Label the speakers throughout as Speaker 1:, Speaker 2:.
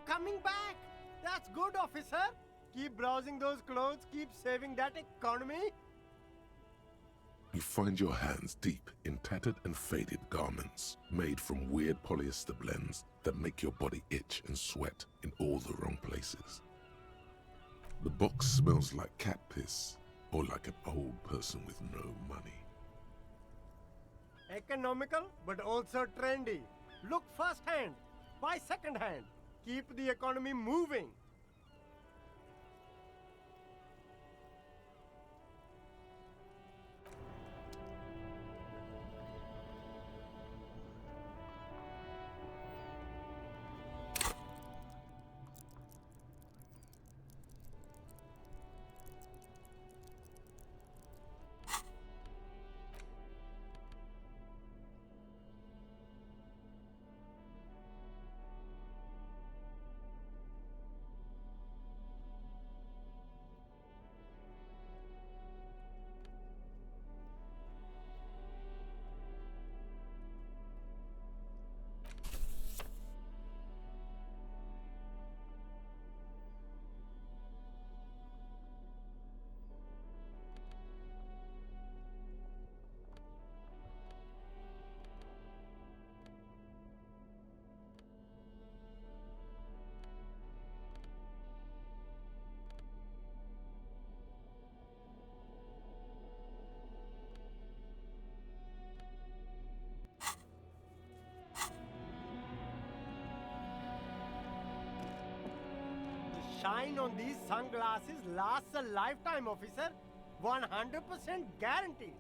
Speaker 1: coming back. That's good, officer. Keep browsing those clothes, keep saving that economy.
Speaker 2: You find your hands deep in tattered and faded garments made from weird polyester blends that make your body itch and sweat in all the wrong places. The box smells like cat piss or like an old person with no money.
Speaker 1: Economical, but also trendy. Look first hand, buy second hand. Keep the economy moving. Shine on these sunglasses lasts a lifetime, officer. 100% guaranteed.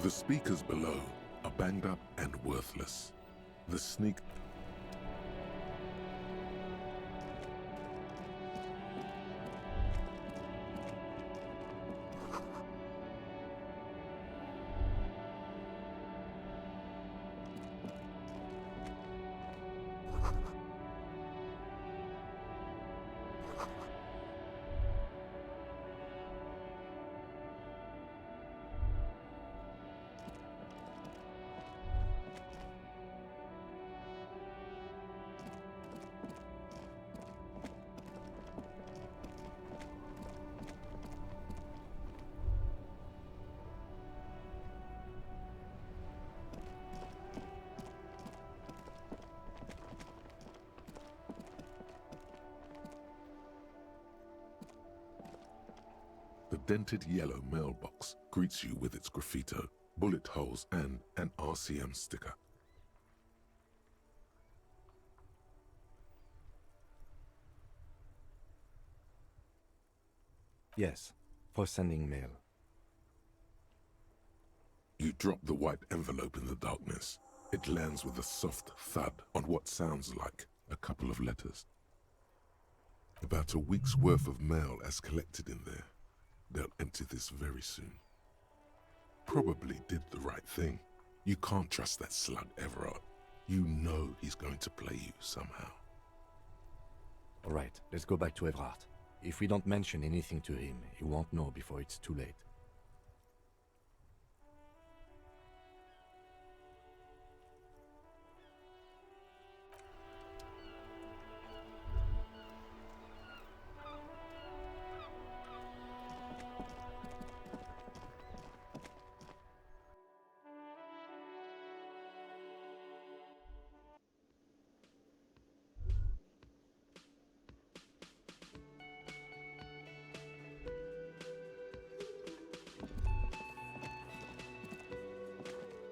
Speaker 2: The speakers below are banged up and worthless. The sneak... The dented yellow mailbox greets you with its graffito, bullet holes, and an RCM sticker.
Speaker 3: Yes, for sending mail.
Speaker 2: You drop the white envelope in the darkness. It lands with a soft thud on what sounds like a couple of letters. About a week's worth of mail as collected in there. They'll empty this very soon. Probably did the right thing. You can't trust that slug, Everard. You know he's going to play you somehow.
Speaker 3: All right, let's go back to Everard. If we don't mention anything to him, he won't know before it's too late.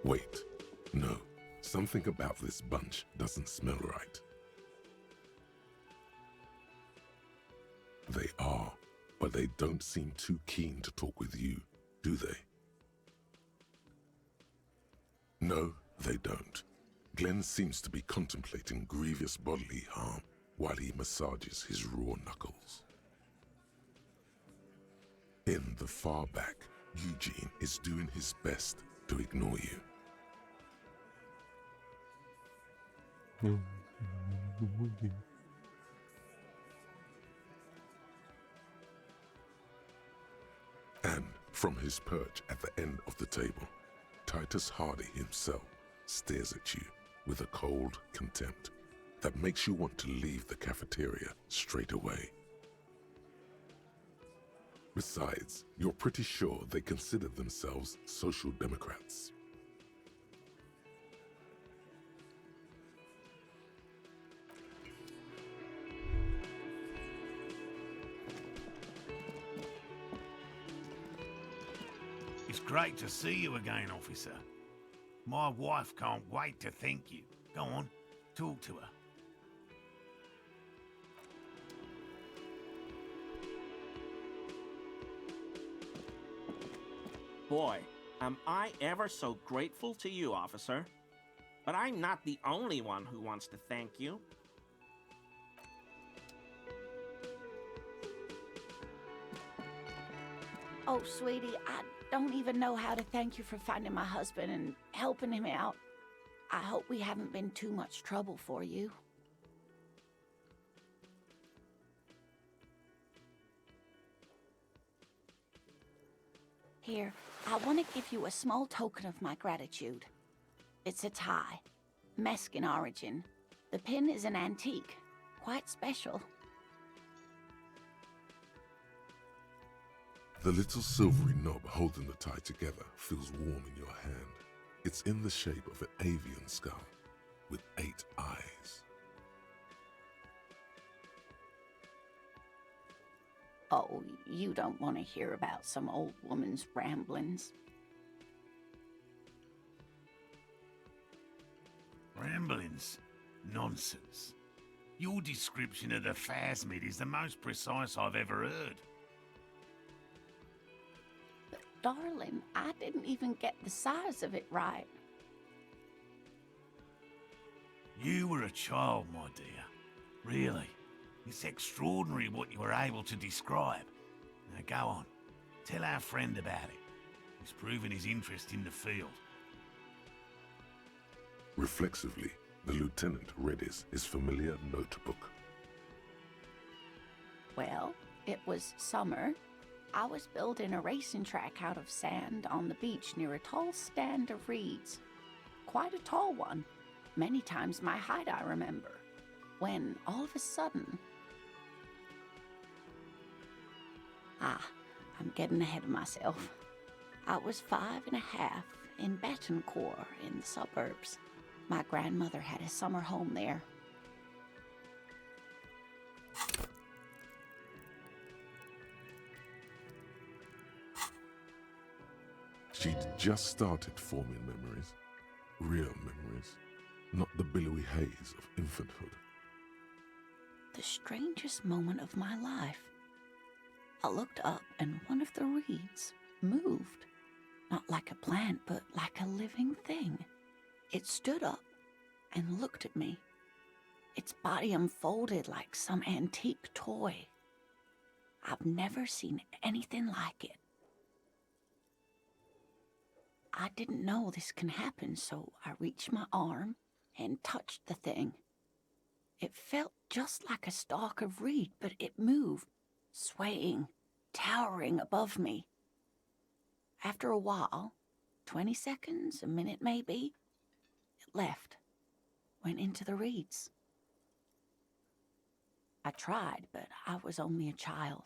Speaker 2: Wait, no. Something about this bunch doesn't smell right. They are, but they don't seem too keen to talk with you, do they? No, they don't. Glenn seems to be contemplating grievous bodily harm while he massages his raw knuckles. In the far back, Eugene is doing his best to ignore you. And from his perch at the end of the table, Titus Hardy himself stares at you with a cold contempt that makes you want to leave the cafeteria straight away. Besides, you're pretty sure they consider themselves social democrats.
Speaker 4: It's great to see you again, officer. My wife can't wait to thank you. Go on, talk to her.
Speaker 5: Boy, am I ever so grateful to you, officer. But I'm not the only one who wants to thank you.
Speaker 6: Oh, sweetie, I don't even know how to thank you for finding my husband and helping him out. I hope we haven't been too much trouble for you. Here, I want to give you a small token of my gratitude. It's a tie, Mesk in origin. The pin is an antique, quite special.
Speaker 2: The little silvery knob holding the tie together feels warm in your hand. It's in the shape of an avian skull with 8 eyes.
Speaker 6: Oh, you don't want to hear about some old woman's ramblings.
Speaker 4: Ramblings? Nonsense. Your description of the phasmid is the most precise I've ever heard.
Speaker 6: But darling, I didn't even get the size of it right.
Speaker 4: You were a child, my dear. Really. It's extraordinary what you were able to describe. Now go on. Tell our friend about it. He's proven his interest in the field.
Speaker 2: Reflexively, the lieutenant read his familiar notebook.
Speaker 6: Well, it was summer. I was building a racing track out of sand on the beach near a tall stand of reeds. Quite a tall one. Many times my height, I remember. When, all of a sudden... I'm getting ahead of myself. I was 5.5 in Betancourt in the suburbs. My grandmother had a summer home there.
Speaker 2: She'd just started forming memories. Real memories. Not the billowy haze of infanthood.
Speaker 6: The strangest moment of my life. I looked up and one of the reeds moved. Not like a plant, but like a living thing. It stood up and looked at me. Its body unfolded like some antique toy. I've never seen anything like it. I didn't know this can happen, so I reached my arm and touched the thing. It felt just like a stalk of reed, but it moved, swaying, towering above me. After a while, 20 seconds, a minute maybe, it left, went into the reeds. I tried, but I was only a child.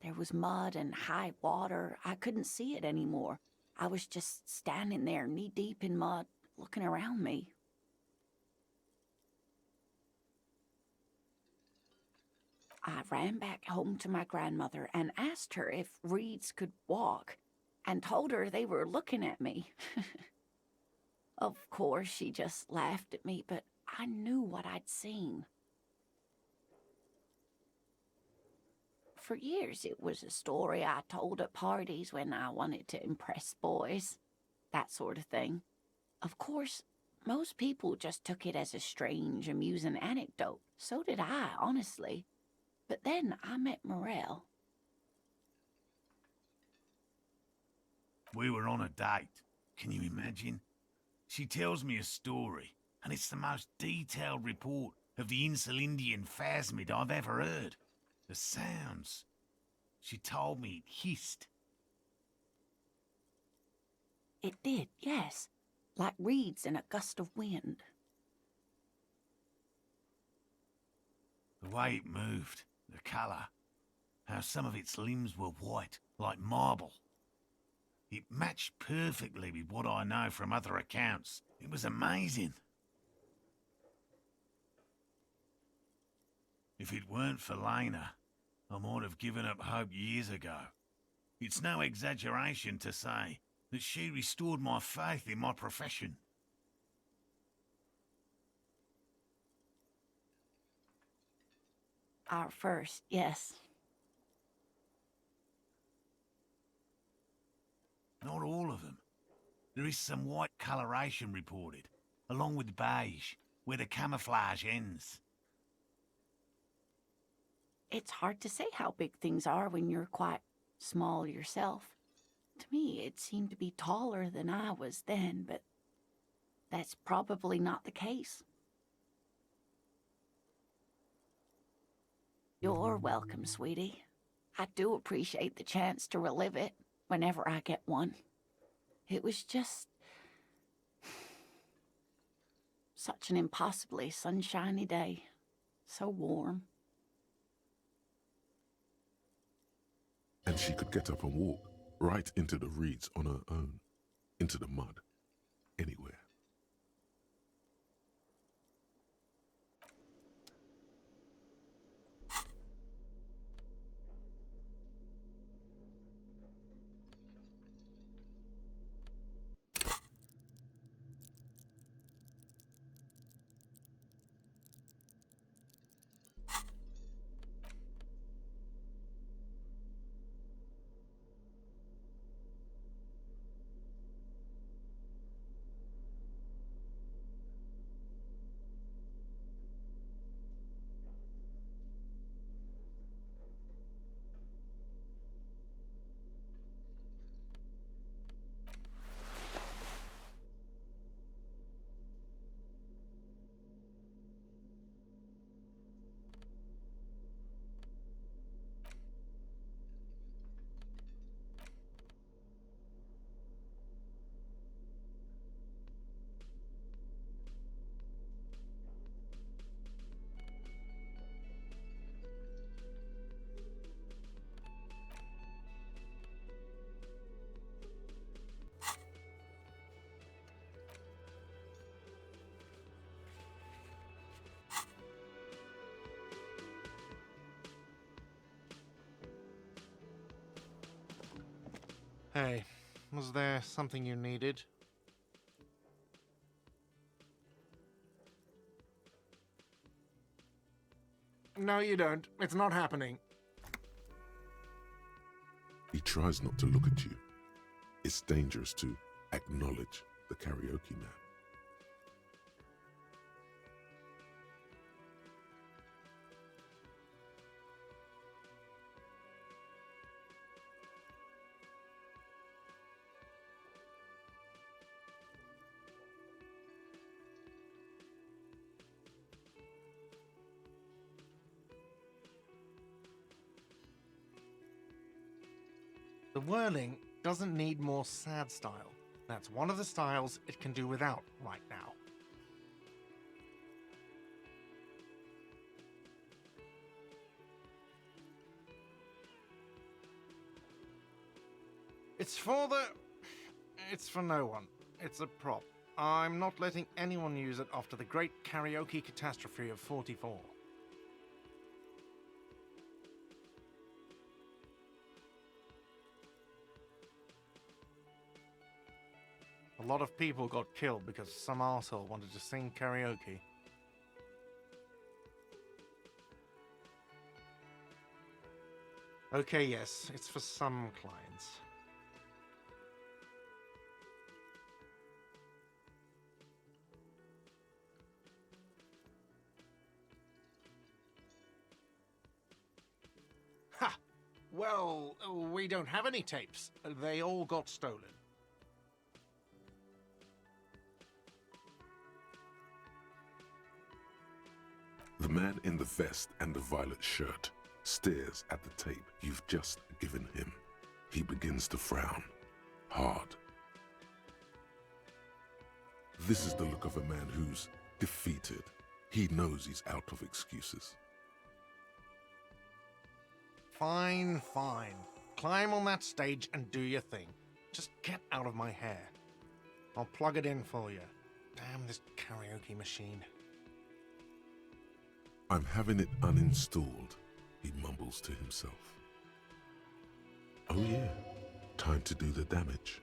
Speaker 6: There was mud and high water. I couldn't see it anymore. I was just standing there, knee-deep in mud, looking around me. I ran back home to my grandmother and asked her if reeds could walk, and told her they were looking at me. Of course, she just laughed at me, but I knew what I'd seen. For years, it was a story I told at parties when I wanted to impress boys, that sort of thing. Of course, most people just took it as a strange, amusing anecdote. So did I, honestly. But then I met Morel.
Speaker 4: We were on a date. Can you imagine? She tells me a story, and it's the most detailed report of the Insulindian phasmid I've ever heard. The sounds. She told me it hissed.
Speaker 6: It did, yes. Like reeds in a gust of wind.
Speaker 4: The way it moved, the colour, how some of its limbs were white, like marble. It matched perfectly with what I know from other accounts. It was amazing. If it weren't for Lena, I might have given up hope years ago. It's no exaggeration to say that she restored my faith in my profession.
Speaker 6: Our first, yes.
Speaker 4: Not all of them. There is some white coloration reported, along with beige, where the camouflage ends.
Speaker 6: It's hard to say how big things are when you're quite small yourself. To me, it seemed to be taller than I was then, but that's probably not the case. You're welcome, sweetie. I do appreciate the chance to relive it whenever I get one. It was just such an impossibly sunshiny day. So warm.
Speaker 2: And she could get up and walk right into the reeds on her own, into the mud, anywhere.
Speaker 7: Hey, was there something you needed? No, you don't. It's not happening.
Speaker 2: He tries not to look at you. It's dangerous to acknowledge the karaoke man.
Speaker 7: The whirling doesn't need more sad style. That's one of the styles it can do without right now. It's for no one. It's a prop. I'm not letting anyone use it after the great karaoke catastrophe of 44. A lot of people got killed because some arsehole wanted to sing karaoke. Okay, yes, it's for some clients. Ha! Well, we don't have any tapes. They all got stolen.
Speaker 2: The man in the vest and the violet shirt stares at the tape you've just given him. He begins to frown, hard. This is the look of a man who's defeated. He knows he's out of excuses.
Speaker 7: Fine, fine. Climb on that stage and do your thing. Just get out of my hair. I'll plug it in for you. Damn this karaoke machine.
Speaker 2: I'm having it uninstalled, he mumbles to himself. Oh yeah, time to do the damage.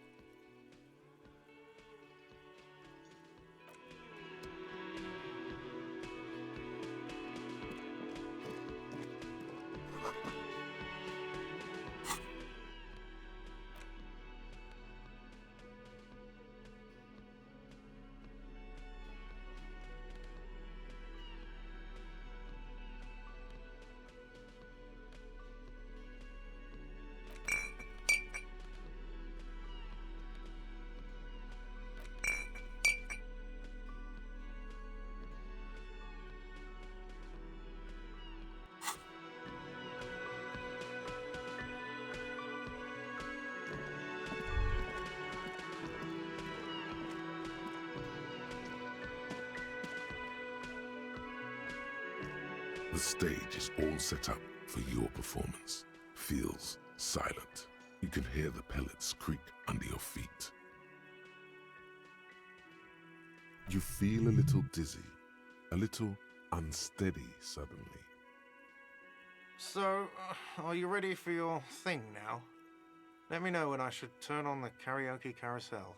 Speaker 2: The stage is all set up for your performance. Feels silent. You can hear the pellets creak under your feet. You feel a little dizzy, a little unsteady suddenly.
Speaker 7: So, are you ready for your thing now? Let me know when I should turn on the karaoke carousel.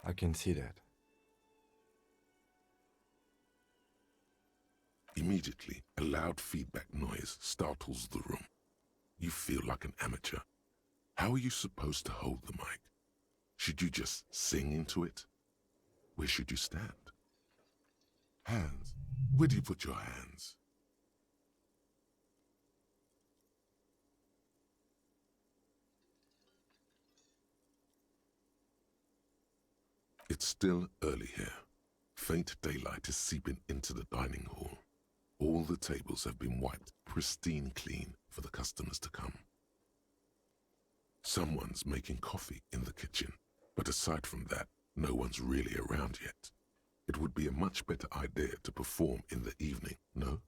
Speaker 3: I can see that.
Speaker 2: Immediately, a loud feedback noise startles the room. You feel like an amateur. How are you supposed to hold the mic? Should you just sing into it? Where should you stand? Hands. Where do you put your hands? It's still early here. Faint daylight is seeping into the dining hall. All the tables have been wiped pristine clean for the customers to come. Someone's making coffee in the kitchen, but aside from that, no one's really around yet. It would be a much better idea to perform in the evening, no?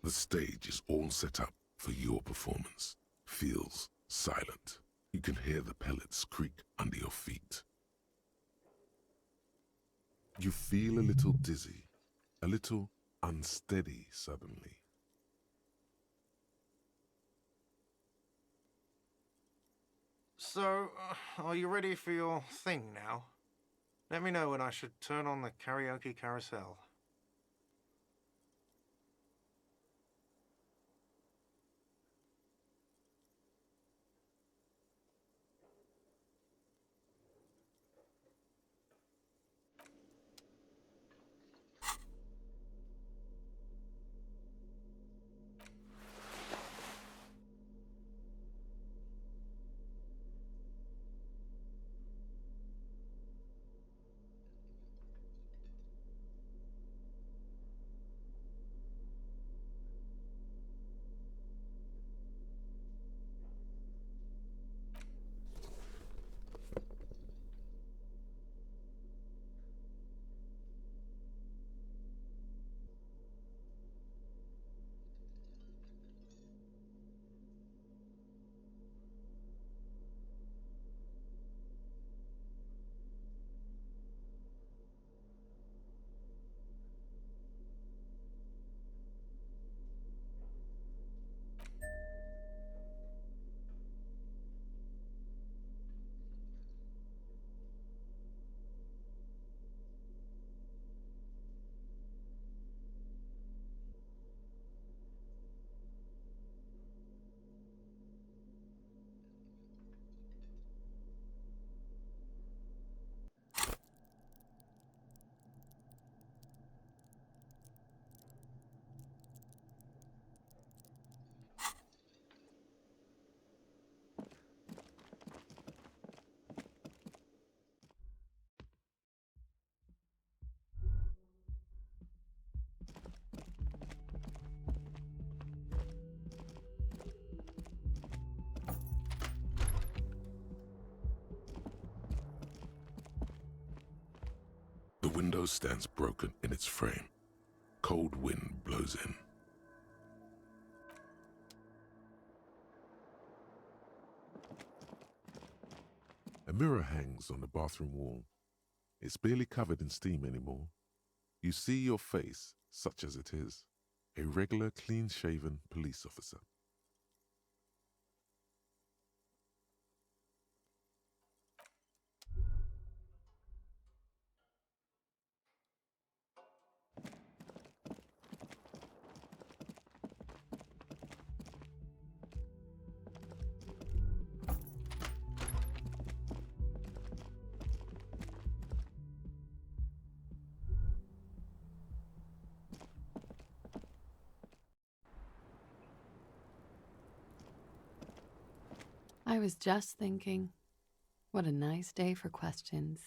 Speaker 2: The stage is all set up for your performance. Feels silent. You can hear the pellets creak under your feet. You feel a little dizzy, a little unsteady suddenly.
Speaker 7: So, are you ready for your thing now? Let me know when I should turn on the karaoke carousel.
Speaker 2: The window stands broken in its frame. Cold wind blows in. A mirror hangs on the bathroom wall. It's barely covered in steam anymore. You see your face, such as it is, a regular, clean-shaven police officer.
Speaker 8: I was just thinking, what a nice day for questions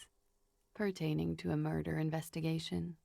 Speaker 8: pertaining to a murder investigation.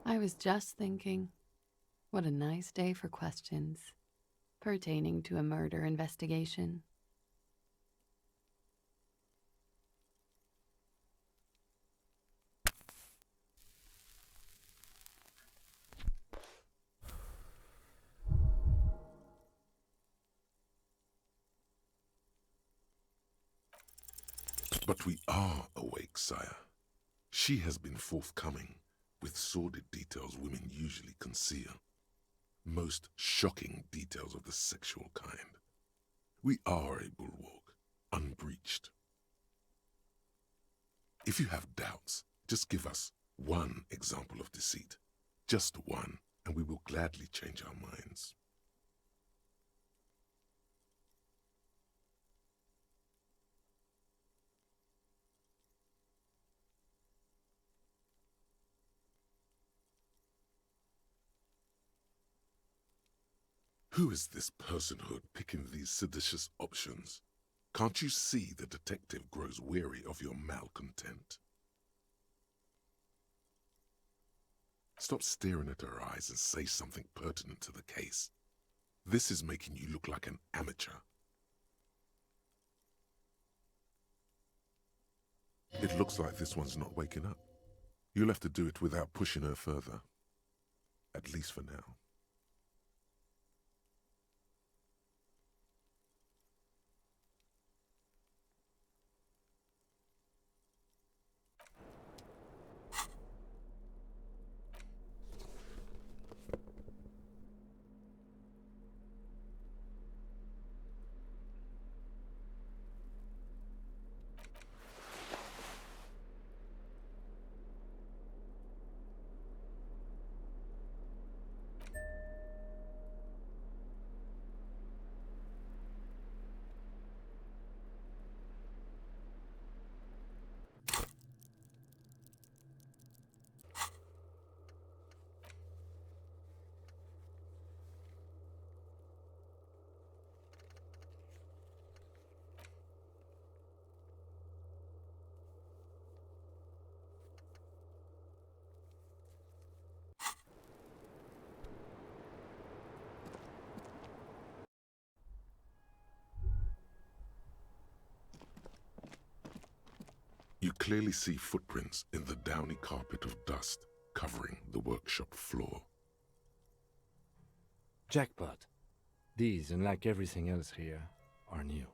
Speaker 8: I was just thinking, what a nice day for questions pertaining to a murder investigation.
Speaker 2: But we are awake, sire. She has been forthcoming with sordid details women usually conceal. Most shocking details of the sexual kind. We are a bulwark, unbreached. If you have doubts, just give us one example of deceit. Just one, and we will gladly change our minds. Who is this personhood picking these seditious options? Can't you see the detective grows weary of your malcontent? Stop staring at her eyes and say something pertinent to the case. This is making you look like an amateur. It looks like this one's not waking up. You'll have to do it without pushing her further. At least for now. You clearly see footprints in the downy carpet of dust covering the workshop floor.
Speaker 3: Jackpot. These, unlike everything else here, are new.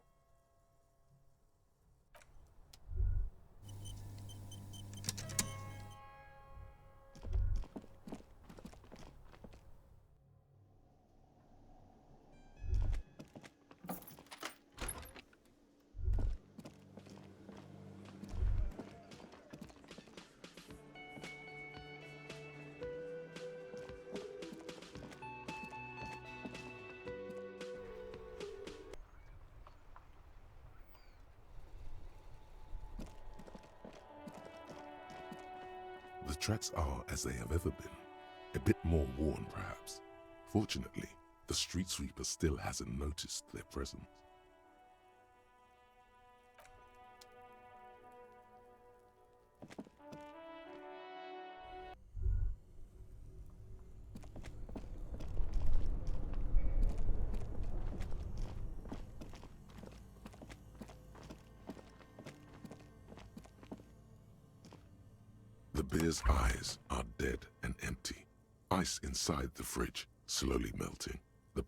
Speaker 2: The tracks are as they have ever been, a bit more worn perhaps. Fortunately, the street sweeper still hasn't noticed their presence. The beer's eyes are dead and empty. Ice inside the fridge, slowly melting. The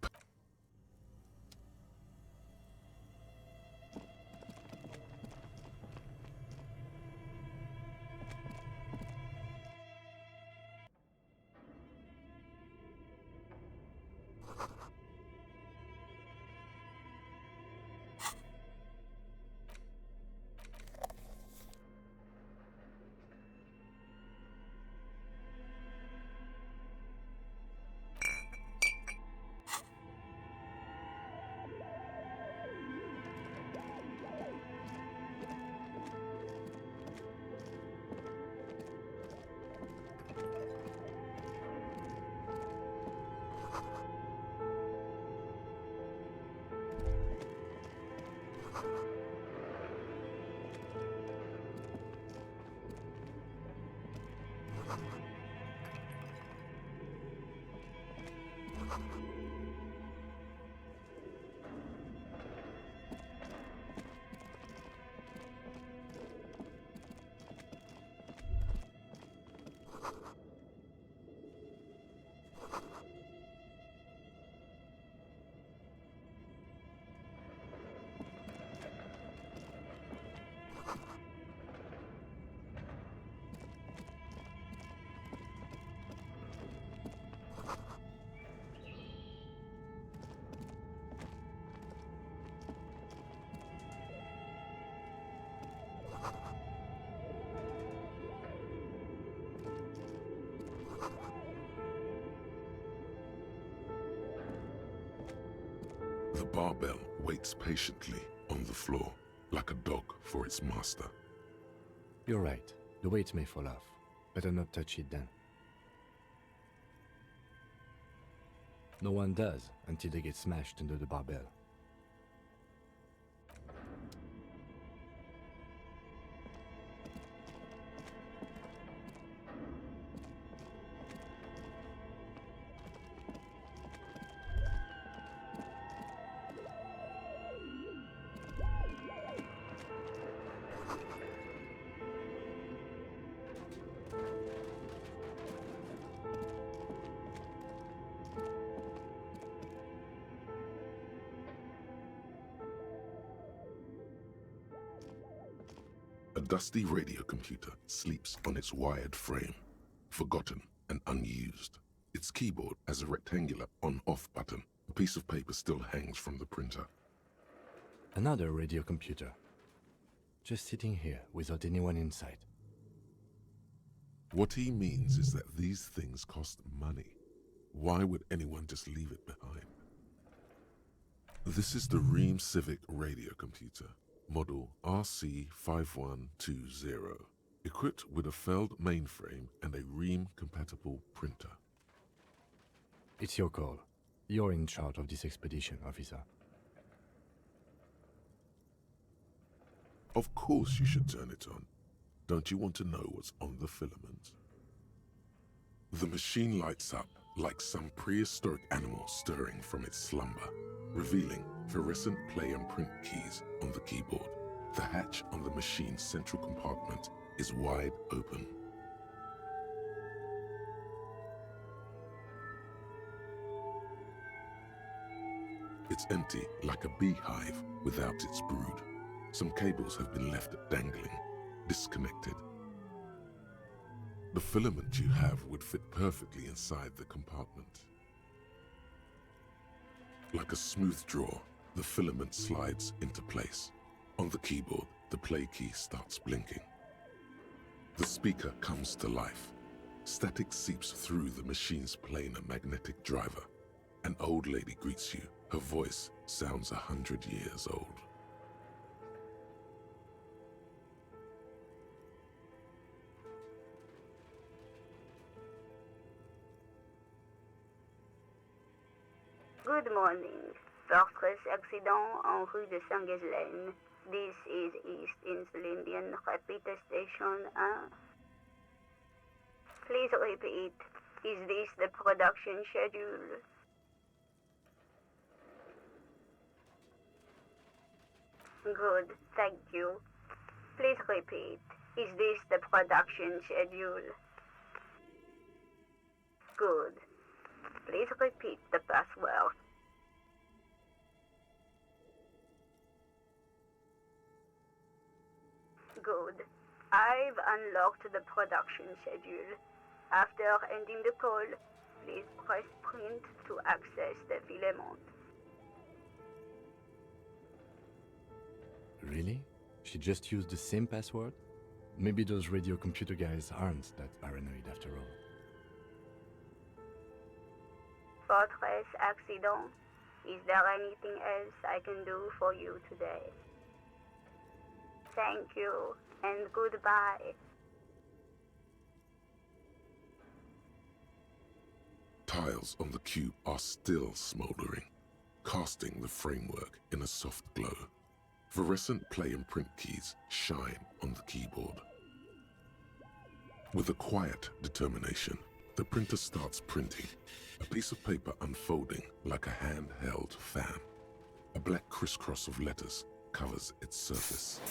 Speaker 2: The barbell waits patiently on the floor, like a dog for its master.
Speaker 3: You're right. The weight may fall off. Better not touch it then. No one does until they get smashed under the barbell.
Speaker 2: A dusty radio computer sleeps on its wired frame, forgotten and unused. Its keyboard has a rectangular on-off button. A piece of paper still hangs from the printer.
Speaker 3: Another radio computer. Just sitting here without anyone inside.
Speaker 2: What he means is that these things cost money. Why would anyone just leave it behind? This is the Ream Civic radio computer, model RC5120, equipped with a Feld mainframe and a Ream-compatible printer.
Speaker 3: It's your call. You're in charge of this expedition, officer.
Speaker 2: Of course you should turn it on. Don't you want to know what's on the filament? The machine lights up like some prehistoric animal stirring from its slumber, revealing fluorescent play and print keys on the keyboard. The hatch on the machine's central compartment is wide open. It's empty like a beehive without its brood. Some cables have been left dangling, disconnected. The filament you have would fit perfectly inside the compartment. Like a smooth drawer, the filament slides into place. On the keyboard, the play key starts blinking. The speaker comes to life. Static seeps through the machine's planar magnetic driver. An old lady greets you. Her voice sounds 100 years old.
Speaker 9: Good morning. Fortress accident en rue de Saint-Ghislaine. This is East Insulindian Repeater Station 1. Please repeat. Is this the production schedule? Good, thank you. Please repeat. Is this the production schedule? Good. Please repeat the password. Good. I've unlocked the production schedule. After ending the call, please press print to access the filament.
Speaker 3: Really? She just used the same password? Maybe those radio computer guys aren't that paranoid after all.
Speaker 9: Fortress accident. Is there anything else I can do for you today? Thank you, and goodbye.
Speaker 2: Tiles on the cube are still smoldering, casting the framework in a soft glow. Fluorescent play and print keys shine on the keyboard. With a quiet determination, the printer starts printing, a piece of paper unfolding like a handheld fan. A black crisscross of letters covers its surface.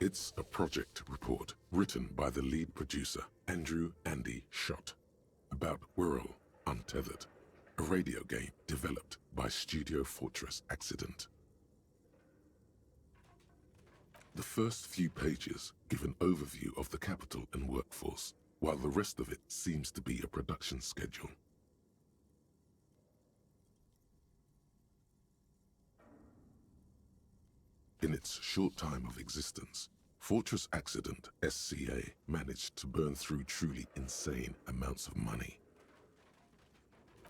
Speaker 2: It's a project report written by the lead producer, Andrew Andy Schott, about Whirl Untethered, a radio game developed by Studio Fortress Accident. The first few pages give an overview of the capital and workforce, while the rest of it seems to be a production schedule. In its short time of existence, Fortress Accident SCA managed to burn through truly insane amounts of money.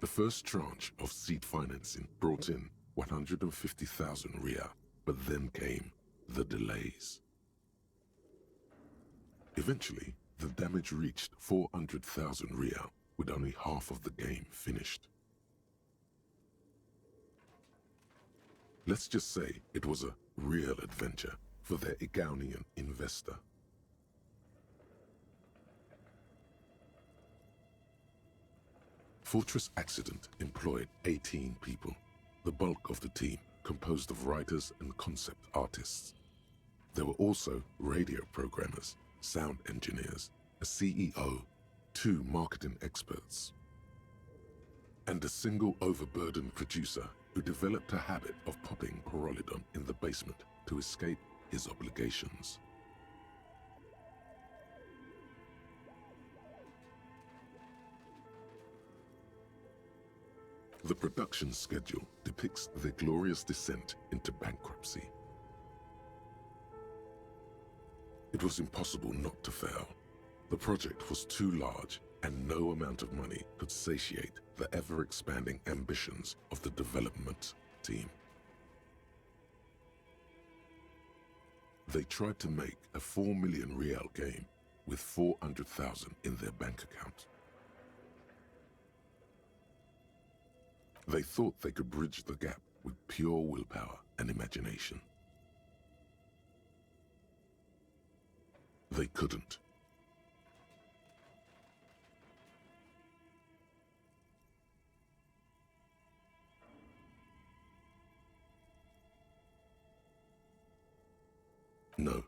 Speaker 2: The first tranche of seed financing brought in 150,000 Riyal, but then came the delays. Eventually, the damage reached 400,000 Riyal, with only half of the game finished. Let's just say it was a real adventure for their Igaunian investor. Fortress Accident employed 18 people, the bulk of the team composed of writers and concept artists. There were also radio programmers, sound engineers, a CEO, 2 marketing experts, and a single overburdened producer who developed a habit of popping Pyrrolidon in the basement to escape his obligations. The production schedule depicts their glorious descent into bankruptcy. It was impossible not to fail. The project was too large, and no amount of money could satiate the ever-expanding ambitions of the development team. They tried to make a 4 million Riyal game with 400,000 in their bank account. They thought they could bridge the gap with pure willpower and imagination. They couldn't. No,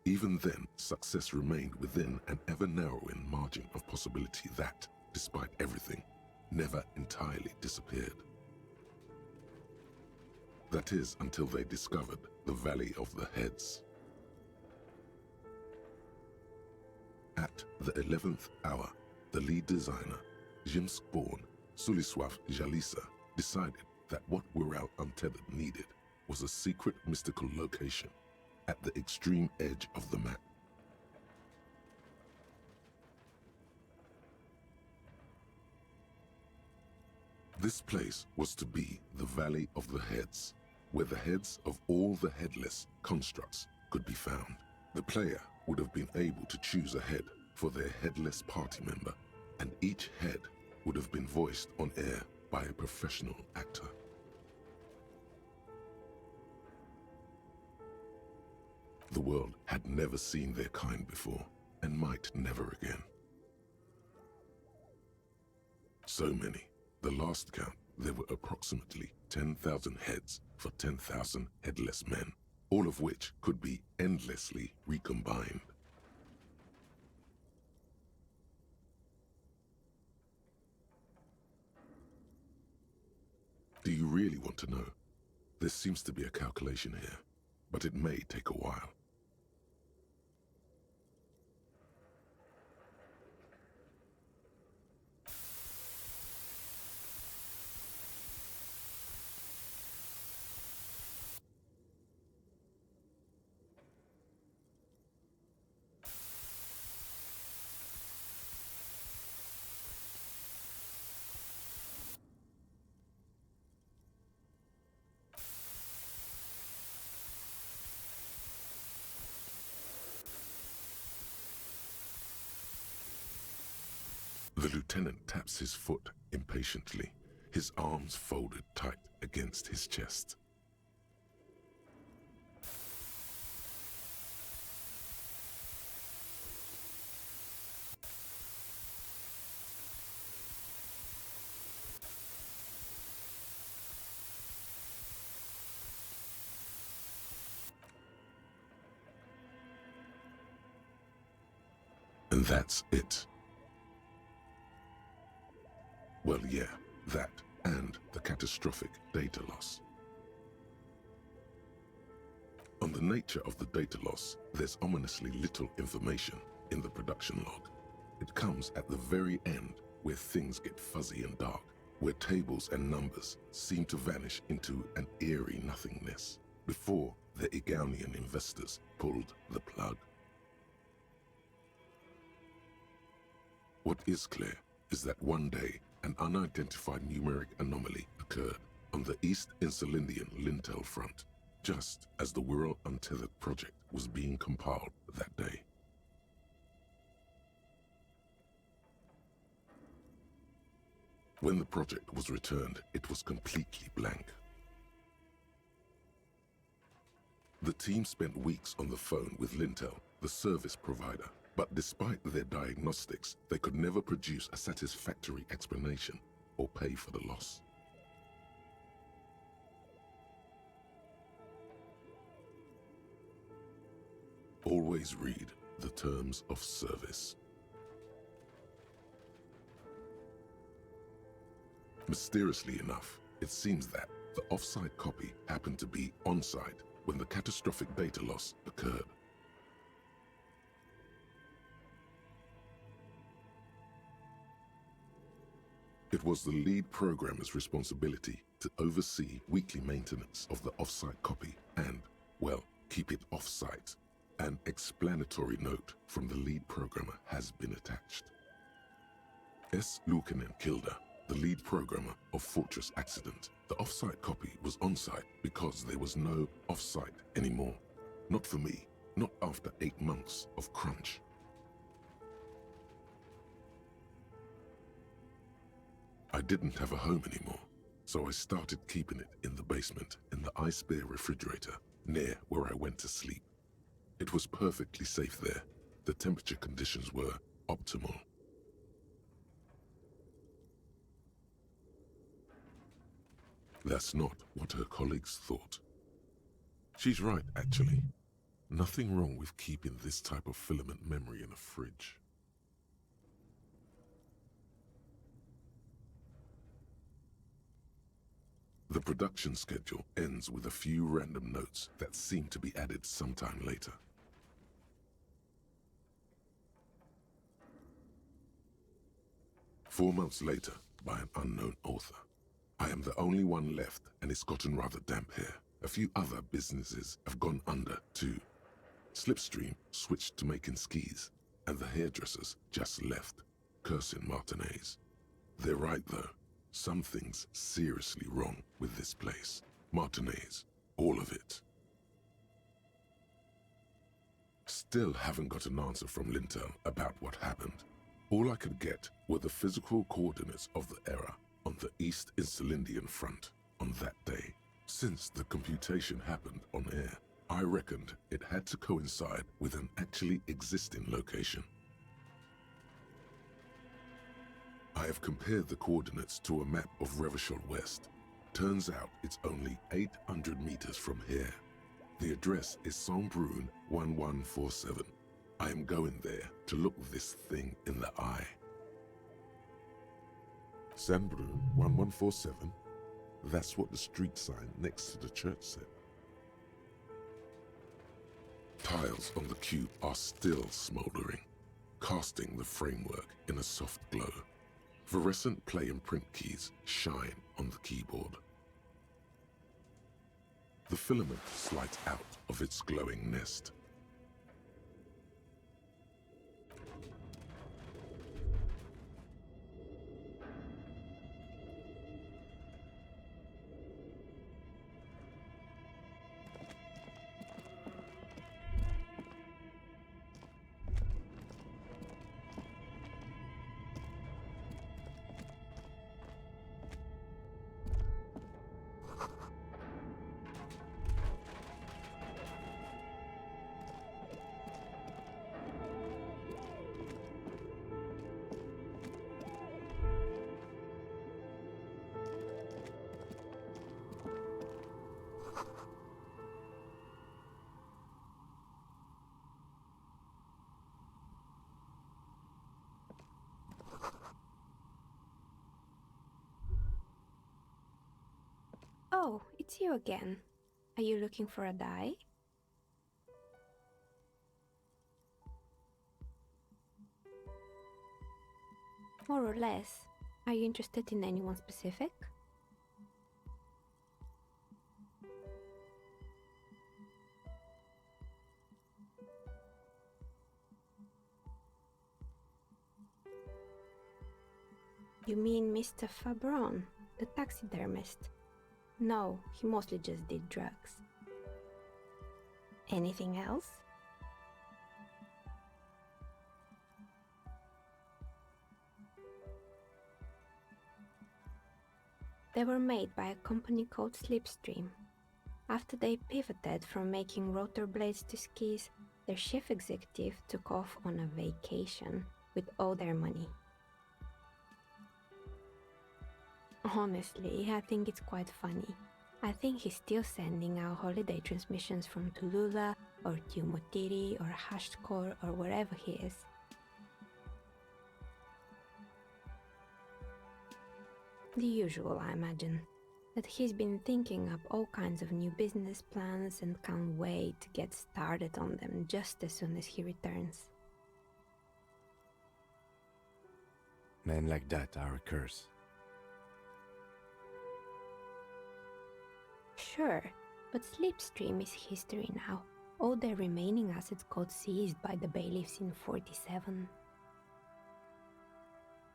Speaker 2: even then, success remained within an ever-narrowing margin of possibility that, despite everything, never entirely disappeared. That is until they discovered the Valley of the Heads. At the 11th hour, the lead designer, Jimsk-born Suliswaf Jalisa, decided that what Wirral Untethered needed was a secret mystical location at the extreme edge of the map. This place was to be the Valley of the Heads, where the heads of all the headless constructs could be found. The player would have been able to choose a head for their headless party member, and each head would have been voiced on air by a professional actor. The world had never seen their kind before, and might never again. So many. The last count, there were approximately 10,000 heads for 10,000 headless men, all of which could be endlessly recombined. Do you really want to know? There seems to be a calculation here, but it may take a while. The lieutenant taps his foot impatiently, his arms folded tight against his chest. And that's it. Well, yeah, that and the catastrophic data loss. On the nature of the data loss, there's ominously little information in the production log. It comes at the very end, where things get fuzzy and dark, where tables and numbers seem to vanish into an eerie nothingness, before the Igaunian investors pulled the plug. What is clear is that one day, an unidentified numeric anomaly occurred on the East Insulindian lintel front, just as the Wirral Untethered project was being compiled that day. When the project was returned, it was completely blank. The team spent weeks on the phone with Lintel, the service provider, but despite their diagnostics, they could never produce a satisfactory explanation or pay for the loss. Always read the terms of service. Mysteriously enough, it seems that the off-site copy happened to be on-site when the catastrophic data loss occurred. It was the lead programmer's responsibility to oversee weekly maintenance of the off-site copy and, well, keep it off-site. An explanatory note from the lead programmer has been attached. S. Luukinen Kilda, the lead programmer of Fortress Accident. The off-site copy was on-site because there was no off-site anymore. Not for me, not after 8 months of crunch. I didn't have a home anymore, so I started keeping it in the basement in the ice bear refrigerator near where I went to sleep. It was perfectly safe there. The temperature conditions were optimal. That's not what her colleagues thought. She's right, actually. Nothing wrong with keeping this type of filament memory in a fridge. The production schedule ends with a few random notes that seem to be added sometime later. "4 months later, by an unknown author. I am the only one left, and it's gotten rather damp here. A few other businesses have gone under, too. Slipstream switched to making skis, and the hairdressers just left, cursing martinaise. They're right, though. Something's seriously wrong with this place. Martinaise, all of it." Still haven't got an answer from Lintel about what happened. All I could get were the physical coordinates of the error on the East Insulindian front on that day. Since the computation happened on air, I reckoned it had to coincide with an actually existing location. I have compared the coordinates to a map of Revachol West. Turns out it's only 800 meters from here. The address is Saint-Brun 1147. I am going there to look this thing in the eye. Saint-Brun 1147? That's what the street sign next to the church said. Tiles on the cube are still smoldering, casting the framework in a soft glow. Fluorescent play and print keys shine on the keyboard. The filament slides out of its glowing nest.
Speaker 10: Oh, it's you again. Are you looking for a dye? More or less. Are you interested in anyone specific? You mean Mr. Fabron, the taxidermist? No, he mostly just did drugs. Anything else? They were made by a company called Slipstream. After they pivoted from making rotor blades to skis, their chief executive took off on a vacation with all their money. Honestly, I think it's quite funny. I think he's still sending out holiday transmissions from Tulula or Tiumotiri or Hashtkor or wherever he is. The usual, I imagine. That he's been thinking up all kinds of new business plans and can't wait to get started on them just as soon as he returns.
Speaker 3: Men like that are a curse.
Speaker 10: Sure, but Slipstream is history now. All their remaining assets got seized by the bailiffs in 47.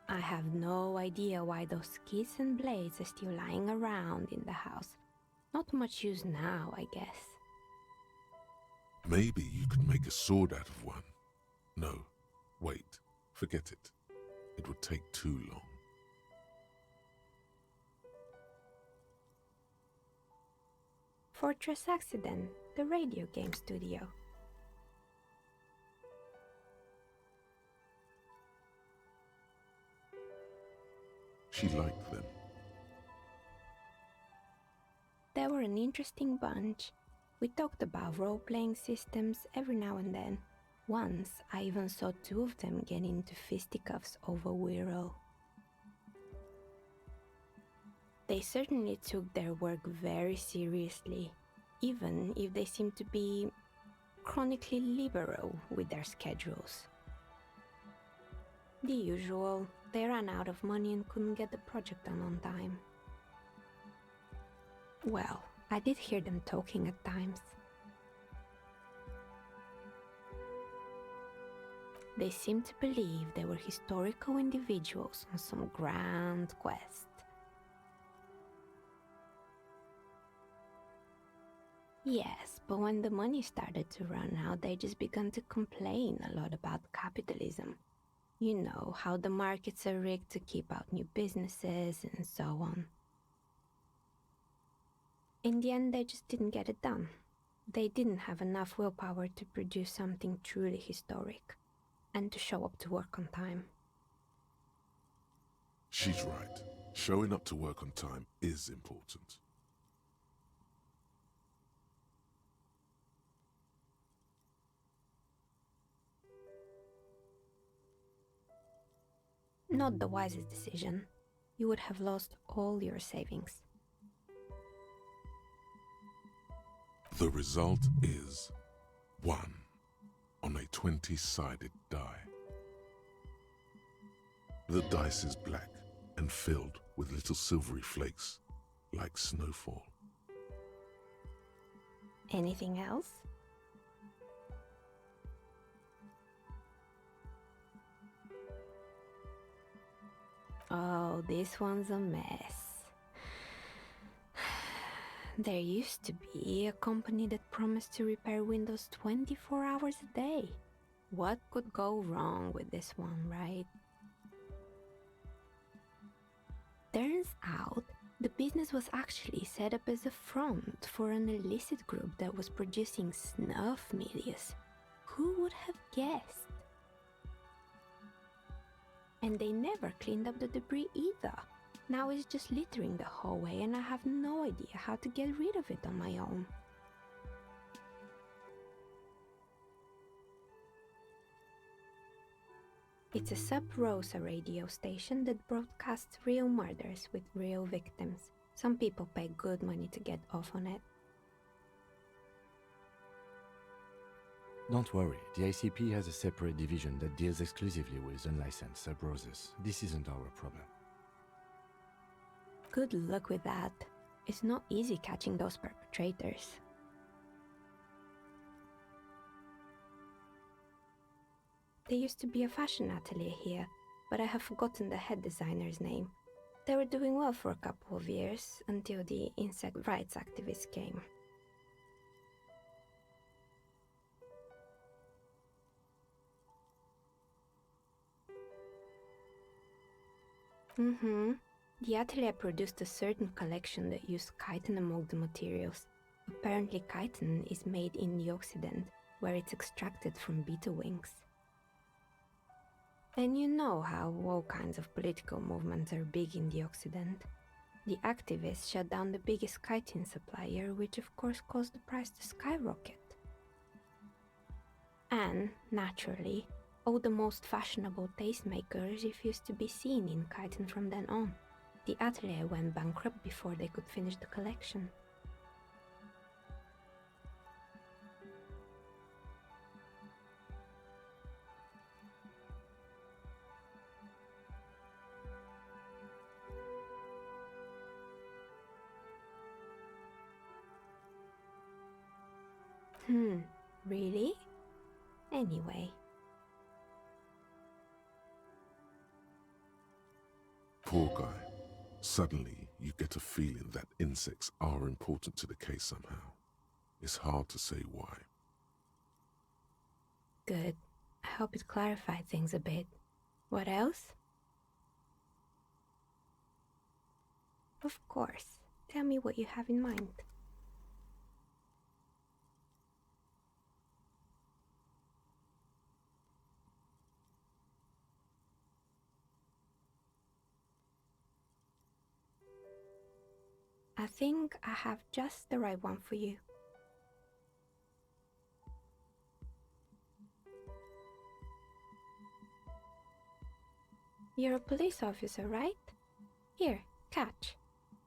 Speaker 10: I have no idea why those skis and blades are still lying around in the house. Not much use now, I guess.
Speaker 2: Maybe you could make a sword out of one. No, wait, forget it. It would take too long.
Speaker 10: Fortress Accident, the radio game studio.
Speaker 2: She liked them.
Speaker 10: They were an interesting bunch. We talked about role-playing systems every now and then. Once, I even saw two of them get into fisticuffs over Wiro. They certainly took their work very seriously, even if they seemed to be chronically liberal with their schedules. The usual, they ran out of money and couldn't get the project done on time. Well, I did hear them talking at times. They seemed to believe they were historical individuals on some grand quest. Yes, but when the money started to run out, they just began to complain a lot about capitalism. You know, how the markets are rigged to keep out new businesses and so on. In the end, they just didn't get it done. They didn't have enough willpower to produce something truly historic, and to show up to work on time.
Speaker 2: She's right. Showing up to work on time is important.
Speaker 10: Not the wisest decision. You would have lost all your savings.
Speaker 2: The result is 1 on a 20-sided die. The dice is black and filled with little silvery flakes, like snowfall.
Speaker 10: Anything else? Oh, this one's a mess. There used to be a company that promised to repair windows 24 hours a day. What could go wrong with this one, right? Turns out, the business was actually set up as a front for an illicit group that was producing snuff medias. Who would have guessed? And they never cleaned up the debris either. Now it's just littering the hallway and I have no idea how to get rid of it on my own. It's a Sub Rosa radio station that broadcasts real murders with real victims. Some people pay good money to get off on it.
Speaker 3: Don't worry, the ICP has a separate division that deals exclusively with unlicensed sub-roses. This isn't our problem.
Speaker 10: Good luck with that. It's not easy catching those perpetrators. There used to be a fashion atelier here, but I have forgotten the head designer's name. They were doing well for a couple of years, until the insect rights activists came. The atelier produced a certain collection that used chitin among the materials. Apparently chitin is made in the Occident, where it's extracted from beetle wings. And you know how all kinds of political movements are big in the Occident. The activists shut down the biggest chitin supplier, which of course caused the price to skyrocket. And, naturally, all the most fashionable tastemakers refused to be seen in chitin from then on. The atelier went bankrupt before they could finish the collection. Really? Anyway.
Speaker 2: Poor guy. Suddenly, you get a feeling that insects are important to the case somehow. It's hard to say why.
Speaker 10: Good. I hope it clarified things a bit. What else? Of course. Tell me what you have in mind. I think I have just the right one for you. You're a police officer, right? Here, catch.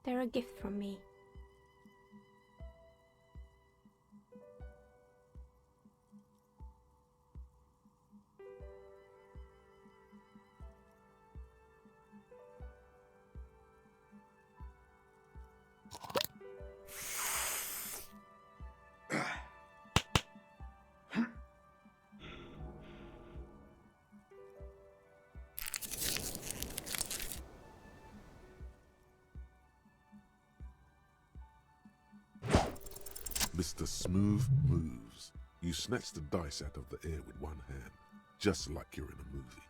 Speaker 10: They're a gift from me.
Speaker 2: Mr. Smooth moves. You snatch the dice out of the air with one hand, just like you're in a movie.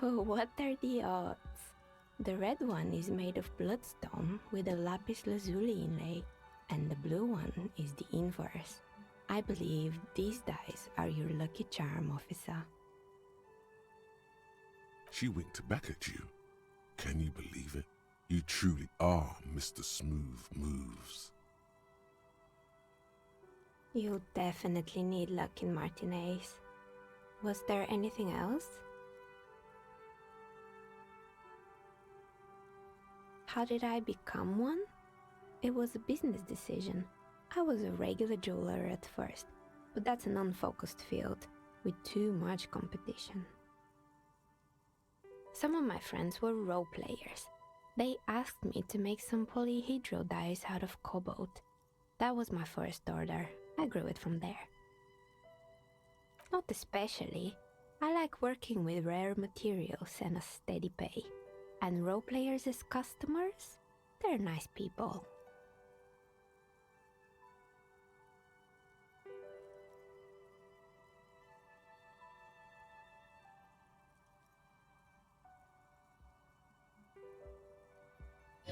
Speaker 10: Oh, what are the odds? The red one is made of bloodstone with a lapis lazuli inlay, and the blue one is the inverse. I believe these dice are your lucky charm, officer.
Speaker 2: She winked back at you. Can you believe it? You truly are Mr. Smooth Moves.
Speaker 10: You'll definitely need luck in martinaise. Was there anything else? How did I become one? It was a business decision. I was a regular jeweler at first, but that's an unfocused field with too much competition. Some of my friends were role players. They asked me to make some polyhedral dice out of cobalt. That was my first order. I grew it from there. Not especially. I like working with rare materials and a steady pay. And role players as customers? They're nice people.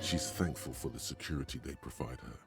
Speaker 2: She's thankful for the security they provide her.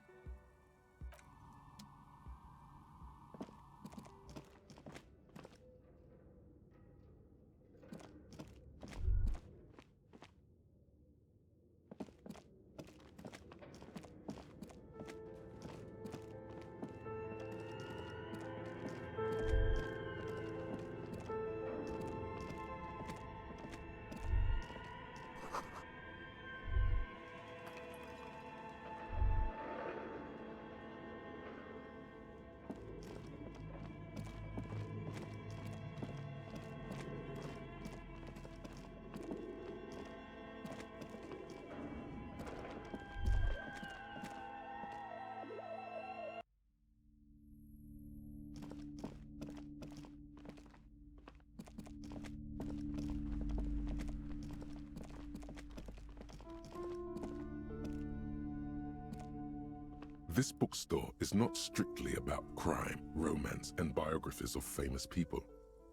Speaker 2: This bookstore is not strictly about crime, romance, and biographies of famous people.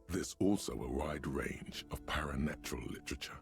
Speaker 2: There's also a wide range of paranatural literature.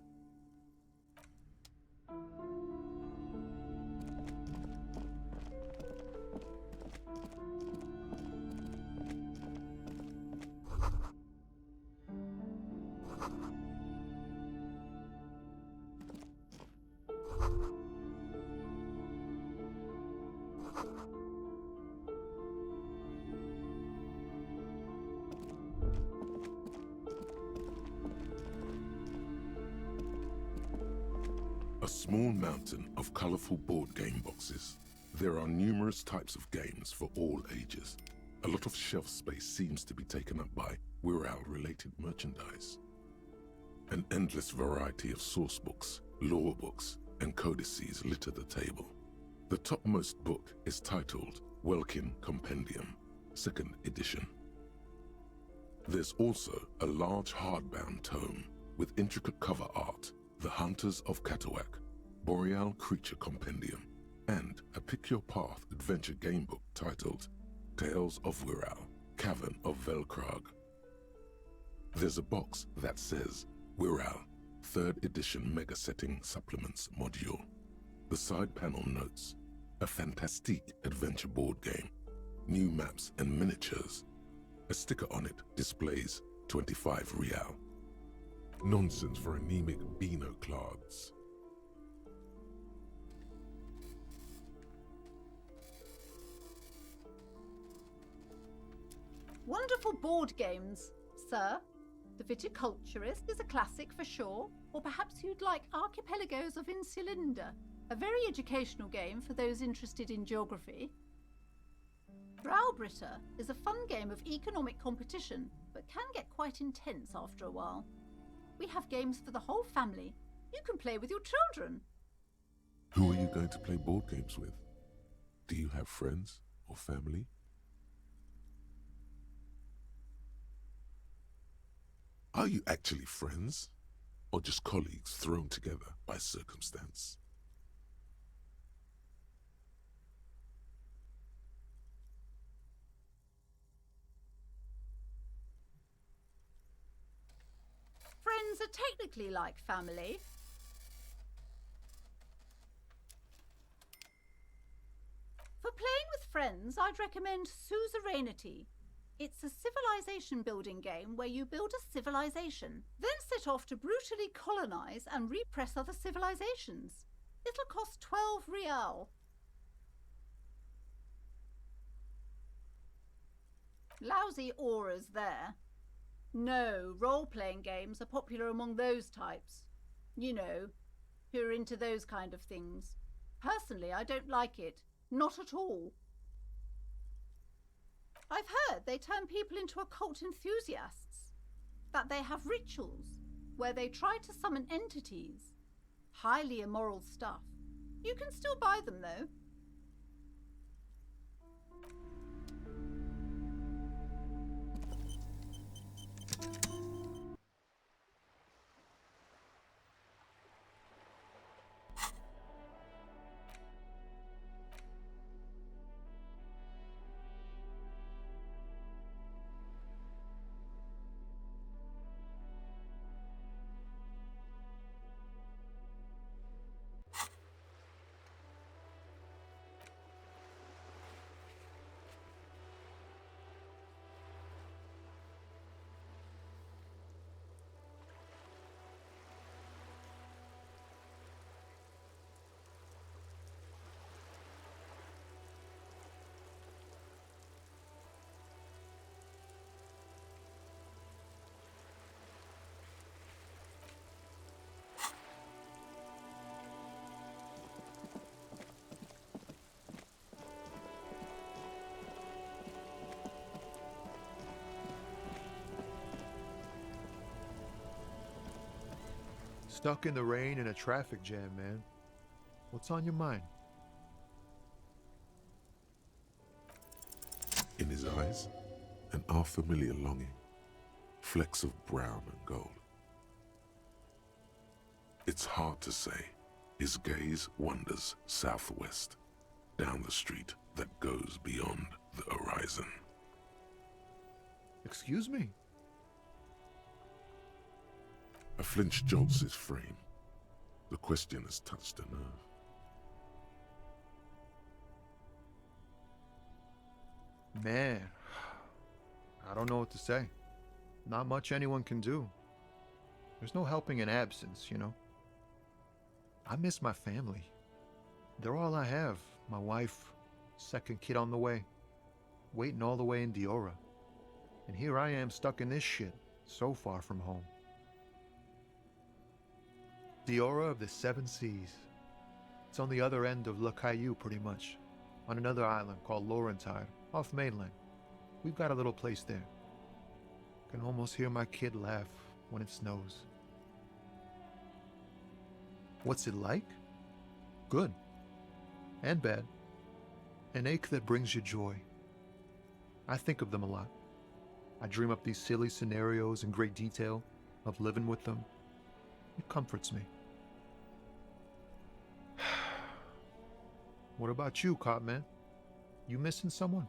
Speaker 2: A small mountain of colorful board game boxes. There are numerous types of games for all ages. A lot of shelf space seems to be taken up by Wirral-related merchandise. An endless variety of source books, lore books, and codices litter the table. The topmost book is titled Welkin Compendium, 2nd edition. There's also a large hardbound tome with intricate cover art, The Hunters of Catawak, Boreal Creature Compendium, and a Pick-Your-Path adventure game book titled Tales of Wirral, Cavern of Velkrag. There's a box that says Wirral, 3rd edition Mega Setting Supplements Module. The side panel notes, a fantastique adventure board game, new maps and miniatures. A sticker on it displays 25 real. Nonsense for anemic Beano-clods.
Speaker 11: Wonderful board games, sir. The Viticulturist is a classic for sure, or perhaps you'd like Archipelagos of Insulinda, a very educational game for those interested in geography. Braubritter is a fun game of economic competition, but can get quite intense after a while. We have games for the whole family. You can play with your children.
Speaker 2: Who are you going to play board games with? Do you have friends or family? Are you actually friends, or just colleagues thrown together by circumstance?
Speaker 11: Friends are technically like family. For playing with friends, I'd recommend Suzerainty. It's a civilization building game where you build a civilization, then set off to brutally colonize and repress other civilizations. It'll cost 12 real. Lousy auras there. No, role-playing games are popular among those types. You know, who are into those kind of things. Personally, I don't like it. Not at all. I've heard they turn people into occult enthusiasts. That they have rituals where they try to summon entities. Highly immoral stuff. You can still buy them, though.
Speaker 12: Stuck in the rain in a traffic jam, man. What's on your mind?
Speaker 2: In his eyes, an unfamiliar longing, flecks of brown and gold. It's hard to say. His gaze wanders southwest, down the street, that goes beyond the horizon.
Speaker 12: Excuse me?
Speaker 2: A flinch jolts his frame. The question has touched a nerve.
Speaker 12: Man, I don't know what to say. Not much anyone can do. There's no helping in absence, you know? I miss my family. They're all I have. My wife, second kid on the way, waiting all the way in Diora. And here I am stuck in this shit, so far from home. Diora of the Seven Seas. It's on the other end of Le Caillou, pretty much, on another island called Laurentide, off mainland. We've got a little place there. Can almost hear my kid laugh when it snows. What's it like? Good. And bad. An ache that brings you joy. I think of them a lot. I dream up these silly scenarios in great detail of living with them. It comforts me. What about you, Cop Man? You missing someone?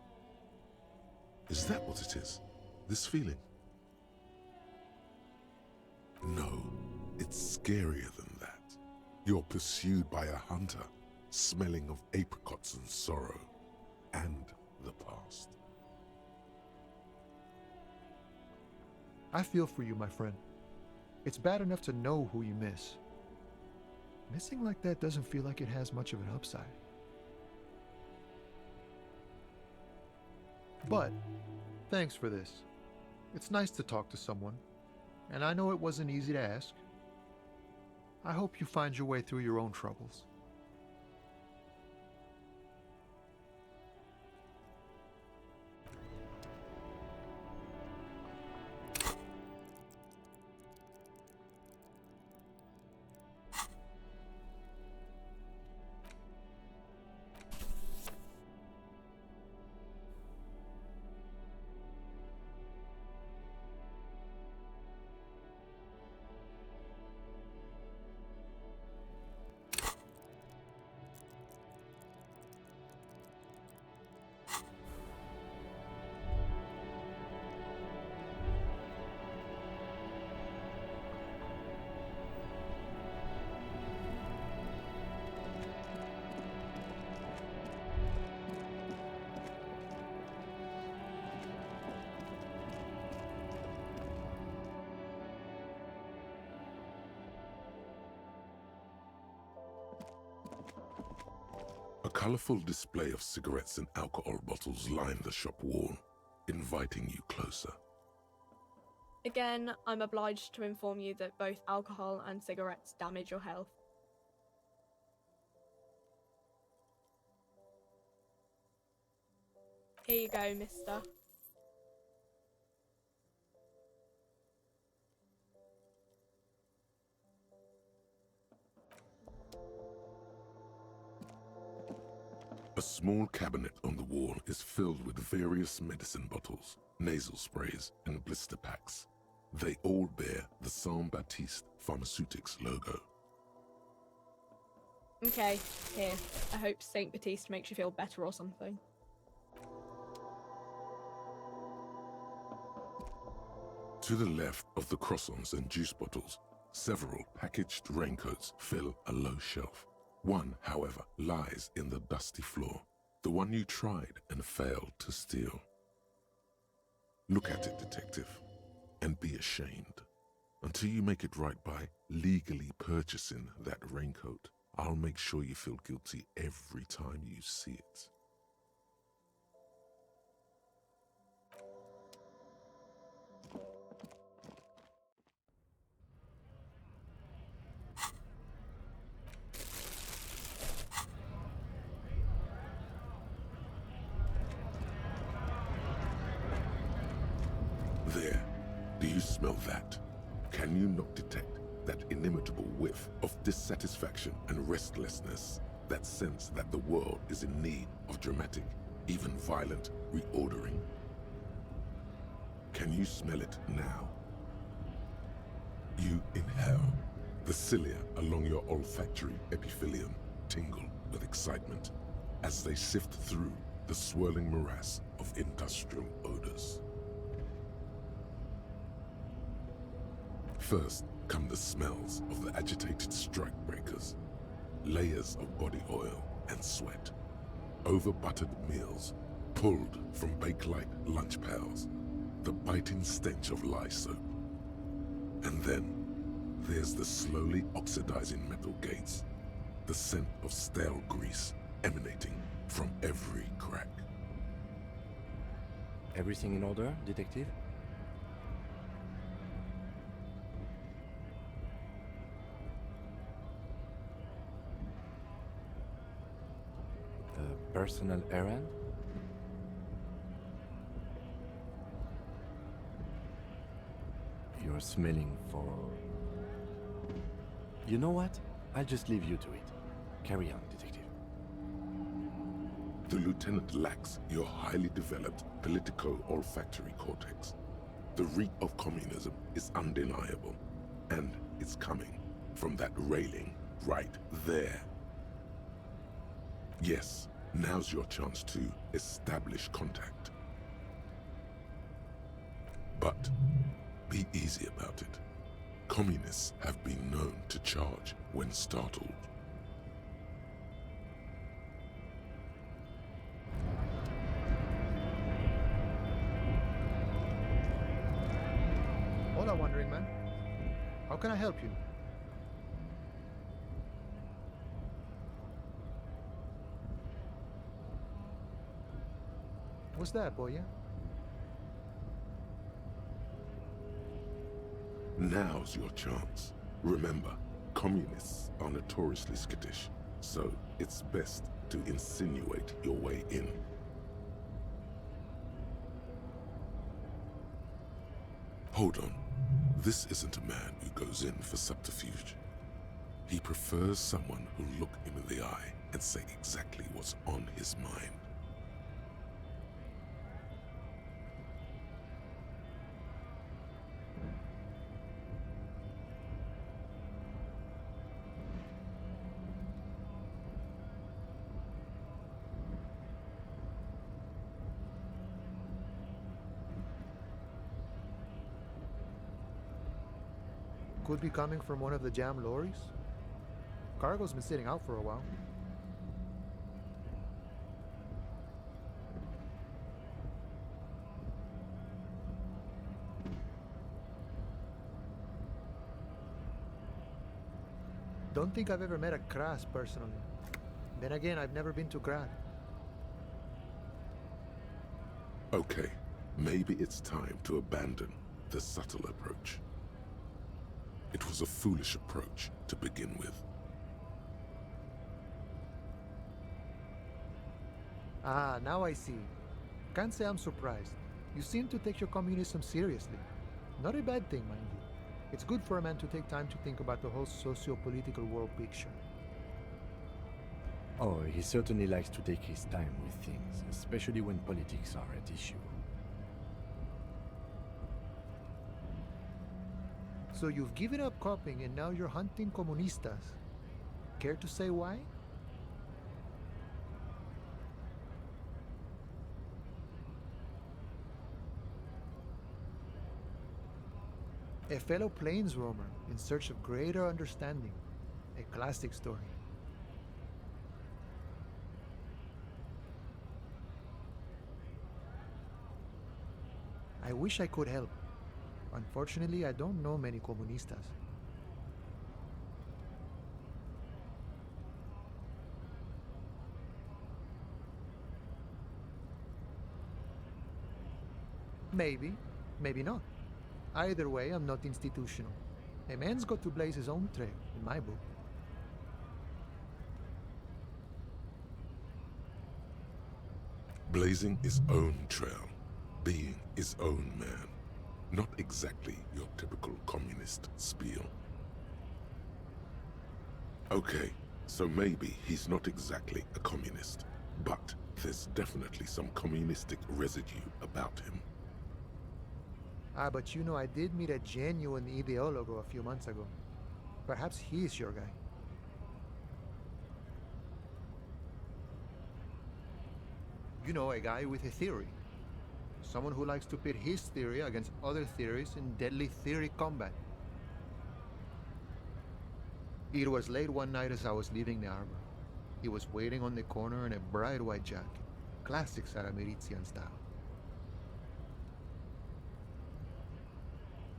Speaker 2: Is that what it is? This feeling? No, it's scarier than that. You're pursued by a hunter, smelling of apricots and sorrow, and the past.
Speaker 12: I feel for you, my friend. It's bad enough to know who you miss. Missing like that doesn't feel like it has much of an upside. But, thanks for this. It's nice to talk to someone, and I know it wasn't easy to ask. I hope you find your way through your own troubles.
Speaker 2: A colorful display of cigarettes and alcohol bottles line the shop wall, inviting you closer.
Speaker 13: Again, I'm obliged to inform you that both alcohol and cigarettes damage your health. Here you go, mister.
Speaker 2: A small cabinet on the wall is filled with various medicine bottles, nasal sprays, and blister packs. They all bear the Saint-Baptiste Pharmaceutics logo.
Speaker 13: Okay, here. I hope Saint Baptiste makes you feel better or something.
Speaker 2: To the left of the croissants and juice bottles, several packaged raincoats fill a low shelf. One, however, lies in the dusty floor, the one you tried and failed to steal. Look at it, detective, and be ashamed. Until you make it right by legally purchasing that raincoat, I'll make sure you feel guilty every time you see it. There. Do you smell that? Can you not detect that inimitable whiff of dissatisfaction and restlessness, that sense that the world is in need of dramatic, even violent reordering? Can you smell it now? You inhale. The cilia along your olfactory epithelium tingle with excitement as they sift through the swirling morass of industrial odors. First come the smells of the agitated strikebreakers, layers of body oil and sweat, over-buttered meals pulled from bake-like lunch pails, the biting stench of lye soap. And then there's the slowly oxidizing metal gates, the scent of stale grease emanating from every crack.
Speaker 3: Everything in order, Detective? A personal errand? You're smelling for... You know what? I'll just leave you to it. Carry on, Detective.
Speaker 2: The lieutenant lacks your highly developed politico-olfactory cortex. The reek of communism is undeniable, and it's coming from that railing right there. Yes, now's your chance to establish contact. But be easy about it. Communists have been known to charge when startled.
Speaker 12: Hola, Wandering Man. How can I help you? What's that, boya?
Speaker 2: Now's your chance. Remember, communists are notoriously skittish, so it's best to insinuate your way in. Hold on. This isn't a man who goes in for subterfuge. He prefers someone who'll look him in the eye and say exactly what's on his mind.
Speaker 12: Could be coming from one of the jam lorries. Cargo's been sitting out for a while. Don't think I've ever met a Kras personally. Then again, I've never been to Grad.
Speaker 2: Okay, maybe it's time to abandon the subtle approach. It was a foolish approach to begin with.
Speaker 12: Ah, now I see. Can't say I'm surprised. You seem to take your communism seriously. Not a bad thing, mind you. It's good for a man to take time to think about the whole socio-political world picture.
Speaker 3: Oh, he certainly likes to take his time with things, especially when politics are at issue.
Speaker 12: So you've given up copying and now you're hunting comunistas. Care to say why? A fellow plains roamer in search of greater understanding. A classic story. I wish I could help. Unfortunately, I don't know many comunistas. Maybe, maybe not. Either way, I'm not institutional. A man's got to blaze his own trail, in my book.
Speaker 2: Blazing his own trail, being his own man. Not exactly your typical communist spiel. Okay, so maybe he's not exactly a communist, but there's definitely some communistic residue about him.
Speaker 12: Ah, but you know, I did meet a genuine ideologo a few months ago. Perhaps he's your guy. You know, a guy with a theory. Someone who likes to pit his theory against other theories in deadly theory combat. It was late one night as I was leaving the arbor. He was waiting on the corner in a bright white jacket, classic Sarameritian style.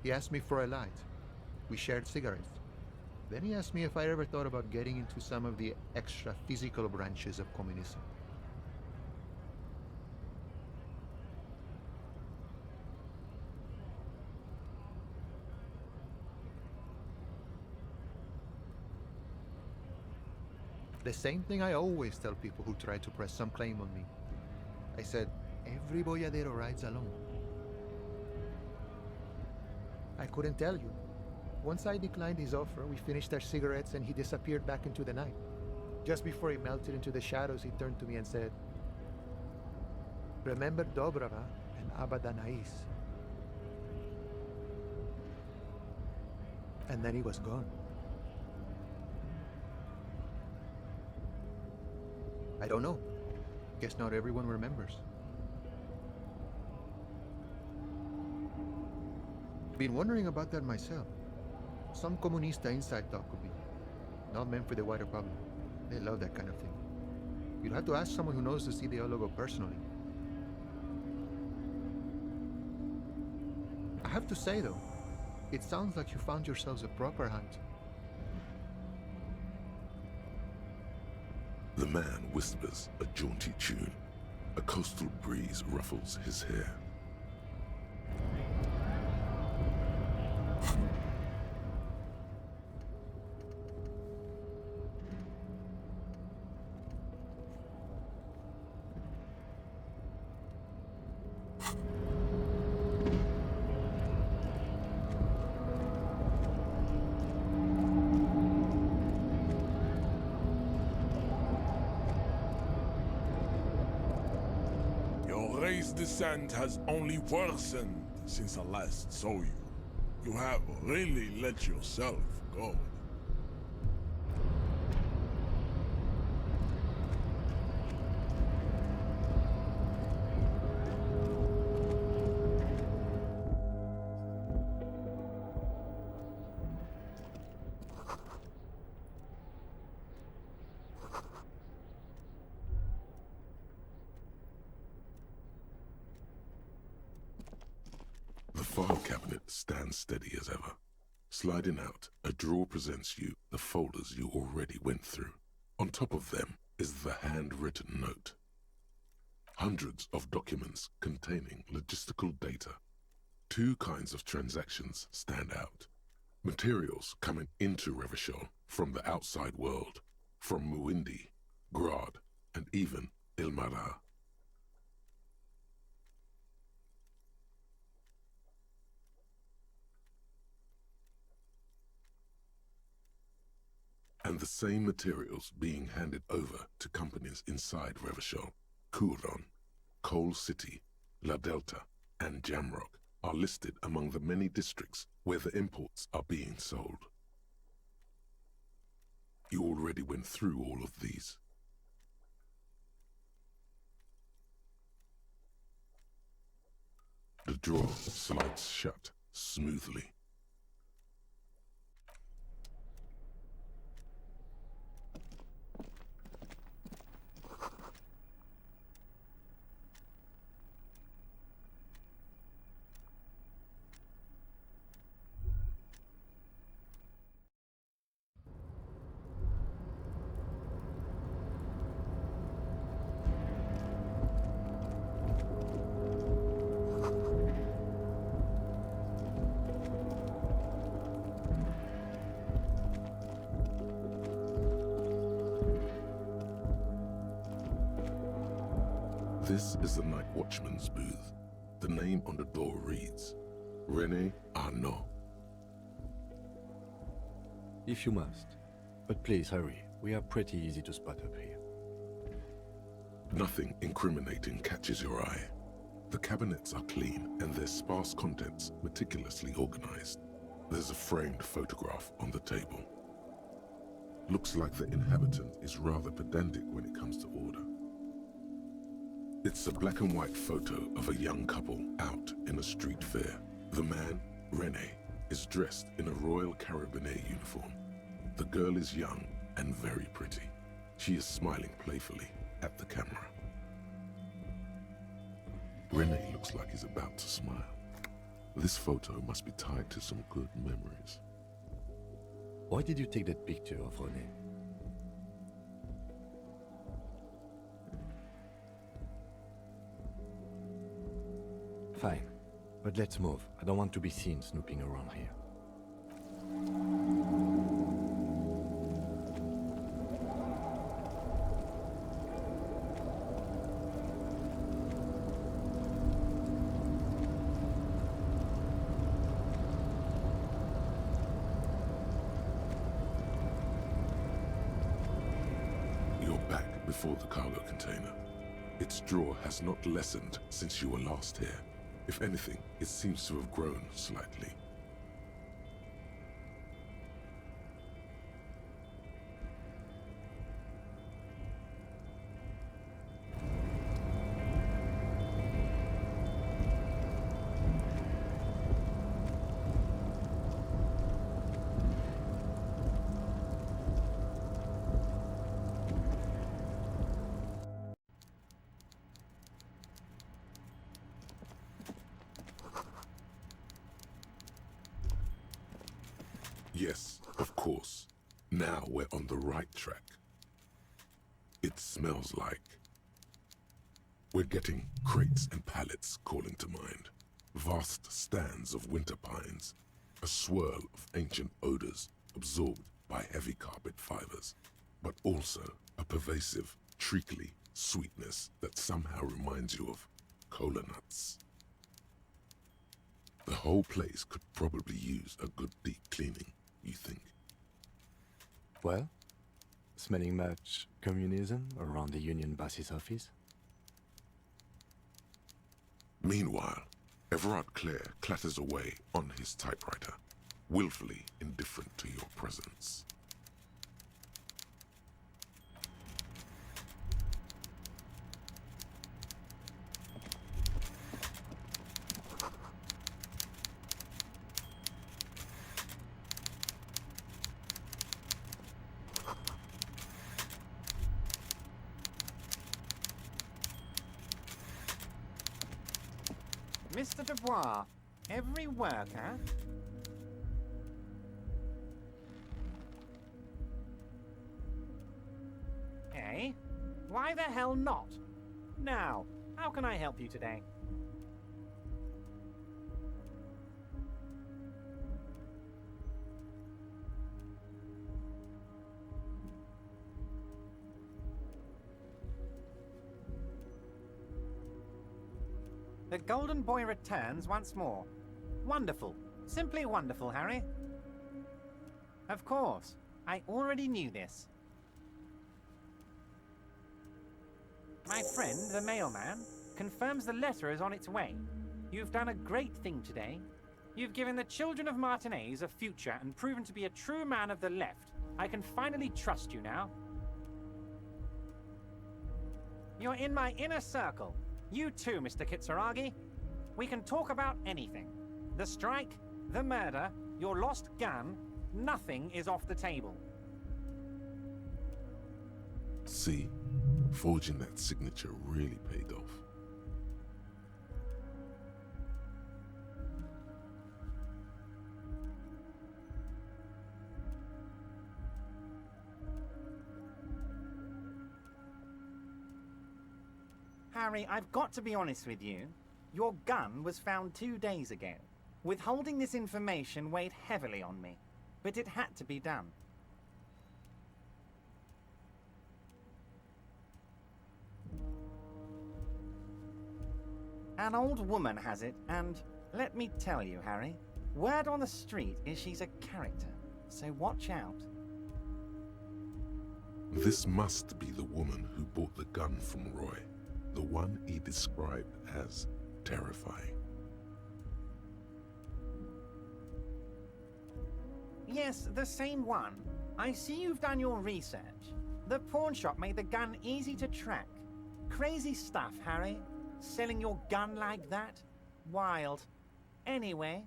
Speaker 12: He asked me for a light. We shared cigarettes. Then he asked me if I ever thought about getting into some of the extra physical branches of communism. The same thing I always tell people who try to press some claim on me. I said, every boyadero rides alone. I couldn't tell you. Once I declined his offer, we finished our cigarettes and he disappeared back into the night. Just before he melted into the shadows, he turned to me and said, "Remember Dobrava and Abadanais." And then he was gone. I don't know. Guess not everyone remembers. Been wondering about that myself. Some comunista inside talk could be. Not meant for the wider public. They love that kind of thing. You'd have to ask someone who knows this ideologo personally. I have to say though, it sounds like you found yourselves a proper hunt.
Speaker 2: The man whispers a jaunty tune. A coastal breeze ruffles his hair.
Speaker 14: Your race descent has only worsened since I last saw you. You have really let yourself go.
Speaker 2: The file cabinet stands steady as ever. Sliding out, a drawer presents you the folders you already went through. On top of them is the handwritten note. Hundreds of documents containing logistical data. Two kinds of transactions stand out. Materials coming into Revachol from the outside world, from Muindi, Grad, and even Ilmara. And the same materials being handed over to companies inside Revachol, Kuron, Coal City, La Delta, and Jamrock are listed among the many districts where the imports are being sold. You already went through all of these. The drawer slides shut smoothly. This is the night watchman's booth. The name on the door reads, René Arnaud.
Speaker 3: If you must. But please hurry. We are pretty easy to spot up here.
Speaker 2: Nothing incriminating catches your eye. The cabinets are clean and their sparse contents meticulously organized. There's a framed photograph on the table. Looks like the inhabitant is rather pedantic when it comes to order. It's a black and white photo of a young couple out in a street fair. The man, Rene, is dressed in a Royal Carabinier uniform. The girl is young and very pretty. She is smiling playfully at the camera. Rene looks like he's about to smile. This photo must be tied to some good memories.
Speaker 3: Why did you take that picture of René? Fine, but let's move. I don't want to be seen snooping around here.
Speaker 2: You're back before the cargo container. Its draw has not lessened since you were last here. If anything, it seems to have grown slightly. Yes, of course. Now we're on the right track. It smells like... We're getting crates and pallets calling to mind. Vast stands of winter pines. A swirl of ancient odors absorbed by heavy carpet fibers. But also a pervasive, treacly sweetness that somehow reminds you of cola nuts. The whole place could probably use a good deep cleaning. You think?
Speaker 3: Well, smelling much communism around the Union Boss's office?
Speaker 2: Meanwhile, Everard Clare clatters away on his typewriter, willfully indifferent to your presence.
Speaker 15: Mr. Dubois, every worker... Eh? Why the hell not? Now, how can I help you today? The Golden Boy returns once more. Wonderful. Simply wonderful, Harry. Of course. I already knew this. My friend, the mailman, confirms the letter is on its way. You've done a great thing today. You've given the children of Martinaise a future and proven to be a true man of the left. I can finally trust you now. You're in my inner circle. You too, Mr. Kitsuragi. We can talk about anything. The strike, the murder, your lost gun, nothing is off the table.
Speaker 2: See, forging that signature really paid off.
Speaker 15: Harry, I've got to be honest with you. Your gun was found 2 days ago. Withholding this information weighed heavily on me, but it had to be done. An old woman has it, and let me tell you, Harry, word on the street is she's a character, so watch out.
Speaker 2: This must be the woman who bought the gun from Roy. The one he described as terrifying.
Speaker 15: Yes, the same one. I see you've done your research. The pawn shop made the gun easy to track. Crazy stuff, Harry. Selling your gun like that? Wild. Anyway,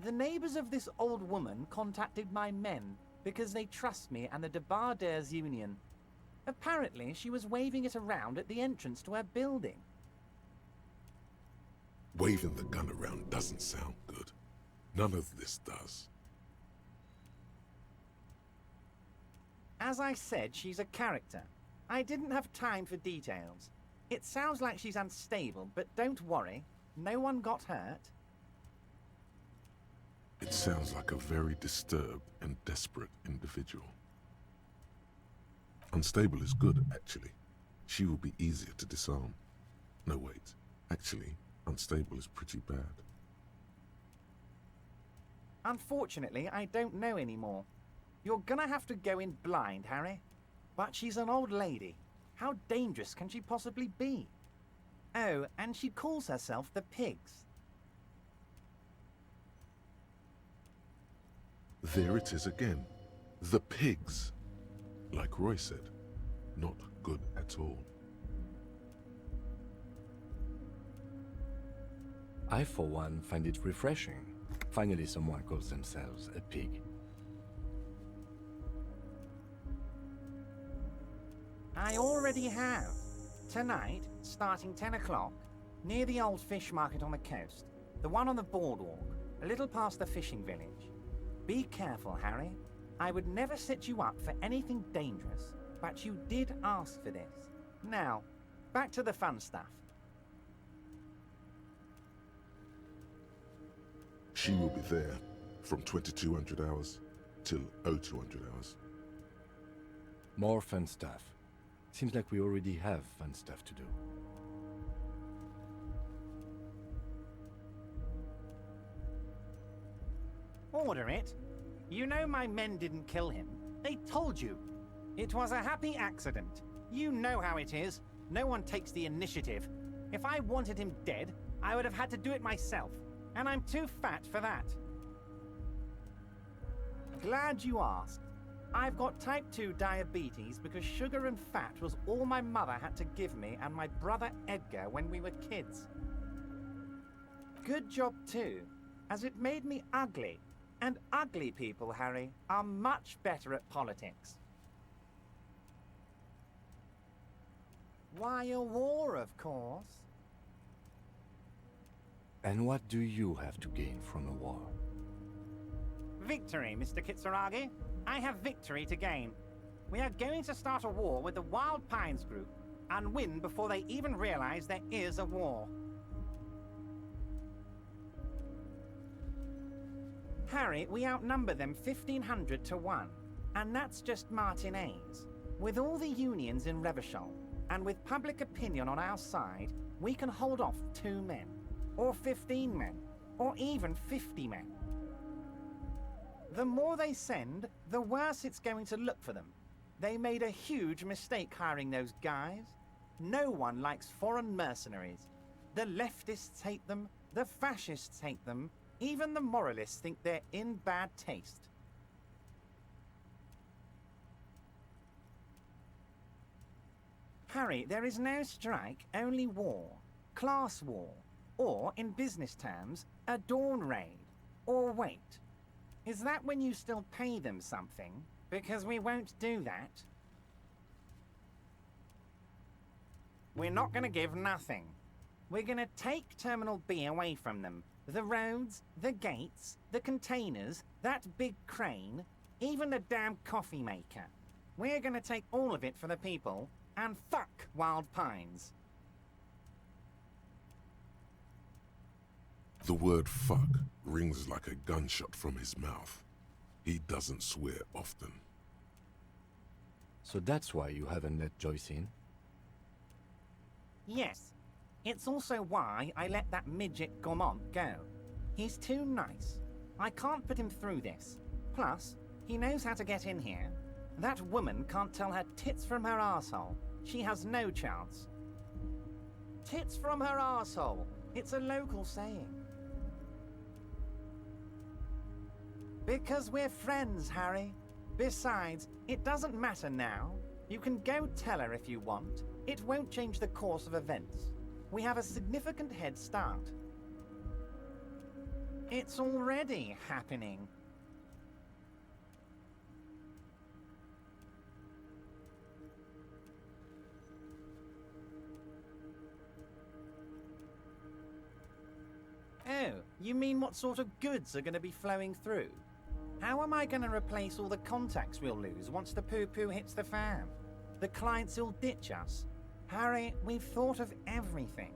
Speaker 15: the neighbors of this old woman contacted my men because they trust me and the Debarders Union. Apparently, she was waving it around at the entrance to her building.
Speaker 2: Waving the gun around doesn't sound good. None of this does.
Speaker 15: As I said, she's a character. I didn't have time for details. It sounds like she's unstable, but don't worry. No one got hurt.
Speaker 2: It sounds like a very disturbed and desperate individual. Unstable is good, actually. She will be easier to disarm. No, wait. Actually, unstable is pretty bad.
Speaker 15: Unfortunately, I don't know anymore. You're gonna have to go in blind, Harry. But she's an old lady. How dangerous can she possibly be? Oh, and she calls herself the Pigs.
Speaker 2: There it is again. The Pigs. Like Roy said, not good at all.
Speaker 3: I, for one, find it refreshing. Finally, someone calls themselves a pig.
Speaker 15: I already have. Tonight, starting 10 o'clock, near the old fish market on the coast. The one on the boardwalk, a little past the fishing village. Be careful, Harry. I would never set you up for anything dangerous, but you did ask for this. Now, back to the fun stuff.
Speaker 2: She will be there from 2200 hours till 0200 hours.
Speaker 3: More fun stuff. Seems like we already have fun stuff to do.
Speaker 15: Order it. You know my men didn't kill him. They told you. It was a happy accident. You know how it is. No one takes the initiative. If I wanted him dead, I would have had to do it myself. And I'm too fat for that. Glad you asked. I've got type 2 diabetes because sugar and fat was all my mother had to give me and my brother Edgar when we were kids. Good job too, as it made me ugly. And ugly people, Harry, are much better at politics. Why, a war, of course.
Speaker 3: And what do you have to gain from a war?
Speaker 15: Victory, Mr. Kitsuragi. I have victory to gain. We are going to start a war with the Wild Pines group and win before they even realize there is a war. Harry, we outnumber them 1,500 to 1, and that's just martinaise. With all the unions in Revachol, and with public opinion on our side, we can hold off 2 men, or 15 men, or even 50 men. The more they send, the worse it's going to look for them. They made a huge mistake hiring those guys. No one likes foreign mercenaries. The leftists hate them, the fascists hate them, even the moralists think they're in bad taste. Harry, there is no strike, only war. Class war. Or, in business terms, a dawn raid. Or wait. Is that when you still pay them something? Because we won't do that. We're not going to give nothing. We're going to take Terminal B away from them. The roads, the gates, the containers, that big crane, even the damn coffee maker. We're going to take all of it for the people, and fuck Wild Pines.
Speaker 2: The word fuck rings like a gunshot from his mouth. He doesn't swear often.
Speaker 3: So that's why you haven't let Joyce in?
Speaker 15: Yes. It's also why I let that midget Gaumont go. He's too nice. I can't put him through this. Plus, he knows how to get in here. That woman can't tell her tits from her arsehole. She has no chance. Tits from her arsehole. It's a local saying. Because we're friends, Harry. Besides, it doesn't matter now. You can go tell her if you want. It won't change the course of events. We have a significant head start. It's already happening. Oh, you mean what sort of goods are going to be flowing through? How am I going to replace all the contacts we'll lose once the poo-poo hits the fan? The clients will ditch us. Harry, we've thought of everything.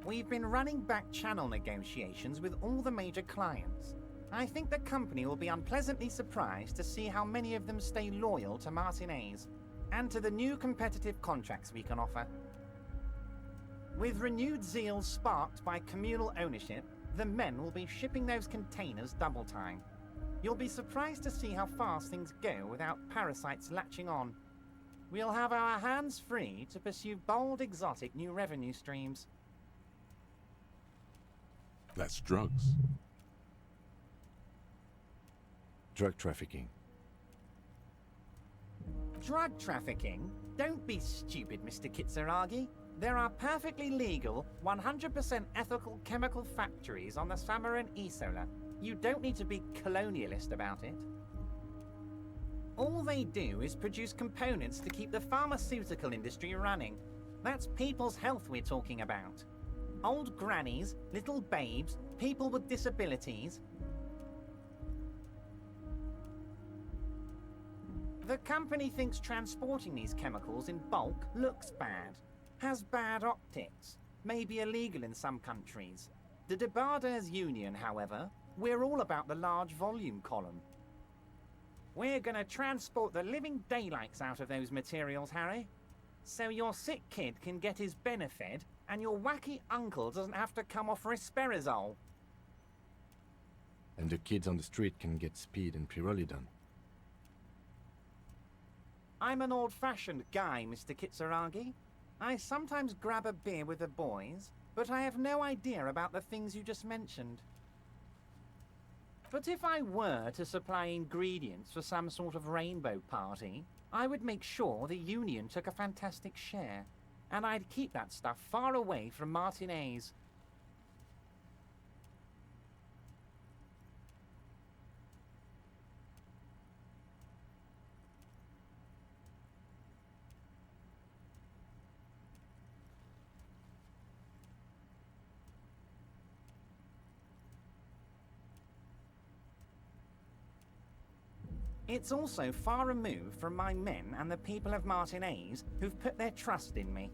Speaker 15: We've been running back channel negotiations with all the major clients. I think the company will be unpleasantly surprised to see how many of them stay loyal to martinaise and to the new competitive contracts we can offer. With renewed zeal sparked by communal ownership, the men will be shipping those containers double time. You'll be surprised to see how fast things go without parasites latching on. We'll have our hands free to pursue bold, exotic new revenue streams.
Speaker 2: That's drugs.
Speaker 3: Drug trafficking.
Speaker 15: Drug trafficking? Don't be stupid, Mr. Kitsuragi. There are perfectly legal, 100% ethical chemical factories on the Samaran Isola. You don't need to be colonialist about it. All they do is produce components to keep the pharmaceutical industry running. That's people's health we're talking about. Old grannies, little babes, people with disabilities. The company thinks transporting these chemicals in bulk looks bad, has bad optics, may be illegal in some countries. The Debarders Union, however, we're all about the large volume column. We're gonna transport the living daylights out of those materials, Harry. So your sick kid can get his Benefed and your wacky uncle doesn't have to come off risperazole.
Speaker 3: And the kids on the street can get speed and pyrrolidone.
Speaker 15: I'm an old-fashioned guy, Mr. Kitsuragi. I sometimes grab a beer with the boys, but I have no idea about the things you just mentioned. But if I were to supply ingredients for some sort of rainbow party, I would make sure the Union took a fantastic share, and I'd keep that stuff far away from martinaise. It's also far removed from my men and the people of martinaise who've put their trust in me.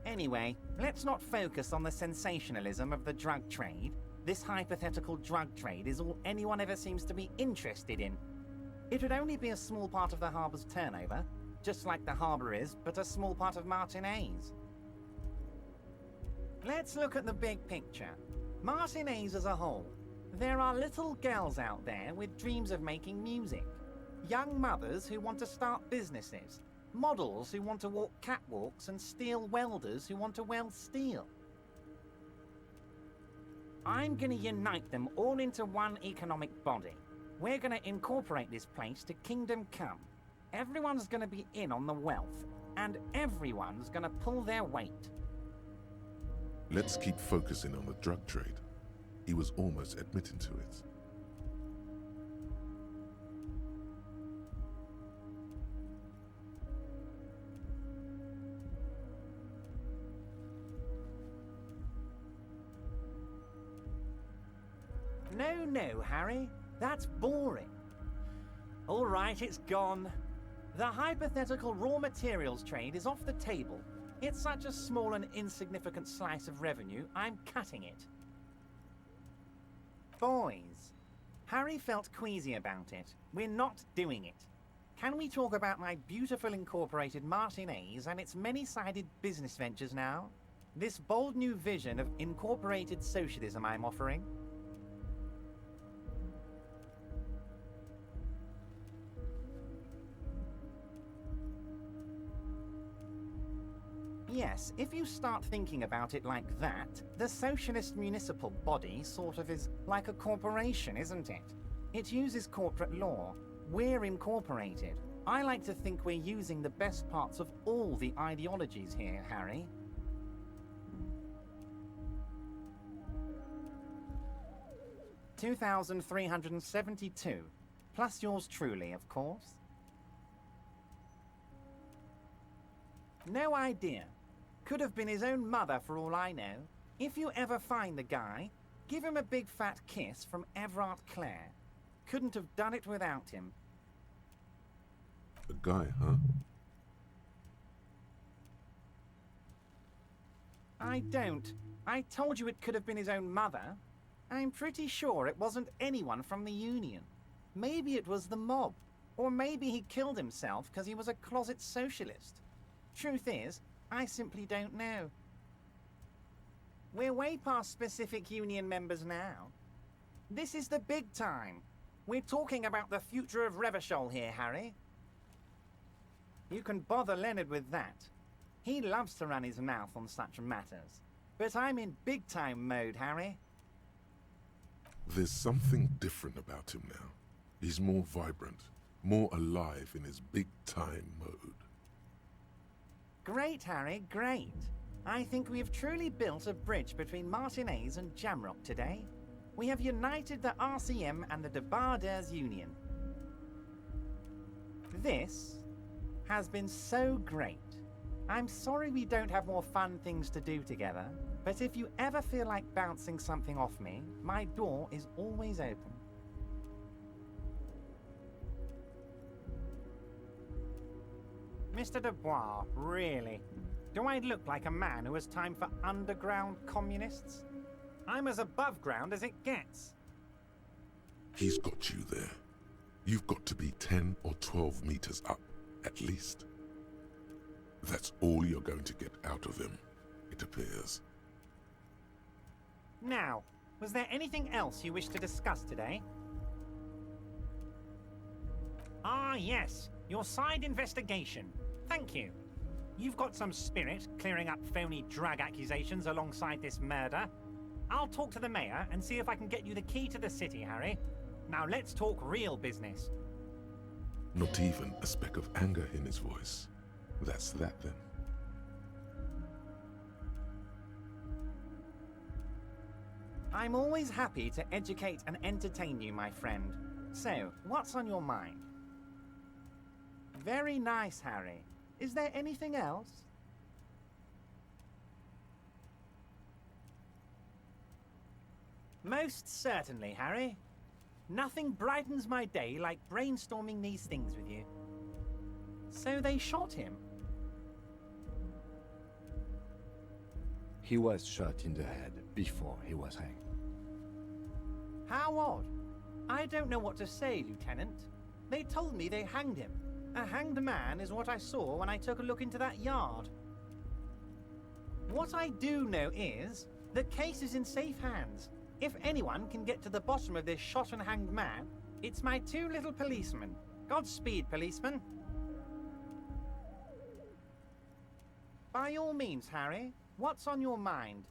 Speaker 15: Anyway, let's not focus on the sensationalism of the drug trade. This hypothetical drug trade is all anyone ever seems to be interested in. It would only be a small part of the harbour's turnover, just like the harbour is, but a small part of martinaise. Let's look at the big picture. Martinaise as a whole. There are little girls out there with dreams of making music. Young mothers who want to start businesses. Models who want to walk catwalks and steel welders who want to weld steel. I'm going to unite them all into one economic body. We're going to incorporate this place to Kingdom Come. Everyone's going to be in on the wealth, and everyone's going to pull their weight.
Speaker 2: Let's keep focusing on the drug trade. He was almost admitting to it.
Speaker 15: No, Harry. That's boring. All right, it's gone. The hypothetical raw materials trade is off the table. It's such a small and insignificant slice of revenue, I'm cutting it. Boys, Harry felt queasy about it. We're not doing it. Can we talk about my beautiful incorporated martinaise and its many-sided business ventures now? This bold new vision of incorporated socialism I'm offering? Yes, if you start thinking about it like that, the socialist municipal body sort of is like a corporation, isn't it? It uses corporate law. We're incorporated. I like to think we're using the best parts of all the ideologies here, Harry. $2,372, plus yours truly, of course. No idea. Could have been his own mother for all I know. If you ever find the guy, give him a big fat kiss from Everard Clare. Couldn't have done it without him.
Speaker 2: A guy, huh?
Speaker 15: I don't. I told you it could have been his own mother. I'm pretty sure it wasn't anyone from the Union. Maybe it was the mob. Or maybe he killed himself because he was a closet socialist. Truth is, I simply don't know. We're way past specific Union members now. This is the big time. We're talking about the future of Revachol here, Harry. You can bother Leonard with that. He loves to run his mouth on such matters. But I'm in big-time mode, Harry.
Speaker 2: There's something different about him now. He's more vibrant, more alive in his big-time mode.
Speaker 15: Great, Harry, great. I think we've truly built a bridge between Martinaise and Jamrock today. We have united the RCM and the Debardeurs Union. This has been so great. I'm sorry we don't have more fun things to do together, but if you ever feel like bouncing something off me, my door is always open. Mr. Dubois, really? Do I look like a man who has time for underground communists? I'm as above ground as it gets.
Speaker 2: He's got you there. You've got to be 10 or 12 meters up, at least. That's all you're going to get out of him, it appears.
Speaker 15: Now, was there anything else you wish to discuss today? Ah, yes, your side investigation. Thank you. You've got some spirit clearing up phony drug accusations alongside this murder. I'll talk to the mayor and see if I can get you the key to the city, Harry. Now let's talk real business.
Speaker 2: Not even a speck of anger in his voice. That's that then.
Speaker 15: I'm always happy to educate and entertain you, my friend. So, what's on your mind? Very nice, Harry. Is there anything else? Most certainly, Harry. Nothing brightens my day like brainstorming these things with you. So they shot him?
Speaker 3: He was shot in the head before he was hanged.
Speaker 15: How odd. I don't know what to say, Lieutenant. They told me they hanged him. A hanged man is what I saw when I took a look into that yard. What I do know is, the case is in safe hands. If anyone can get to the bottom of this shot and hanged man, it's my two little policemen. Godspeed, policeman. By all means, Harry, what's on your mind?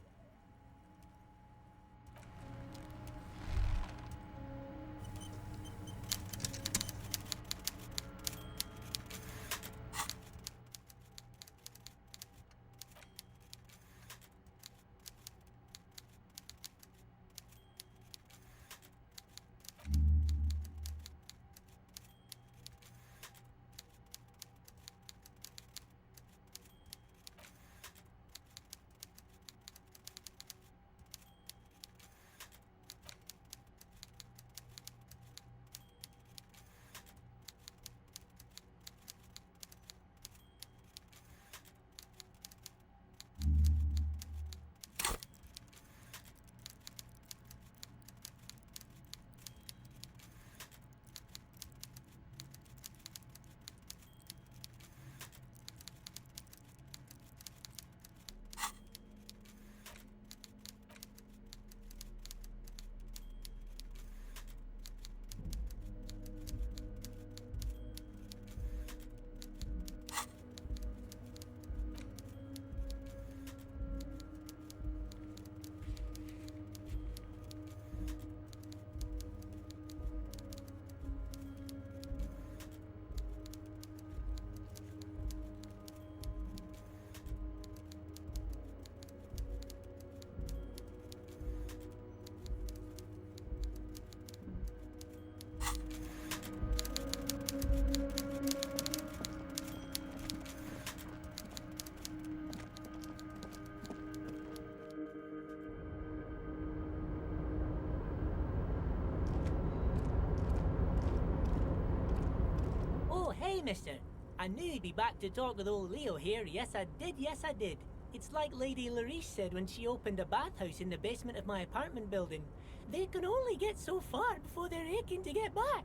Speaker 16: mister. I knew you'd be back to talk with old Leo here. Yes, I did. Yes, I did. It's like Lady Larice said when she opened a bathhouse in the basement of my apartment building. They can only get so far before they're aching to get back.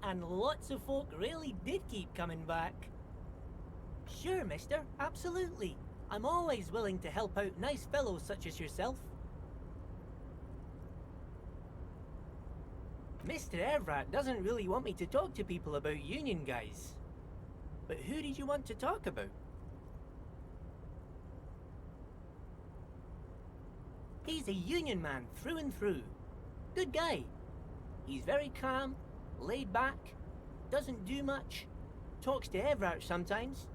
Speaker 16: And lots of folk really did keep coming back. Sure, mister. Absolutely. I'm always willing to help out nice fellows such as yourself. Mr. Evrat doesn't really want me to talk to people about union guys. But who did you want to talk about? He's a union man through and through. Good guy. He's very calm, laid back, doesn't do much, talks to Evrat sometimes.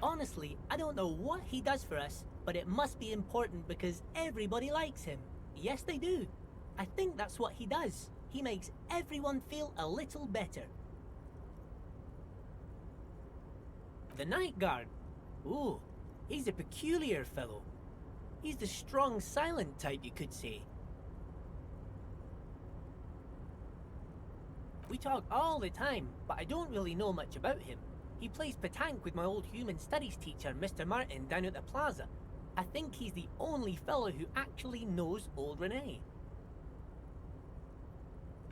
Speaker 16: Honestly, I don't know what he does for us, but it must be important because everybody likes him. Yes, they do. I think that's what he does. He makes everyone feel a little better. The night guard. Ooh, he's a peculiar fellow. He's the strong, silent type, you could say. We talk all the time, but I don't really know much about him. He plays petanque with my old human studies teacher, Mr. Martin, down at the plaza. I think he's the only fellow who actually knows old Renee.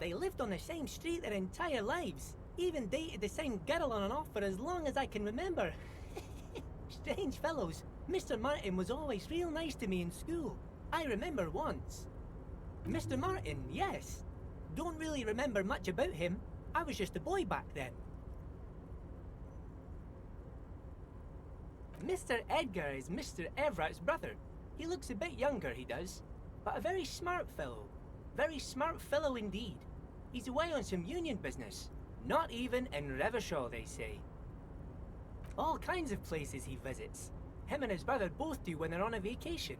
Speaker 16: They lived on the same street their entire lives. Even dated the same girl on and off for as long as I can remember. Strange fellows. Mr. Martin was always real nice to me in school. I remember once. Mr. Martin, yes. Don't really remember much about him. I was just a boy back then. Mr. Edgar is Mr. Evrat's brother. He looks a bit younger, he does. But a very smart fellow. Very smart fellow indeed. He's away on some union business. Not even in Revershaw, they say. All kinds of places he visits. Him and his brother both do when they're on a vacation.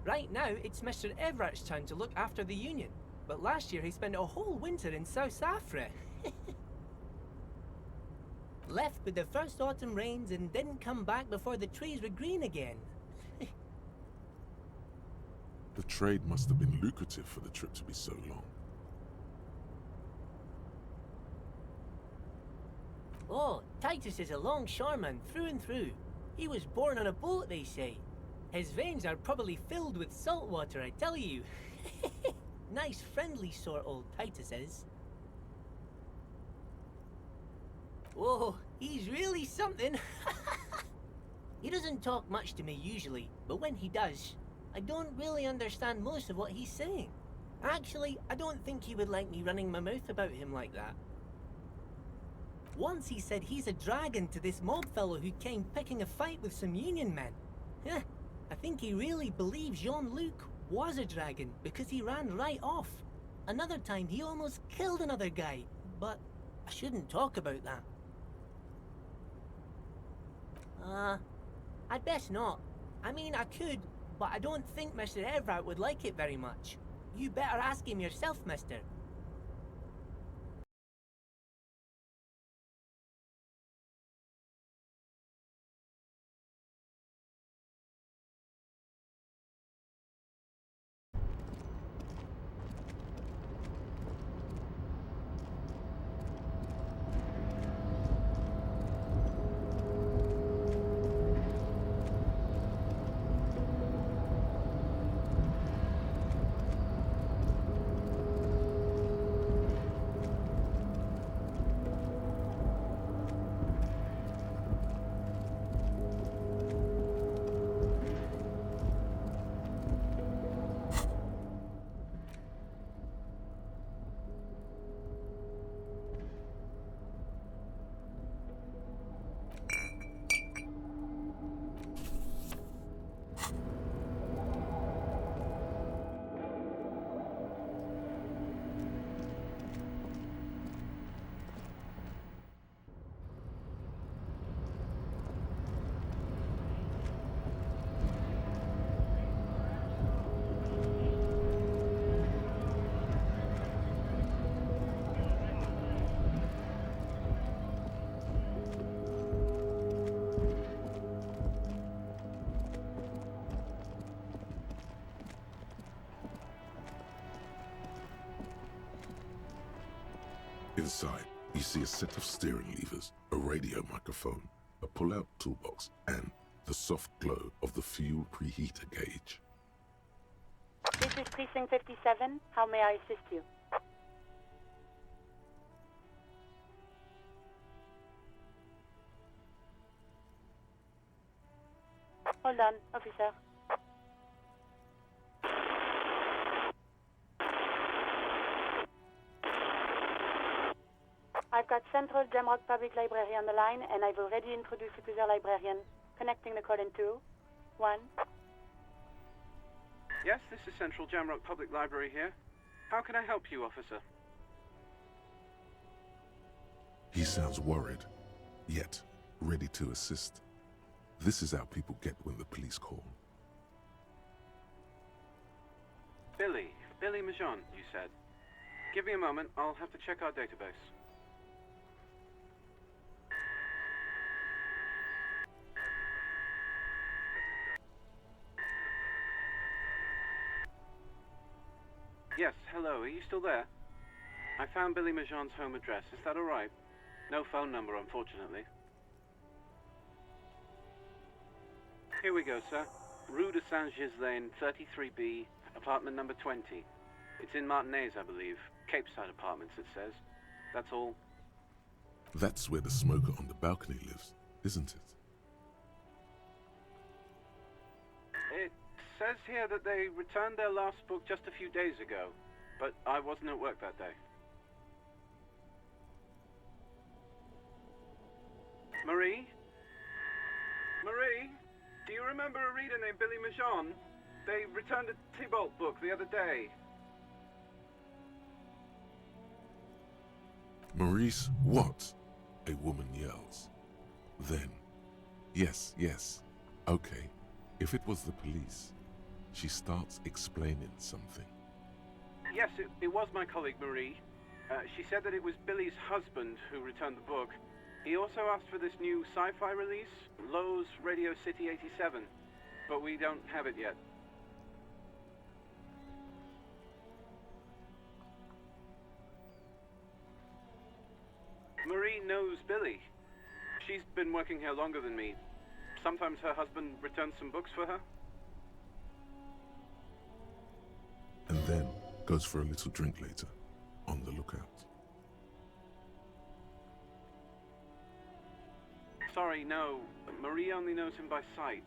Speaker 16: Right now, it's Mr. Everett's turn to look after the union. But last year he spent a whole winter in South Safra. Left with the first autumn rains and didn't come back before the trees were green again.
Speaker 2: The trade must have been lucrative for the trip to be so long.
Speaker 16: Oh, Titus is a longshoreman through and through. He was born on a boat, they say. His veins are probably filled with salt water, I tell you. Nice, friendly sort, old Titus is. Whoa, he's really something. He doesn't talk much to me usually, but when he does, I don't really understand most of what he's saying. Actually, I don't think he would like me running my mouth about him like that. Once he said he's a dragon to this mob fellow who came picking a fight with some union men. I think he really believes Jean-Luc was a dragon because he ran right off. Another time he almost killed another guy, but I shouldn't talk about that. I'd best not. I mean, I could, but I don't think Mr. Evrat would like it very much. You better ask him yourself, mister.
Speaker 2: Inside, You see a set of steering levers, a radio microphone, a pull-out toolbox, and the soft glow of the fuel preheater gauge.
Speaker 9: This is Precinct 57. How may I assist you? Hold on, officer. I've got Central Jamrock Public Library on the line, and I've already introduced you to their librarian. Connecting the call in 2, 1.
Speaker 17: Yes, this is Central Jamrock Public Library here. How can I help you, officer?
Speaker 2: He sounds worried, yet ready to assist. This is how people get when the police call.
Speaker 17: Billy Majon, you said. Give me a moment, I'll have to check our database. Yes, hello, are you still there? I found Billy Majon's home address, is that alright? No phone number, unfortunately. Here we go, sir. Rue de Saint-Ghislain, 33B, apartment number 20. It's in Martinaise, I believe. Cape Side Apartments, it says. That's all.
Speaker 2: That's where the smoker on the balcony lives, isn't it?
Speaker 17: It says here that they returned their last book just a few days ago, but I wasn't at work that day. Marie? Marie? Do you remember a reader named Billy Majon? They returned a Tybalt book the other day.
Speaker 2: Maurice, what? A woman yells. Then, yes, okay, if it was the police, she starts explaining something.
Speaker 17: Yes, it was my colleague Marie. She said that it was Billy's husband who returned the book. He also asked for this new sci-fi release, Lowe's Radio City 87, but we don't have it yet. Marie knows Billy. She's been working here longer than me. Sometimes her husband returns some books for her.
Speaker 2: And then goes for a little drink later, on the lookout.
Speaker 17: Sorry, no. Marie only knows him by sight.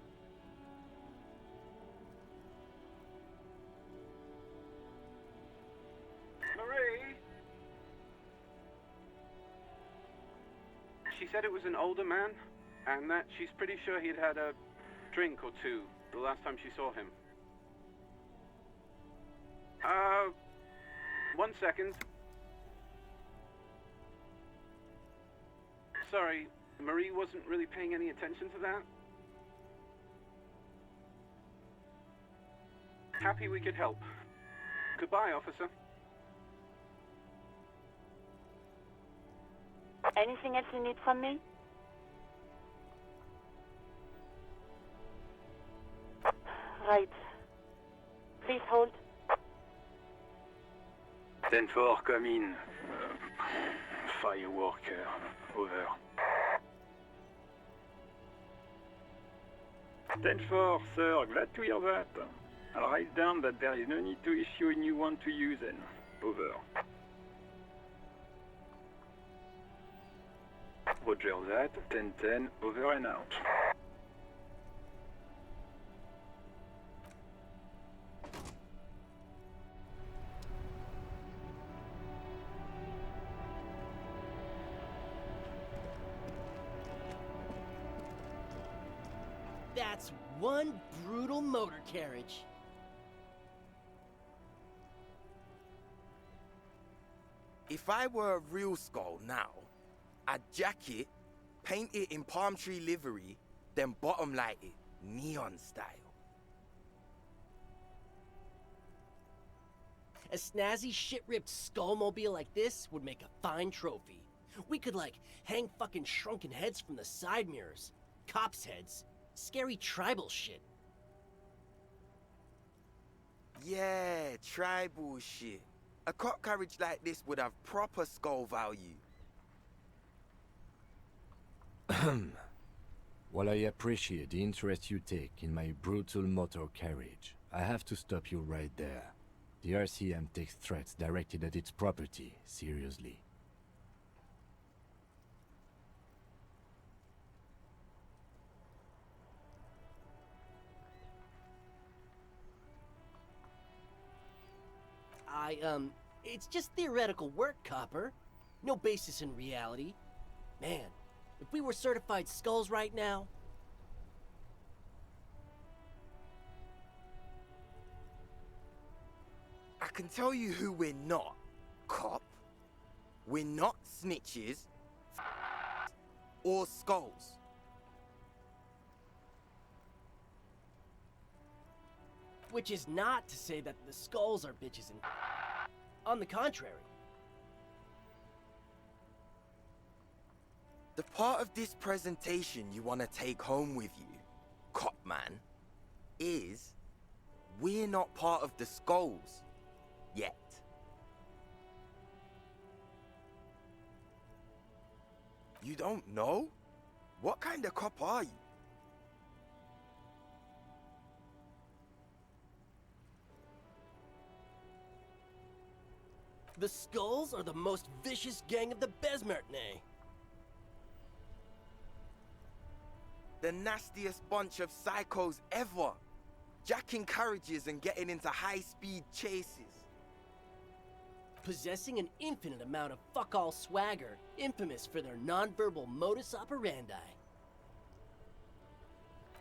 Speaker 17: Marie? She said it was an older man, and that she's pretty sure he'd had a drink or two the last time she saw him. 1 second. Sorry, Marie wasn't really paying any attention to that. Happy we could help. Goodbye, officer.
Speaker 9: Anything else you need from me? Right. Please hold.
Speaker 18: 10-4, come in. Fireworker, over. 10-4, sir, glad to hear that. I'll write down that there is no need to issue a new one to you then. Over. Roger that, 10-10, over and out.
Speaker 19: That's one brutal motor carriage.
Speaker 20: If I were a real skull now, I'd jack it, paint it in palm tree livery, then bottom light it, neon style.
Speaker 19: A snazzy shit-ripped skullmobile like this would make a fine trophy. We could, like, hang fucking shrunken heads from the side mirrors. Cops' heads. Scary tribal shit.
Speaker 20: Yeah, tribal shit. A cop carriage like this would have proper skull value.
Speaker 3: While I appreciate the interest you take in my brutal motor carriage, I have to stop you right there. The RCM takes threats directed at its property seriously.
Speaker 19: It's just theoretical work, Copper. No basis in reality. Man, if we were certified skulls right now...
Speaker 20: I can tell you who we're not, cop. We're not snitches or skulls.
Speaker 19: Which is not to say that the skulls are bitches and... On the contrary.
Speaker 20: The part of this presentation you want to take home with you, cop man, is we're not part of the skulls yet. You don't know? What kind of cop are you?
Speaker 19: The Skulls are the most vicious gang of the Besmertnay.
Speaker 20: The nastiest bunch of psychos ever. Jacking carriages and getting into high-speed chases.
Speaker 19: Possessing an infinite amount of fuck-all swagger, infamous for their non-verbal modus operandi.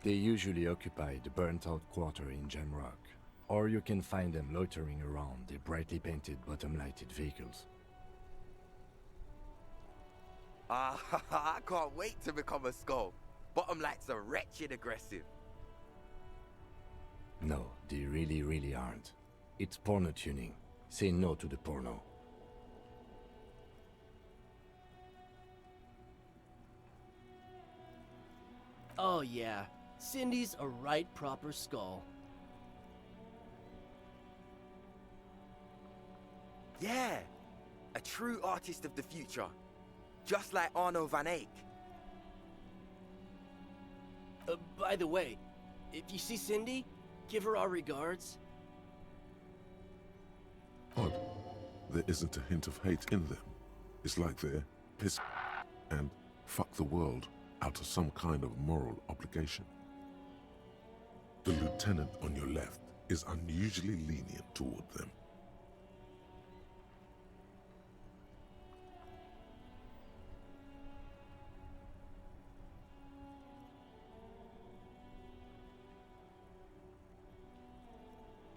Speaker 3: They usually occupy the burnt-out quarter in Jamrock, or you can find them loitering around the brightly painted bottom-lighted vehicles.
Speaker 20: I can't wait to become a skull. Bottom lights are wretched aggressive.
Speaker 3: No, they really aren't. It's porno tuning. Say no to the porno.
Speaker 19: Oh yeah, Cindy's a right proper skull.
Speaker 20: Yeah, a true artist of the future. Just like Arno van Eyck.
Speaker 19: By the way, if you see Cindy, give her our regards.
Speaker 2: Odd. There isn't a hint of hate in them. It's like they're piss and fuck the world out of some kind of moral obligation. The lieutenant on your left is unusually lenient toward them.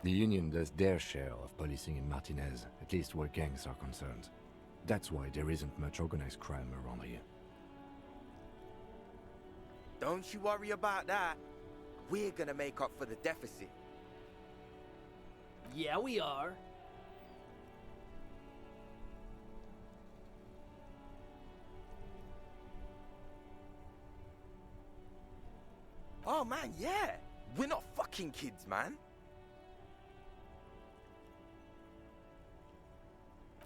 Speaker 3: The Union does their share of policing in Martinaise, at least where gangs are concerned. That's why there isn't much organized crime around here.
Speaker 20: Don't you worry about that. We're gonna make up for the deficit.
Speaker 19: Yeah, we are.
Speaker 20: Oh man, yeah. We're not fucking kids, man.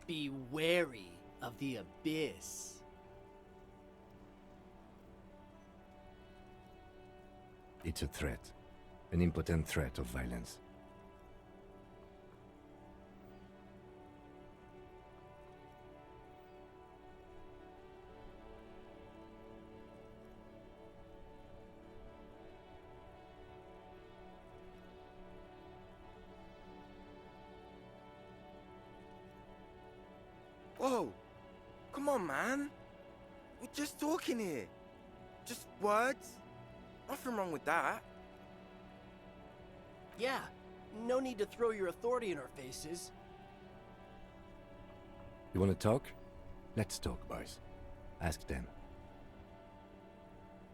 Speaker 19: Be wary of the abyss.
Speaker 3: It's a threat. An impotent threat of violence.
Speaker 20: Whoa, come on, man. We're just talking here. Just words. Nothing wrong with that.
Speaker 19: Yeah, no need to throw your authority in our faces.
Speaker 3: You wanna talk? Let's talk, boys. Ask them.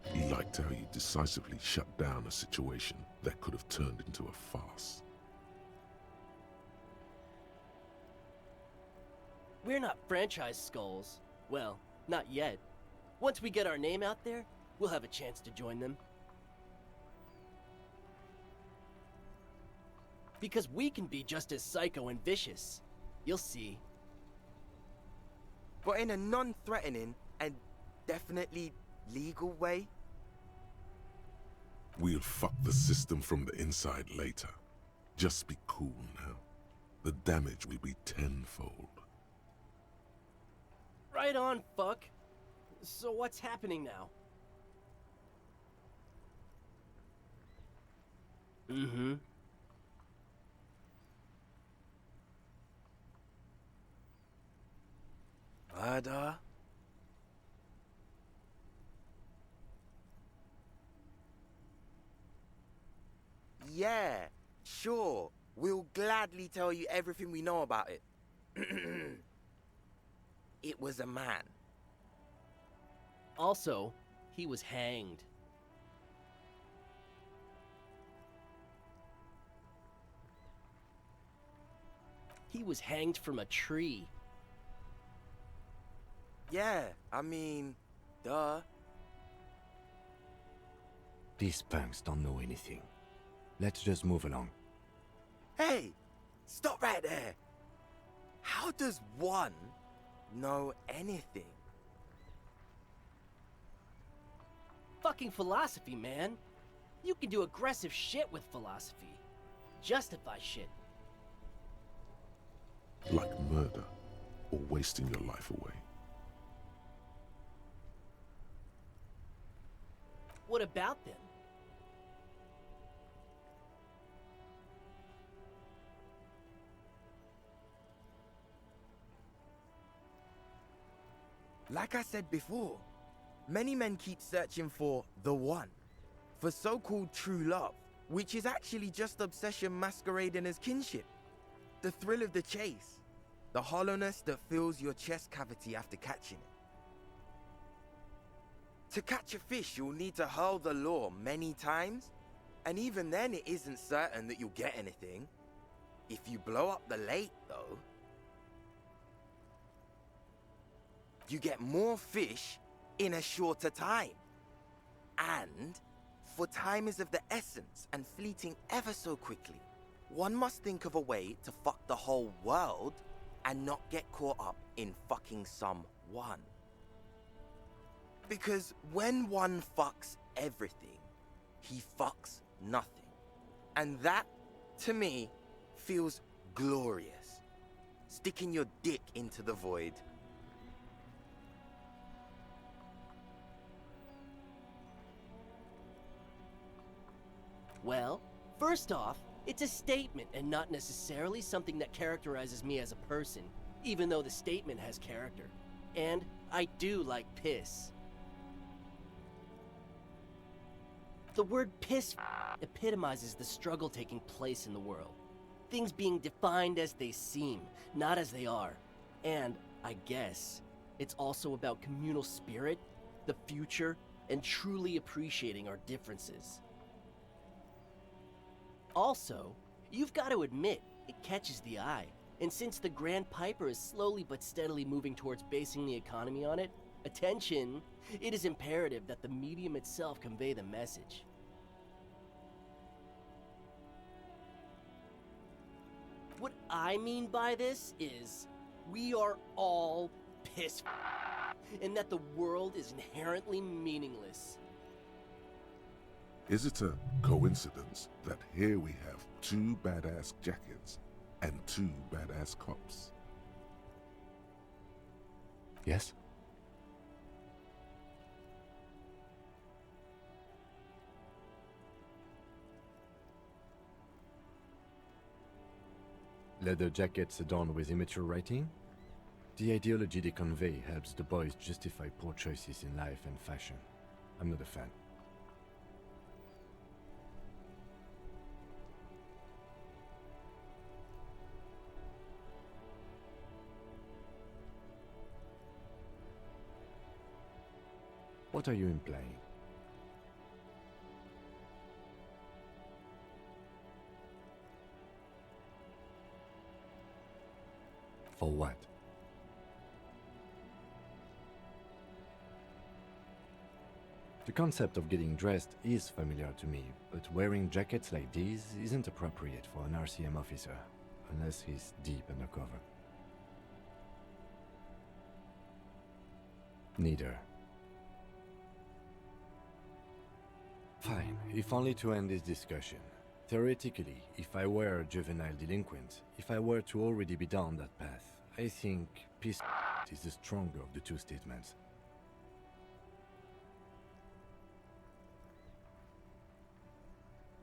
Speaker 2: He liked how you decisively shut down a situation that could have turned into a farce.
Speaker 19: We're not franchise skulls. Well, not yet. Once we get our name out there, we'll have a chance to join them. Because we can be just as psycho and vicious. You'll see.
Speaker 20: But in a non-threatening and definitely legal way?
Speaker 2: We'll fuck the system from the inside later. Just be cool now. The damage will be tenfold.
Speaker 19: Right on, fuck. So what's happening now? Mm-hmm.
Speaker 20: Murder? Yeah, sure. We'll gladly tell you everything we know about it. It was a man.
Speaker 19: Also, he was hanged. He was hanged from a tree.
Speaker 20: Yeah, I mean, duh.
Speaker 3: These punks don't know anything. Let's just move along.
Speaker 20: Hey, stop right there. How does one know anything?
Speaker 19: Fucking philosophy, man. You can do aggressive shit with philosophy. Justify shit.
Speaker 2: Like murder or wasting your life away.
Speaker 19: What about them?
Speaker 20: Like I said before, many men keep searching for the one, for so-called true love, which is actually just obsession masquerading as kinship. The thrill of the chase, the hollowness that fills your chest cavity after catching it. To catch a fish, you'll need to hurl the lure many times, and even then it isn't certain that you'll get anything. If you blow up the lake, though, you get more fish in a shorter time. And, for time is of the essence and fleeting ever so quickly, one must think of a way to fuck the whole world and not get caught up in fucking someone. Because when one fucks everything, he fucks nothing. And that, to me, feels glorious. Sticking your dick into the void.
Speaker 19: Well, first off, it's a statement and not necessarily something that characterizes me as a person, even though the statement has character. And I do like piss. The word piss epitomizes the struggle taking place in the world. Things being defined as they seem, not as they are. And, I guess, it's also about communal spirit, the future, and truly appreciating our differences. Also, you've got to admit, it catches the eye. And since the Grand Piper is slowly but steadily moving towards basing the economy on it, attention, it is imperative that the medium itself convey the message. What I mean by this is, we are all piss, and that the world is inherently meaningless.
Speaker 2: Is it a coincidence that here we have 2 badass jackets and 2 badass cops?
Speaker 3: Yes? Leather jackets adorned with immature writing? The ideology they convey helps the boys justify poor choices in life and fashion. I'm not a fan. What are you implying? For what? The concept of getting dressed is familiar to me, but wearing jackets like these isn't appropriate for an RCM officer, unless he's deep undercover. Neither. Fine, if only to end this discussion. Theoretically, if I were a juvenile delinquent, if I were to already be down that path, I think peace is the stronger of the two statements.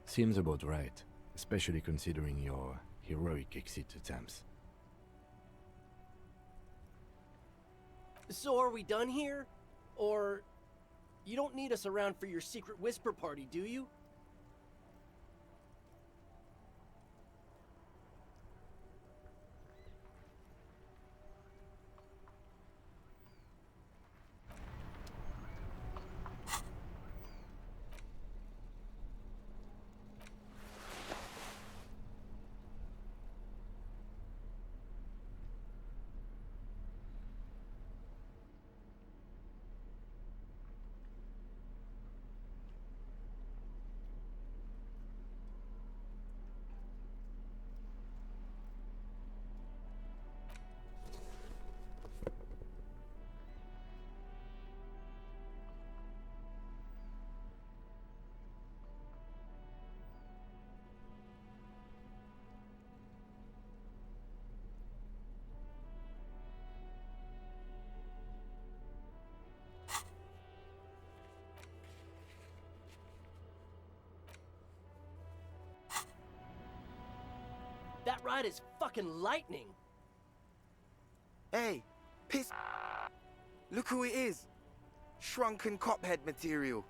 Speaker 3: Seems about right, especially considering your heroic exit attempts.
Speaker 19: So are we done here? Or you don't need us around for your secret whisper party, do you? That ride is fucking lightning.
Speaker 20: Hey, piss. Look who it is. Shrunken cophead material.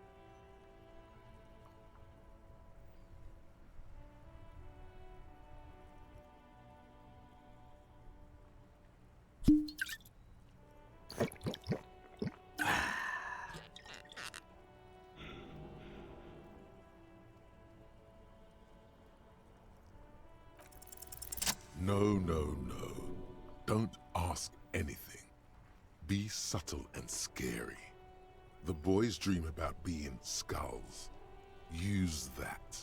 Speaker 2: No, no, no. Don't ask anything. Be subtle and scary. The boys dream about being skulls. Use that.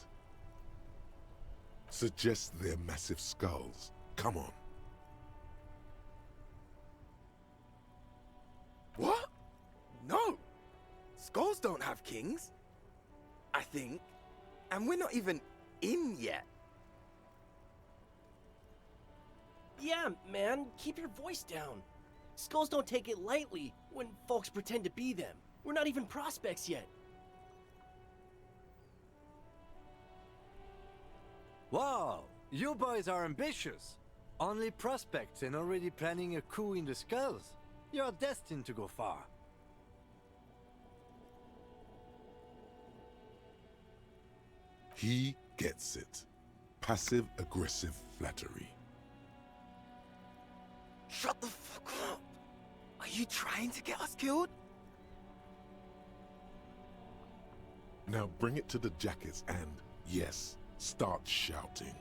Speaker 2: Suggest they're massive skulls. Come on.
Speaker 20: What? No. Skulls don't have kings. I think. And we're not even in yet.
Speaker 19: Yeah, man, keep your voice down. Skulls don't take it lightly when folks pretend to be them. We're not even prospects yet.
Speaker 3: Wow, you boys are ambitious. Only prospects and already planning a coup in the skulls. You're destined to go far.
Speaker 2: He gets it. Passive-aggressive flattery.
Speaker 20: Shut the fuck up. Are you trying to get us killed?
Speaker 2: Now bring it to the jackets and, yes, start shouting.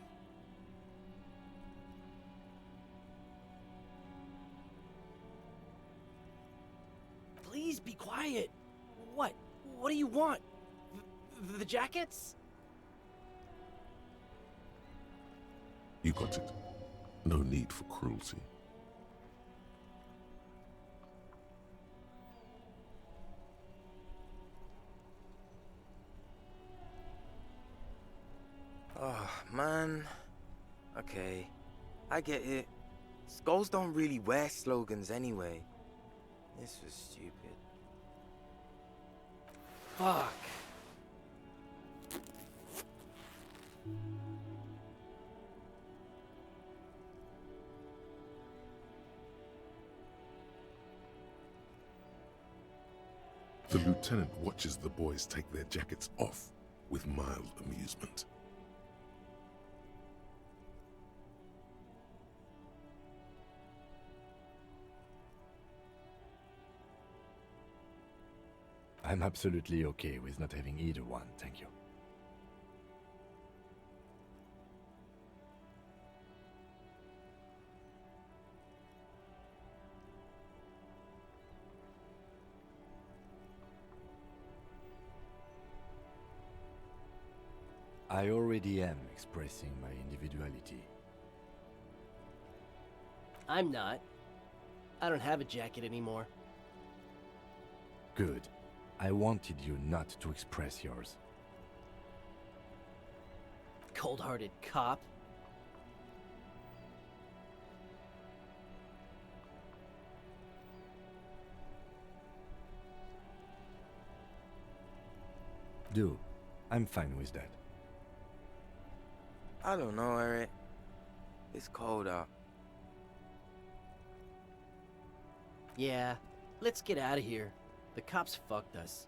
Speaker 19: Please be quiet. What? What do you want? The jackets?
Speaker 2: You got it. No need for cruelty.
Speaker 20: Oh, man. Okay. I get it. Skulls don't really wear slogans anyway. This was stupid.
Speaker 19: Fuck.
Speaker 2: The lieutenant watches the boys take their jackets off with mild amusement.
Speaker 3: I'm absolutely okay with not having either one, thank you. I already am expressing my individuality.
Speaker 19: I'm not. I don't have a jacket anymore.
Speaker 3: Good. I wanted you not to express yours.
Speaker 19: cold-hearted cop.
Speaker 3: Do. I'm fine with that.
Speaker 20: I don't know, Eric. It's cold out.
Speaker 19: Yeah, let's get out of here. The cops fucked us.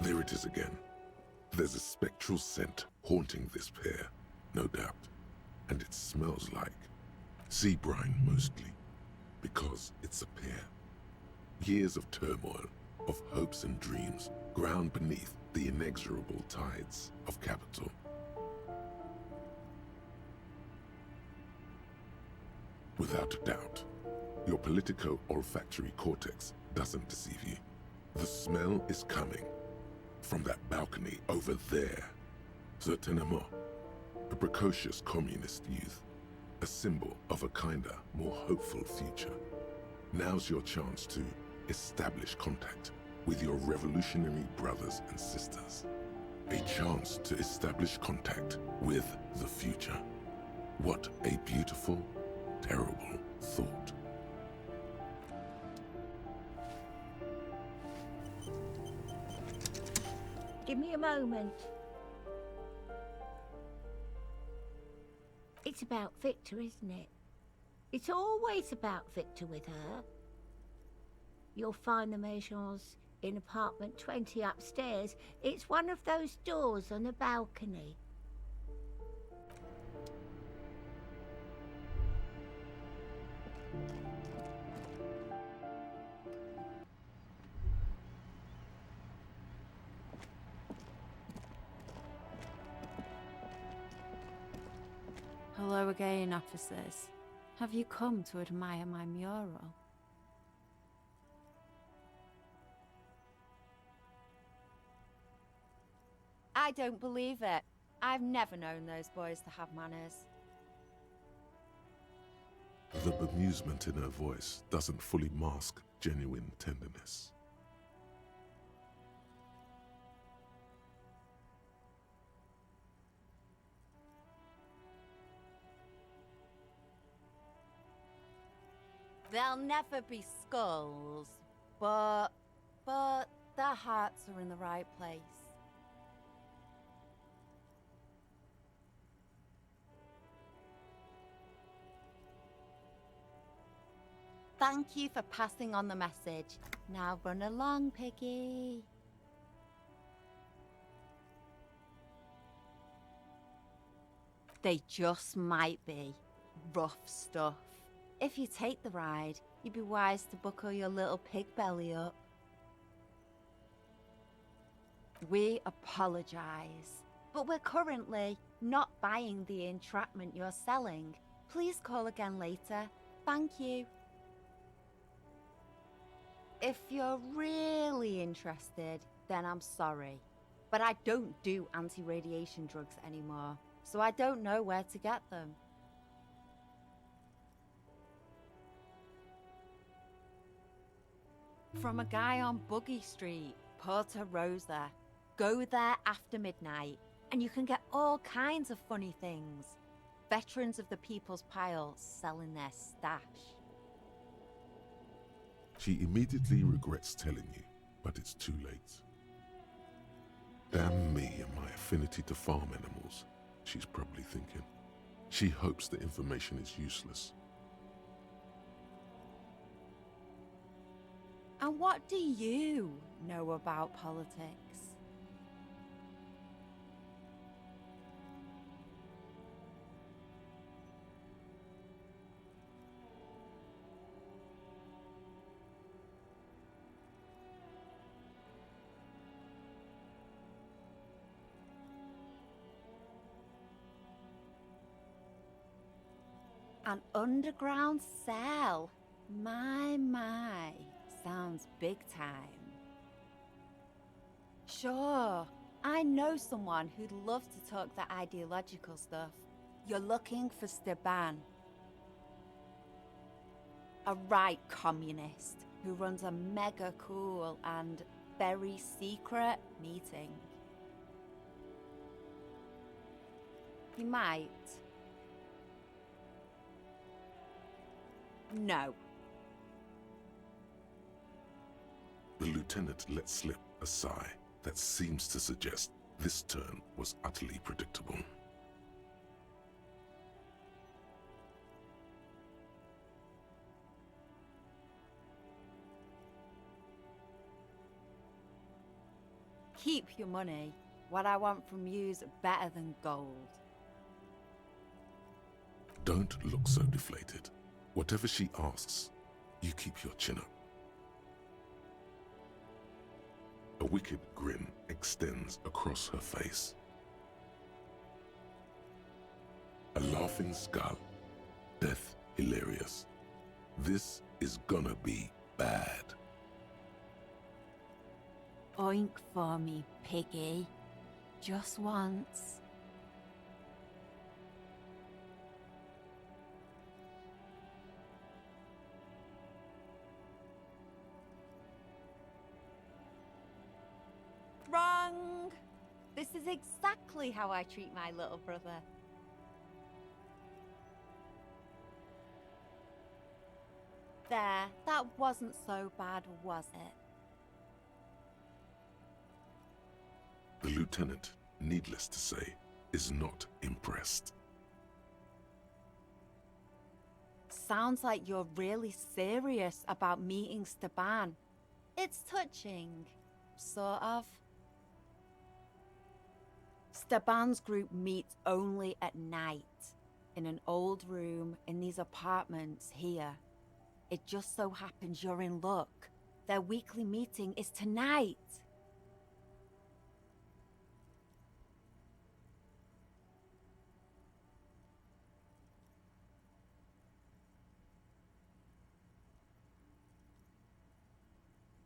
Speaker 2: There it is again. There's a spectral scent haunting this pair, no doubt. And it smells like sea brine mostly, because it's a pair. Years of turmoil, of hopes and dreams, ground beneath the inexorable tides of capital. Without a doubt, your politico-olfactory cortex doesn't deceive you. The smell is coming from that balcony over there. Certainement, a precocious communist youth, a symbol of a kinder, more hopeful future. Now's your chance to establish contact with your revolutionary brothers and sisters. A chance to establish contact with the future. What a beautiful, terrible thought.
Speaker 21: Give me a moment. It's about Victor, isn't it? It's always about Victor with her. You'll find the Maisons in apartment 20 upstairs. It's one of those doors on the balcony.
Speaker 22: Hello again, officers. Have you come to admire my mural?
Speaker 23: I don't believe it. I've never known those boys to have manners.
Speaker 2: The bemusement in her voice doesn't fully mask genuine tenderness.
Speaker 23: They'll never be skulls, but their hearts are in the right place. Thank you for passing on the message. Now run along, Piggy. They just might be. Rough stuff. If you take the ride, you'd be wise to buckle your little pig belly up. We apologize, but we're currently not buying the entrapment you're selling. Please call again later. Thank you. If you're really interested, then I'm sorry. But I don't do anti-radiation drugs anymore, so I don't know where to get them. From a guy on Buggy Street, Porta Rosa. Go there after midnight, and you can get all kinds of funny things. Veterans of the People's Pile selling their stash.
Speaker 2: She immediately regrets telling you, but it's too late. Damn me and my affinity to farm animals, she's probably thinking. She hopes the information is useless.
Speaker 23: And what do you know about politics? An underground cell. My. Sounds big time. Sure, I know someone who'd love to talk that ideological stuff. You're looking for Steban. A right communist who runs a mega cool and very secret meeting. He might. No.
Speaker 2: The lieutenant let slip a sigh that seems to suggest this turn was utterly predictable.
Speaker 23: Keep your money. What I want from you's better than gold.
Speaker 2: Don't look so deflated. Whatever she asks, you keep your chin up. A wicked grin extends across her face. A laughing skull. Death hilarious. This is gonna be bad.
Speaker 23: Oink for me, Piggy. Just once. Wrong! This is exactly how I treat my little brother. There, that wasn't so bad, was it?
Speaker 2: The lieutenant, needless to say, is not impressed.
Speaker 23: Sounds like you're really serious about meeting Steban. It's touching, sort of. Steban's group meets only at night, in an old room in these apartments here. It just so happens you're in luck. Their weekly meeting is tonight.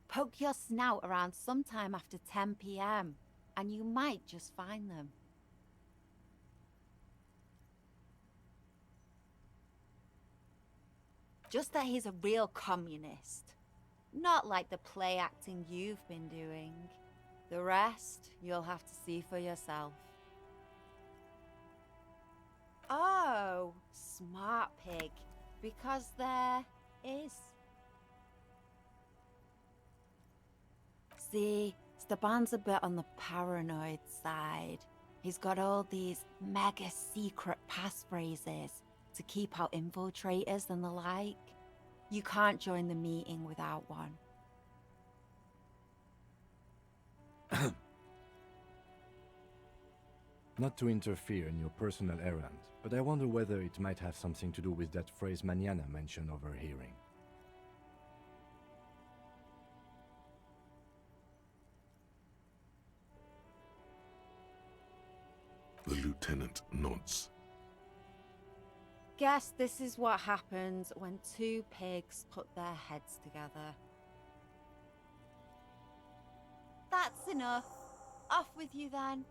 Speaker 23: Poke your snout around sometime after 10 p.m. and you might just find them. Just that he's a real communist. Not like the play acting you've been doing. The rest, you'll have to see for yourself. Oh, smart pig. Because they're is. See, Stepan's a bit on the paranoid side. He's got all these mega secret passphrases to keep out infiltrators and the like. You can't join the meeting without one.
Speaker 3: Not to interfere in your personal errand, but I wonder whether it might have something to do with that phrase mañana mentioned overhearing.
Speaker 2: The lieutenant nods.
Speaker 23: Guess this is what happens when two pigs put their heads together. That's enough. Off with you then.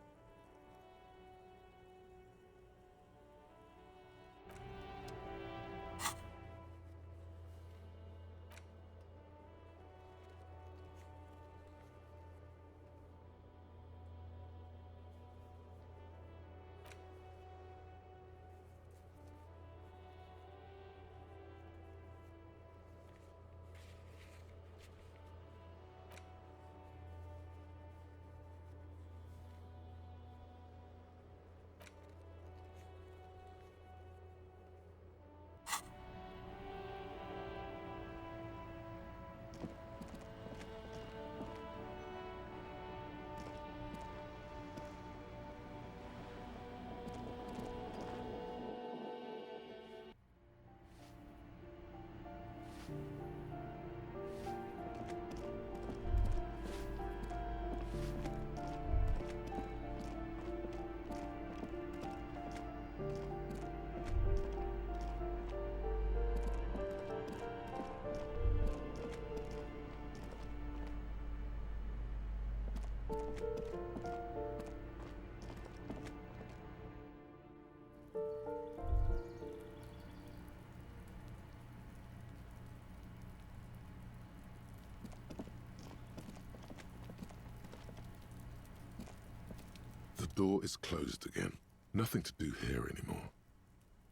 Speaker 2: The door is closed again. Nothing to do here anymore.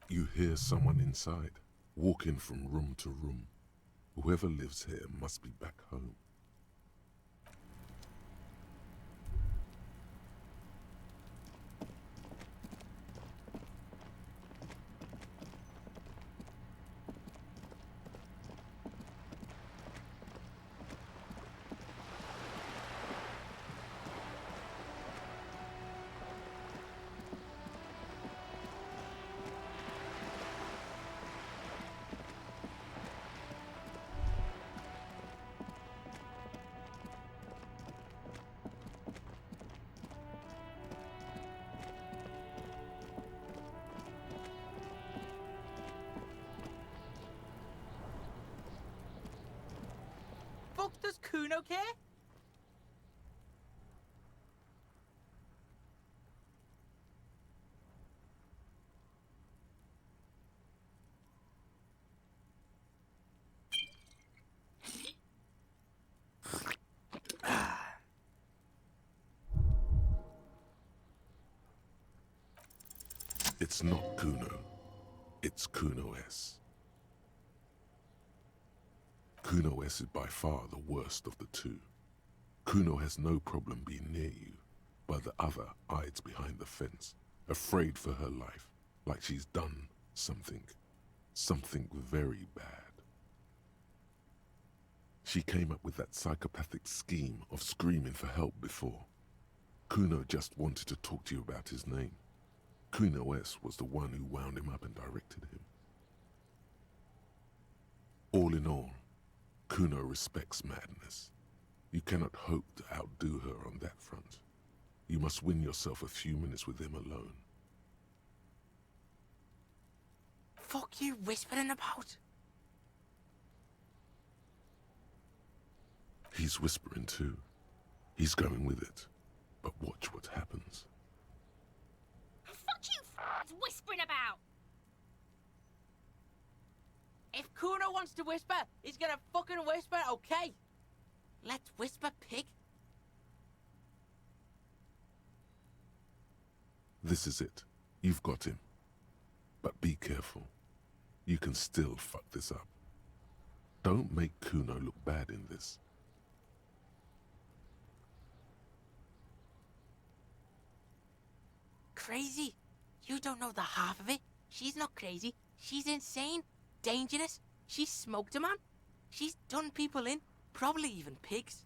Speaker 2: You hear someone inside, walking from room to room. Whoever lives here must be back home.
Speaker 1: Fuck does Kuno care?
Speaker 2: It's not Kuno. It's Kuno S. Kuno S is by far the worst of the two. Kuno has no problem being near you, but the other hides behind the fence, afraid for her life, like she's done something very bad. She came up with that psychopathic scheme of screaming for help before. Kuno just wanted to talk to you about his name. Kuno S was the one who wound him up and directed him. All in all, Kuno respects madness. You cannot hope to outdo her on that front. You must win yourself a few minutes with him alone.
Speaker 20: Fuck you whispering about?
Speaker 2: He's whispering too. He's going with it. But watch what happens.
Speaker 1: Fuck you whispering about! If Kuno wants to whisper, he's gonna fucking whisper, okay?
Speaker 20: Let's whisper, pig.
Speaker 2: This is it. You've got him. But be careful. You can still fuck this up. Don't make Kuno look bad in this.
Speaker 1: Crazy? You don't know the half of it. She's not crazy. She's insane. Dangerous. She's smoked a man. She's done people in. Probably even pigs.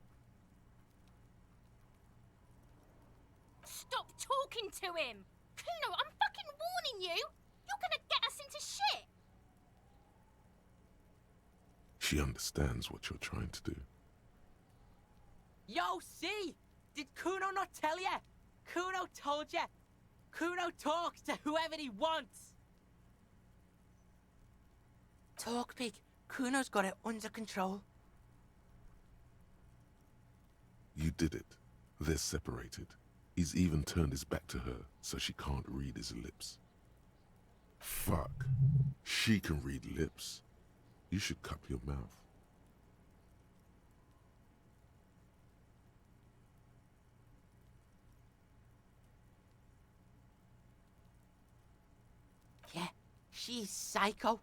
Speaker 4: Stop talking to him! Kuno, I'm fucking warning you! You're gonna get us into shit!
Speaker 2: She understands what you're trying to do.
Speaker 1: Yo, see? Did Kuno not tell ya? Kuno told ya. Kuno talks to whoever he wants. Talk, pig. Kuno's got it under control.
Speaker 2: You did it. They're separated. He's even turned his back to her, so she can't read his lips. Fuck. She can read lips. You should cup your mouth.
Speaker 1: Yeah, she's psycho.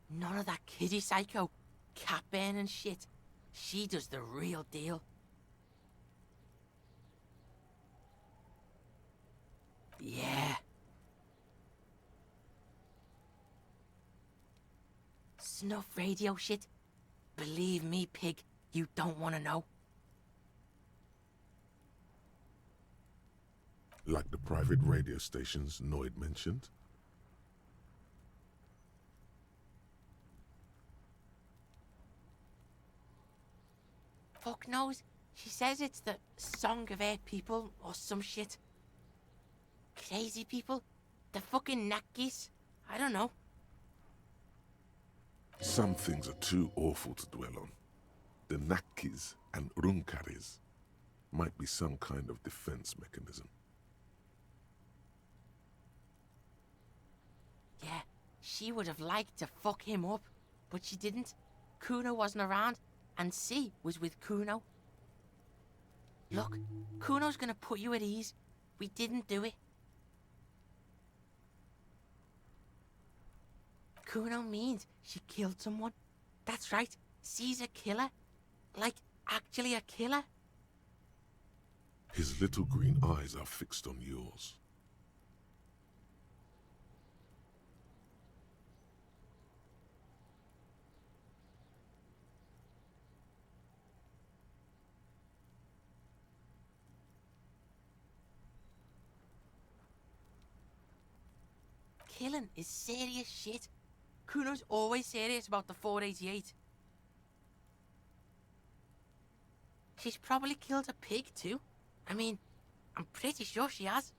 Speaker 1: None of that kiddie psycho. Cat burn and shit. She does the real deal. Yeah. Snuff radio shit. Believe me, pig, you don't want to know.
Speaker 2: Like the private radio stations Noid mentioned?
Speaker 1: Fuck knows. She says it's the Song of Air people or some shit. Crazy people. The fucking Nakis. I don't know.
Speaker 2: Some things are too awful to dwell on. The Nakis and Runkaris might be some kind of defense mechanism.
Speaker 1: Yeah, she would have liked to fuck him up, but she didn't. Kuno wasn't around, and C was with Kuno. Look, Kuno's gonna put you at ease. We didn't do it. Kuno means she killed someone. That's right, C's a killer. Like, actually a killer.
Speaker 2: His little green eyes are fixed on yours.
Speaker 1: Killing is serious shit. Kuno's always serious about the 488. She's probably killed a pig too. I mean, I'm pretty sure she has.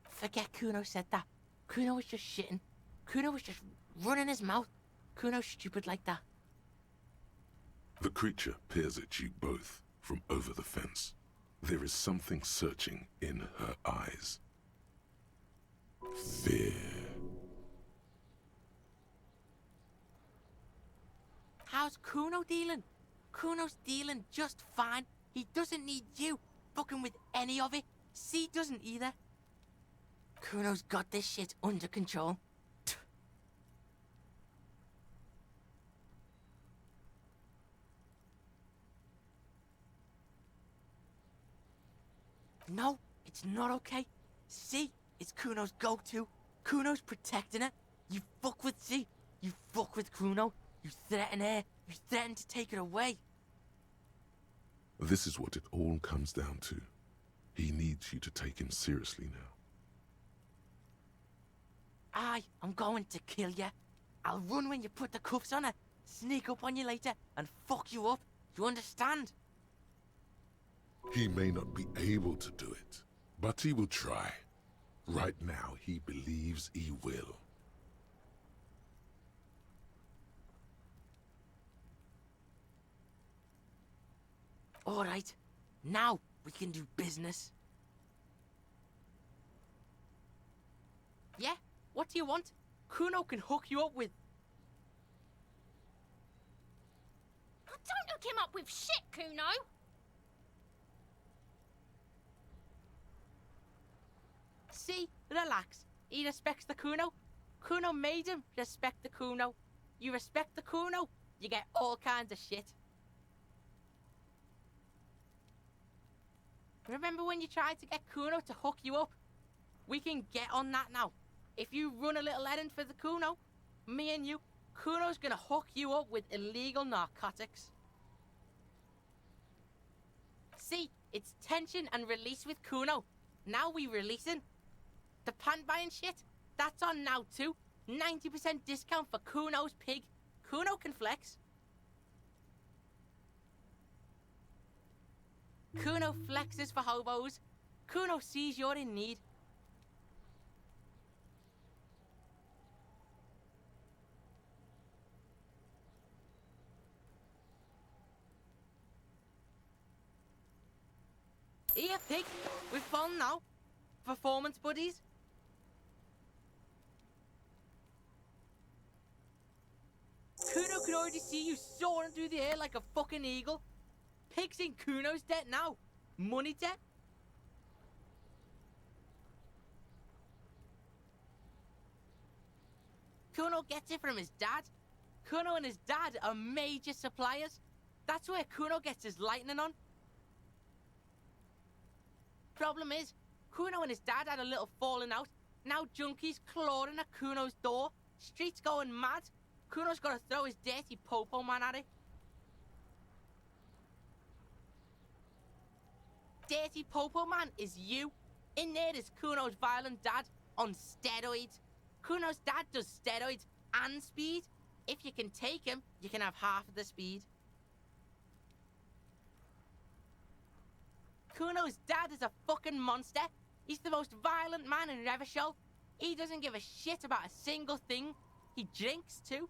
Speaker 1: Forget Kuno said that. Kuno was just shitting. Kuno was just running his mouth. Kuno's stupid like that.
Speaker 2: The creature peers at you both from over the fence. There is something searching in her eyes. Fear.
Speaker 1: How's Kuno dealing? Kuno's dealing just fine. He doesn't need you fucking with any of it. C doesn't either. Kuno's got this shit under control. No, it's not okay. C is Kuno's go-to. Kuno's protecting her. You fuck with C. You fuck with Kuno. You threaten her. You threaten to take her away.
Speaker 2: This is what it all comes down to. He needs you to take him seriously now.
Speaker 1: I'm going to kill you. I'll run when you put the cuffs on her, sneak up on you later, and fuck you up. You understand?
Speaker 2: He may not be able to do it, but he will try. Right now, he believes he will.
Speaker 1: All right, now we can do business. Yeah, what do you want? Kuno can hook you up with...
Speaker 4: Oh, don't hook him up with shit, Kuno!
Speaker 1: See? Relax. He respects the Kuno. Kuno made him respect the Kuno. You respect the Kuno, you get all kinds of shit. Remember when you tried to get Kuno to hook you up? We can get on that now. If you run a little errand for the Kuno, me and you, Kuno's gonna hook you up with illegal narcotics. See, it's tension and release with Kuno. Now we releasing. The pant buying shit, that's on now too. 90% discount for Kuno's pig. Kuno can flex. Kuno flexes for hobos. Kuno sees you're in need. Here, pig. We've fun now. Performance buddies. Kuno can already see you soaring through the air like a fucking eagle. Pig's in Kuno's debt now. Money debt. Kuno gets it from his dad. Kuno and his dad are major suppliers. That's where Kuno gets his lightning on. Problem is, Kuno and his dad had a little falling out. Now junkies clawing at Kuno's door. Streets going mad. Kuno's got to throw his dirty popo man at it. Dirty popo man is you. In there is Kuno's violent dad on steroids. Kuno's dad does steroids and speed. If you can take him, you can have half of the speed. Kuno's dad is a fucking monster. He's the most violent man in Revachol. He doesn't give a shit about a single thing. He drinks too.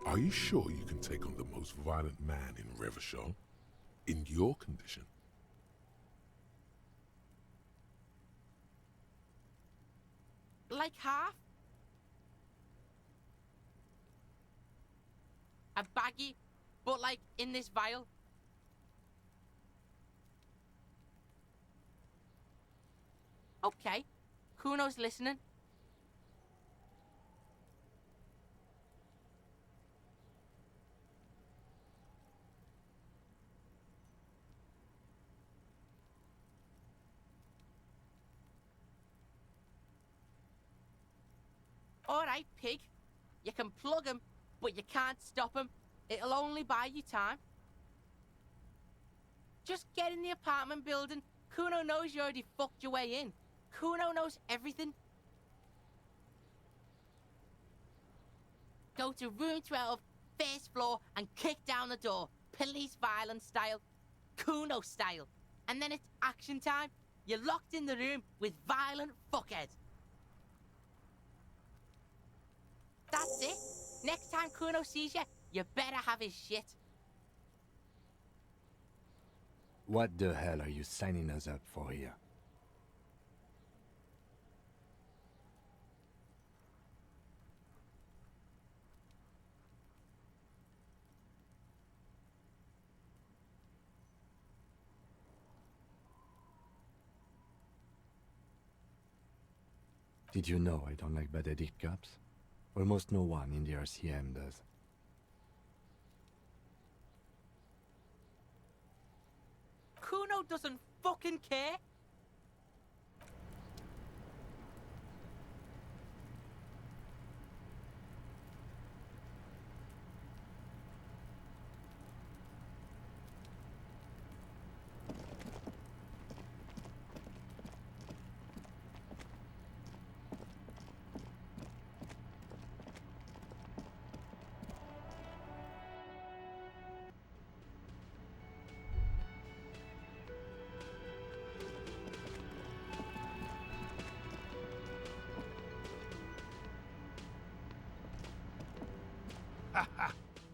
Speaker 2: Are you sure you can take on the most violent man in Revachol? In your condition?
Speaker 1: Like half? A baggie, but like in this vial. Okay, Kuno's listening. Alright, pig. You can plug him, but you can't stop him. It'll only buy you time. Just get in the apartment building. Kuno knows you already fucked your way in. Kuno knows everything. Go to room 12, first floor, and kick down the door. Police violence style. Kuno style. And then it's action time. You're locked in the room with violent fuckheads. That's it. Next time Kuno sees you, you better have his shit.
Speaker 3: What the hell are you signing us up for here? Did you know I don't like bad-headed cops? Almost no one in the RCM does.
Speaker 1: Kuno doesn't fucking care.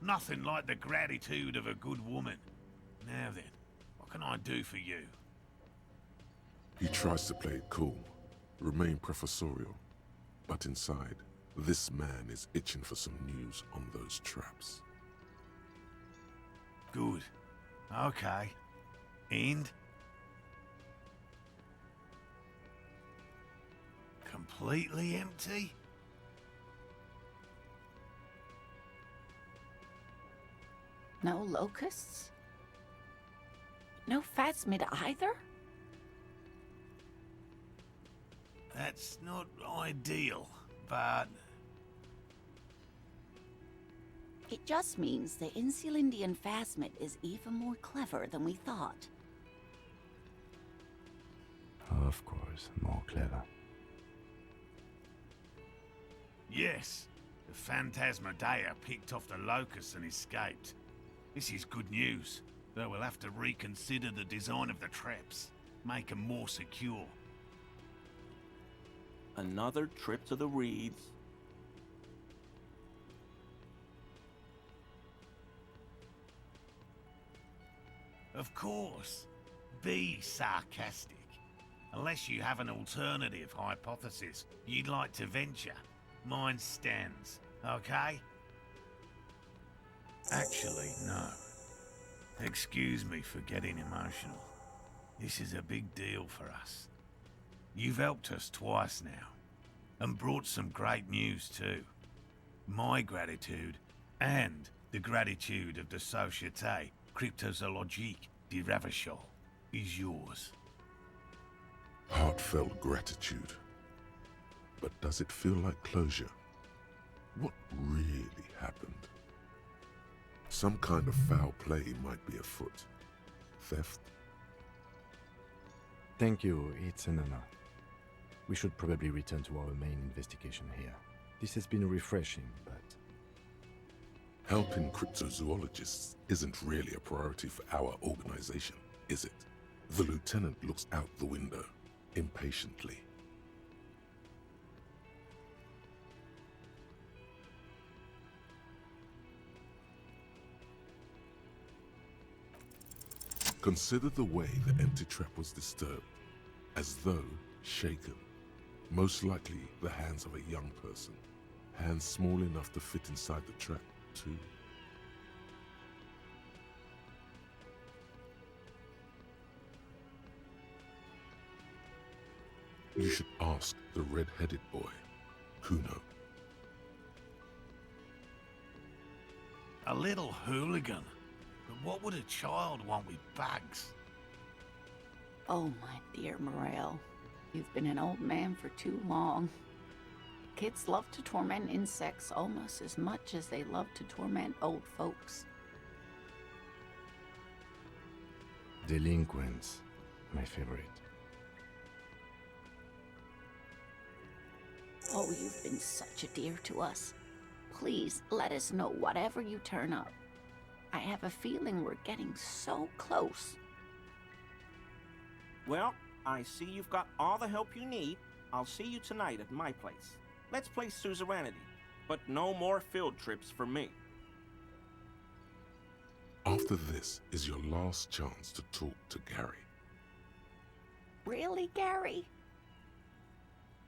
Speaker 5: Nothing like the gratitude of a good woman. Now then, what can I do for you?
Speaker 2: He tries to play it cool, remain professorial, but inside, this man is itching for some news on those traps.
Speaker 5: Good. Okay. And? Completely empty?
Speaker 6: No locusts? No phasmid either?
Speaker 5: That's not ideal, but
Speaker 6: It just means the Insulindian phasmid is even more clever than we thought.
Speaker 3: Of course, more clever.
Speaker 5: yes, the Phantasmadeia picked off the locust and escaped. This is good news, though we'll have to reconsider the design of the traps, make them more secure.
Speaker 7: Another trip to the reeds.
Speaker 5: Of course. Be sarcastic. Unless you have an alternative hypothesis you'd like to venture, mine stands, okay? Actually, no. Excuse me for getting emotional. This is a big deal for us. You've helped us twice now, and brought some great news too. My gratitude, and the gratitude of the Société Cryptozoologique de Ravachol, is yours.
Speaker 2: Heartfelt gratitude. But does it feel like closure? What really happened? Some kind of foul play might be afoot. Theft?
Speaker 3: Thank you, it's an honor. We should probably return to our main investigation here. This has been refreshing, but...
Speaker 2: Helping cryptozoologists isn't really a priority for our organization, is it? The lieutenant looks out the window, impatiently. Consider the way the empty trap was disturbed, as though shaken. Most likely the hands of a young person. Hands small enough to fit inside the trap, too. You should ask the red-headed boy, Kuno.
Speaker 5: A little hooligan. But what would a child want with bags?
Speaker 6: Oh, my dear Morel. You've been an old man for too long. Kids love to torment insects almost as much as they love to torment old folks.
Speaker 3: Delinquents, my favorite.
Speaker 6: Oh, you've been such a dear to us. Please, let us know whatever you turn up. I have a feeling we're getting so close.
Speaker 7: Well, I see you've got all the help you need. I'll see you tonight at my place. Let's play suzerainty, but no more field trips for me.
Speaker 2: After this is your last chance to talk to Gary.
Speaker 6: Really, Gary?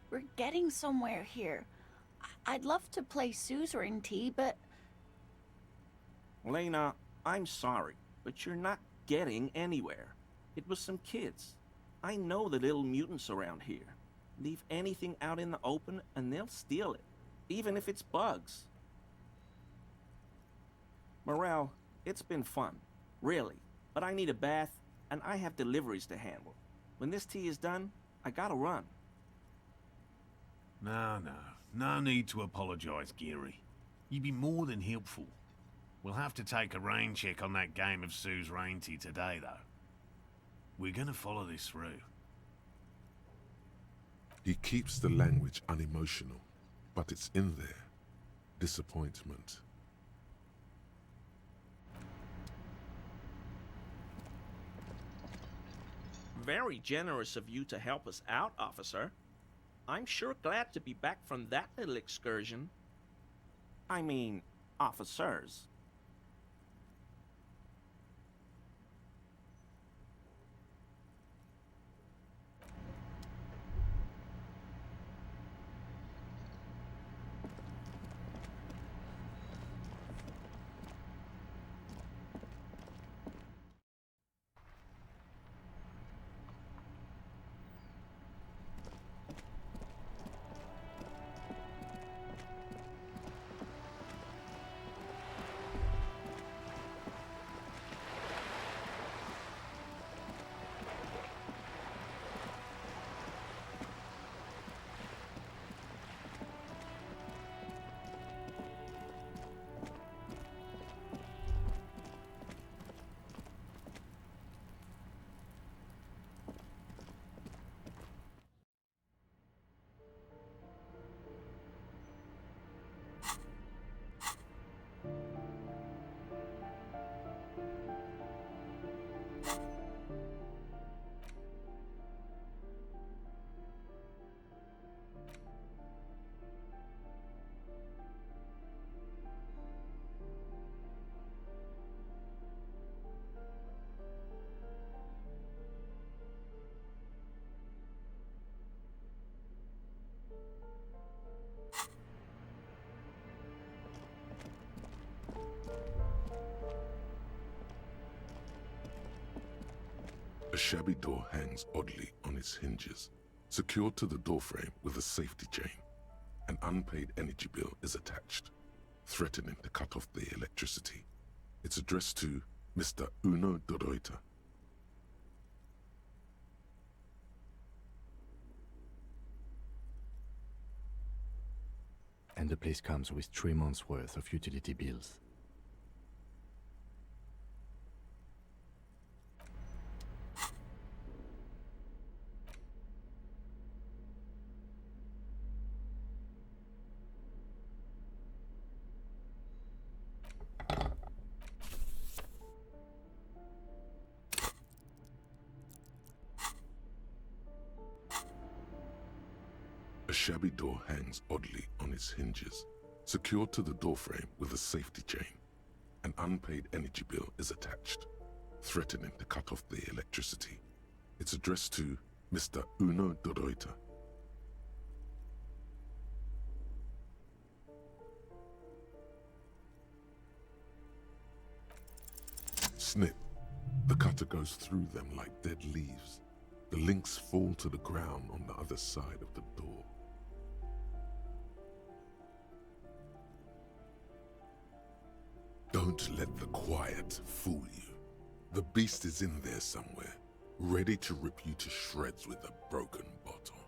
Speaker 6: We're getting somewhere here. I'd love to play suzerainty, but...
Speaker 7: Lena, I'm sorry, but you're not getting anywhere. It was some kids. I know the little mutants around here. Leave anything out in the open and they'll steal it, even if it's bugs. Morel, it's been fun, really, but I need a bath and I have deliveries to handle. When this tea is done, I gotta run.
Speaker 5: No need to apologize, Geary. You'd be more than helpful. We'll have to take a rain check on that game of suzerainty today, though. We're gonna follow this through.
Speaker 2: He keeps the language unemotional, but it's in there. Disappointment.
Speaker 7: Very generous of you to help us out, officer. I'm sure glad to be back from that little excursion. I mean, officers.
Speaker 2: A shabby door hangs oddly on its hinges. Secured to the doorframe with a safety chain, an unpaid energy bill is attached, threatening to cut off the electricity. It's addressed to Mr. Uno Doroita.
Speaker 3: And the place comes with 3 months' worth of utility bills.
Speaker 2: A shabby door hangs oddly on its hinges. Secured to the doorframe with a safety chain, an unpaid energy bill is attached, threatening to cut off the electricity. It's addressed to Mr. Uno Doroita. Snip. The cutter goes through them like dead leaves. The links fall to the ground on the other side of the door. Don't let the quiet fool you. The beast is in there somewhere, ready to rip you to shreds with a broken bottle.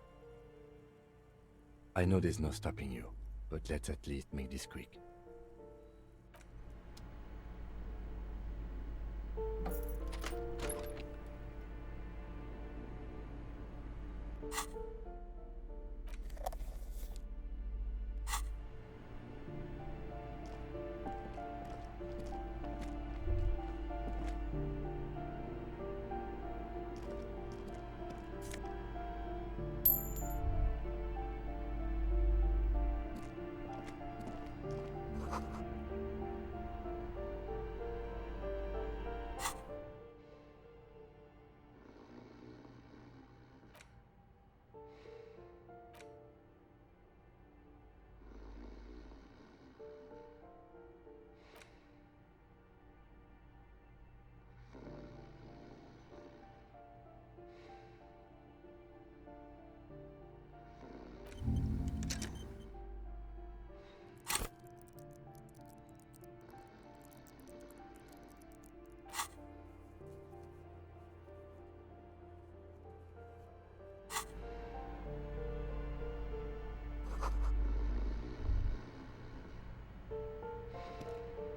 Speaker 3: I know there's no stopping you, but let's at least make this quick.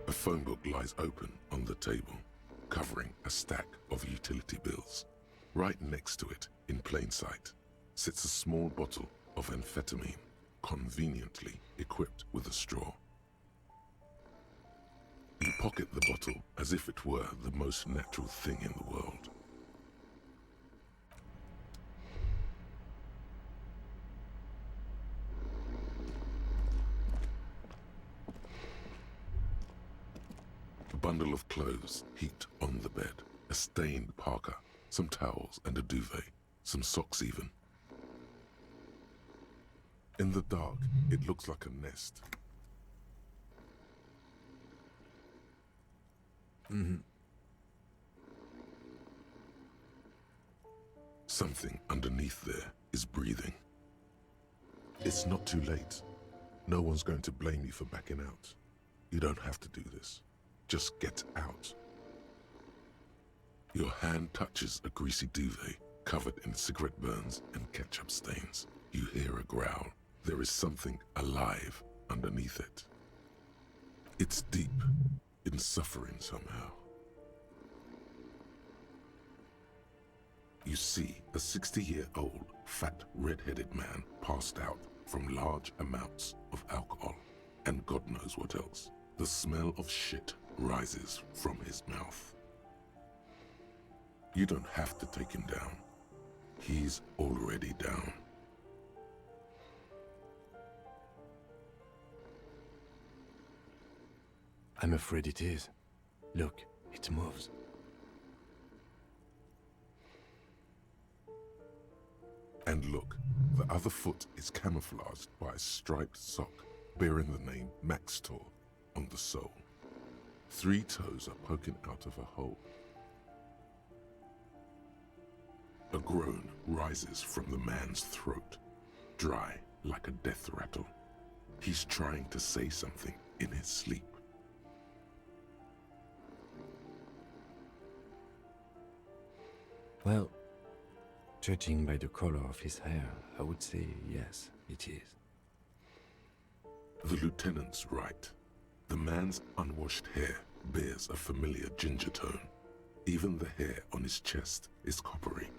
Speaker 2: A phone book lies open on the table, covering a stack of utility bills. Right next to it, in plain sight, sits a small bottle of amphetamine, conveniently equipped with a straw. You pocket the bottle as if it were the most natural thing in the world. A bundle of clothes heaped on the bed, a stained parka, some towels and a duvet, some socks even. In the dark, it looks like a nest. Something underneath there is breathing. It's not too late. No one's going to blame you for backing out. You don't have to do this. Just get out. Your hand touches a greasy duvet covered in cigarette burns and ketchup stains. You hear a growl. There is something alive underneath it. It's deep in suffering somehow. You see a 60-year-old, fat, red-headed man passed out from large amounts of alcohol, and God knows what else. The smell of shit rises from his mouth. You don't have to take him down. He's already down.
Speaker 3: I'm afraid it is. Look, it moves.
Speaker 2: And look, the other foot is camouflaged by a striped sock bearing the name Maxtor on the sole. 3 toes are poking out of a hole. A groan rises from the man's throat, dry like a death rattle. He's trying to say something in his sleep.
Speaker 3: Well, judging by the color of his hair, I would say yes, it is.
Speaker 2: The lieutenant's right. The man's unwashed hair bears a familiar ginger tone. Even the hair on his chest is coppery.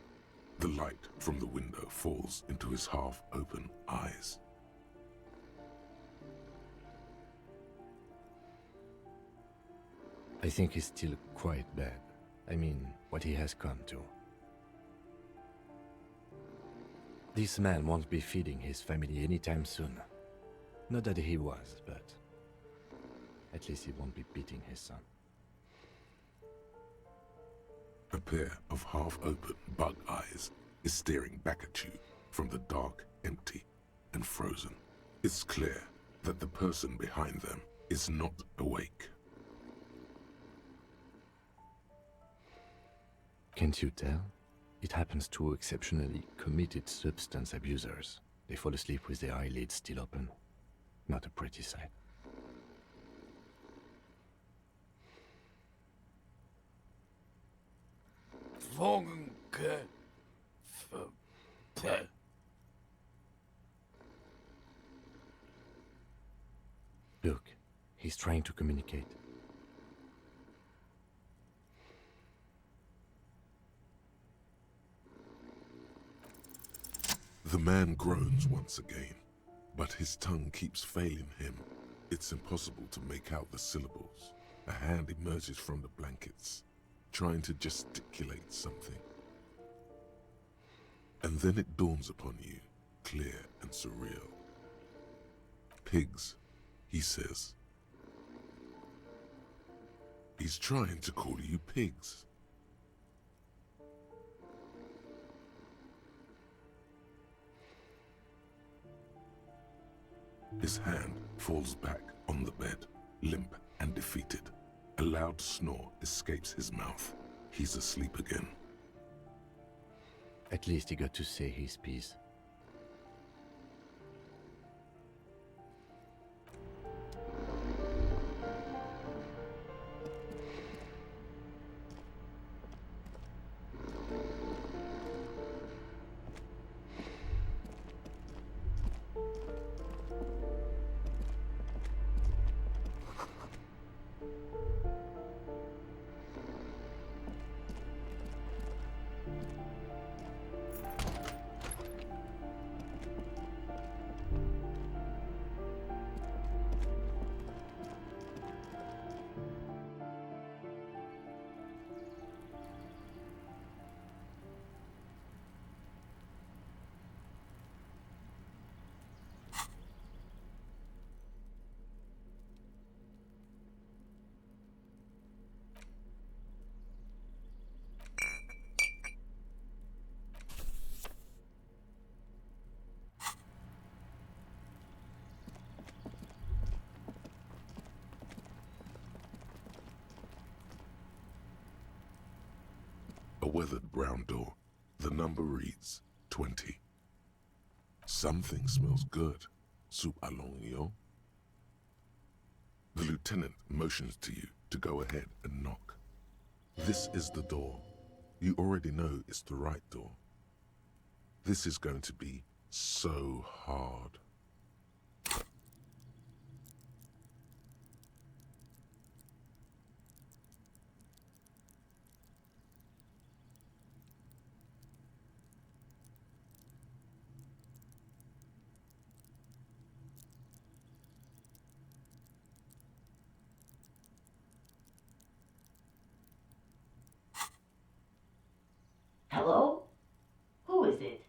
Speaker 2: The light from the window falls into his half-open eyes.
Speaker 3: I think he's still quite bad. I mean, what he has come to. This man won't be feeding his family anytime soon. Not that he was, but at least he won't be beating his son.
Speaker 2: A pair of half-open bug eyes is staring back at you from the dark, empty, and frozen. It's clear that the person behind them is not awake.
Speaker 3: Can't you tell? It happens to exceptionally committed substance abusers. They fall asleep with their eyelids still open. Not a pretty sight. Look, he's trying to communicate.
Speaker 2: The man groans once again, but his tongue keeps failing him. It's impossible to make out the syllables. A hand emerges from the blankets, trying to gesticulate something. And then it dawns upon you, clear and surreal. Pigs, he says. He's trying to call you pigs. His hand falls back on the bed, limp and defeated. A loud snore escapes his mouth. He's asleep again.
Speaker 3: At least he got to say his piece.
Speaker 2: A weathered brown door. The number reads 20. Something smells good. Soup alongio. The lieutenant motions to you to go ahead and knock. This is the door. You already know it's the right door. This is going to be so hard.
Speaker 21: Hello? Who is it?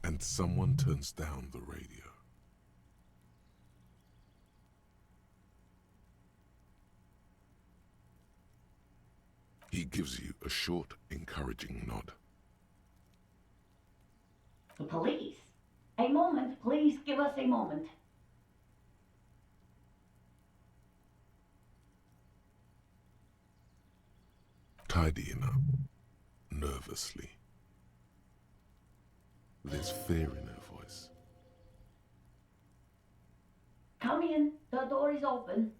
Speaker 2: And someone turns down the radio. He gives you a short, encouraging nod.
Speaker 21: The police. A moment, please give us a moment.
Speaker 2: tidying up, nervously. There's fear in her voice.
Speaker 21: Come in, the door is open.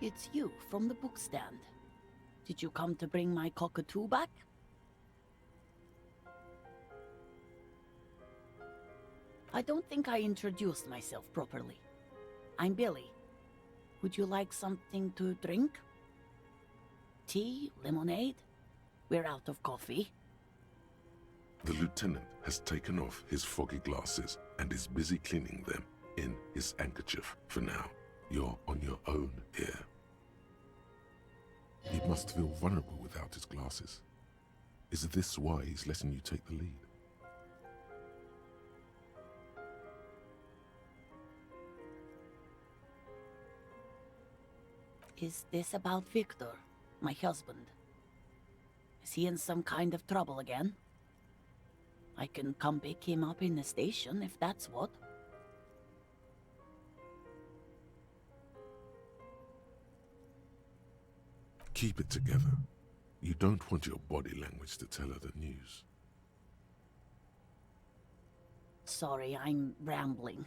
Speaker 21: It's you from the book stand. Did you come to bring my cockatoo back? I don't think I introduced myself properly. I'm Billy. Would you like something to drink? Tea? Lemonade? We're out of coffee.
Speaker 2: The lieutenant has taken off his foggy glasses and is busy cleaning them in his handkerchief for now. You're on your own here. He must feel vulnerable without his glasses. Is this why he's letting you take the lead?
Speaker 21: Is this about Victor, my husband? Is he in some kind of trouble again? I can come pick him up in the station if that's what.
Speaker 2: Keep it together. You don't want your body language to tell her the news.
Speaker 21: Sorry, I'm rambling.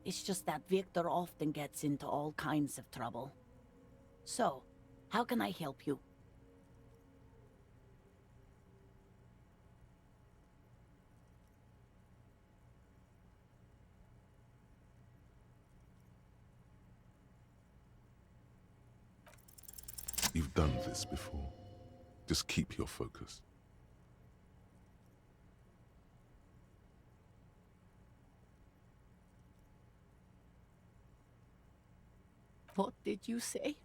Speaker 21: It's just that Victor often gets into all kinds of trouble. So, how can I help you?
Speaker 2: You've done this before. Just keep your focus.
Speaker 21: What did you say?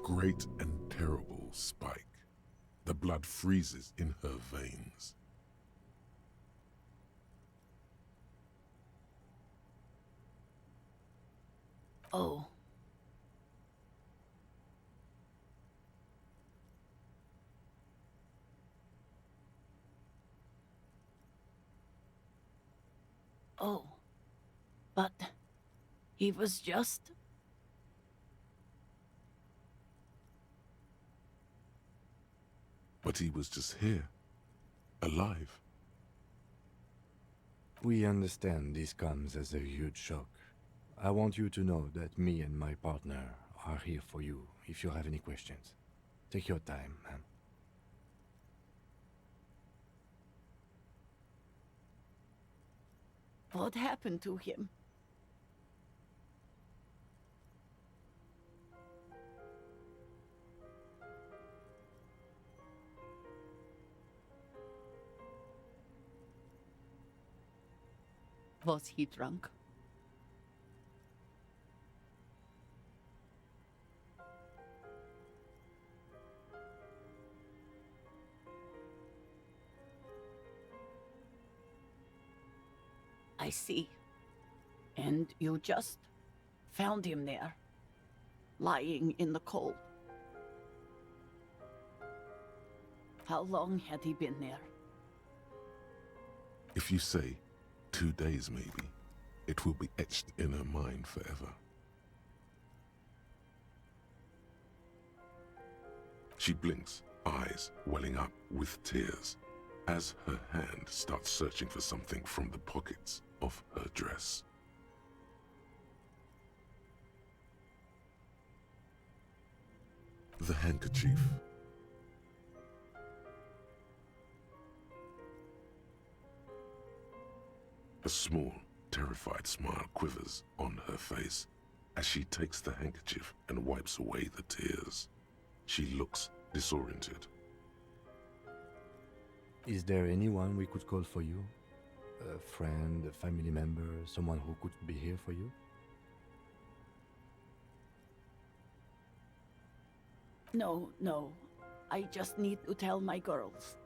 Speaker 2: Great and terrible spike. The blood freezes in her veins.
Speaker 21: Oh. Oh. But he was just...
Speaker 2: But he was just here. Alive.
Speaker 3: We understand this comes as a huge shock. I want you to know that me and my partner are here for you if you have any questions. Take your time, man.
Speaker 21: What happened to him? Was he drunk? I see. And you just found him there, lying in the cold.
Speaker 6: How long had he been there?
Speaker 2: If you say 2 days maybe, it will be etched in her mind forever. She blinks, eyes welling up with tears, as her hand starts searching for something from the pockets of her dress. The handkerchief. A small, terrified smile quivers on her face as she takes the handkerchief and wipes away the tears. She looks disoriented.
Speaker 3: Is there anyone we could call for you? A friend, a family member, someone who could be here for you?
Speaker 6: No. I just need to tell my girls.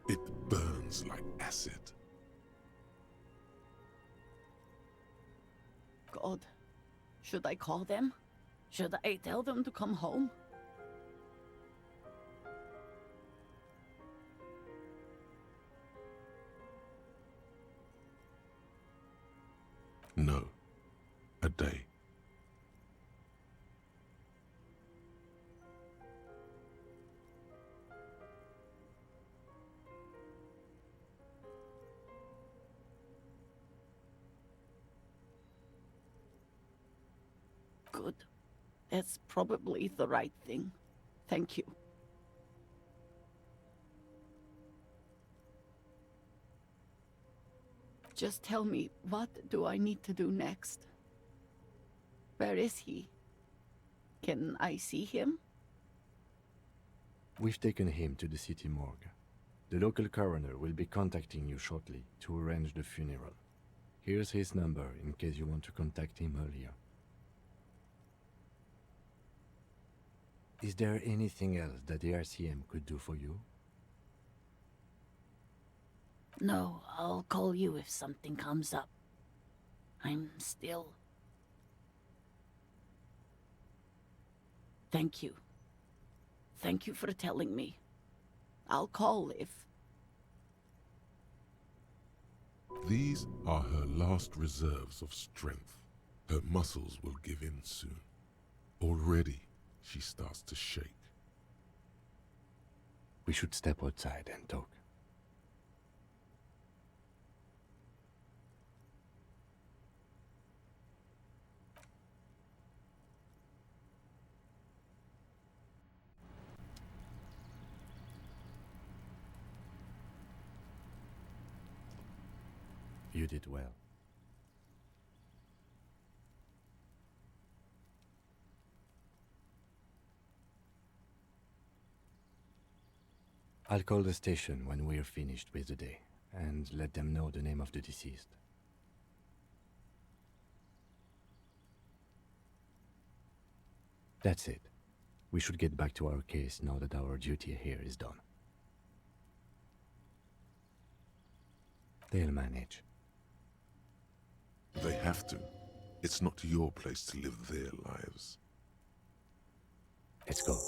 Speaker 2: It burns like acid.
Speaker 6: God, should I call them? Should I tell them to come home?
Speaker 2: No. A day.
Speaker 6: Good. That's probably the right thing. Thank you. Just tell me, what do I need to do next? Where is he? Can I see him?
Speaker 3: We've taken him to the city morgue. The local coroner will be contacting you shortly to arrange the funeral. Here's his number in case you want to contact him earlier. Is there anything else that the RCM could do for you?
Speaker 6: No, I'll call you if something comes up. I'm still... Thank you. Thank you for telling me. I'll call if...
Speaker 2: These are her last reserves of strength. Her muscles will give in soon. Already, she starts to shake.
Speaker 3: We should step outside and talk. You did well. I'll call the station when we're finished with the day, and let them know the name of the deceased. That's it. We should get back to our case now that our duty here is done. They'll manage.
Speaker 2: They have to. It's not your place to live their lives.
Speaker 3: Let's go.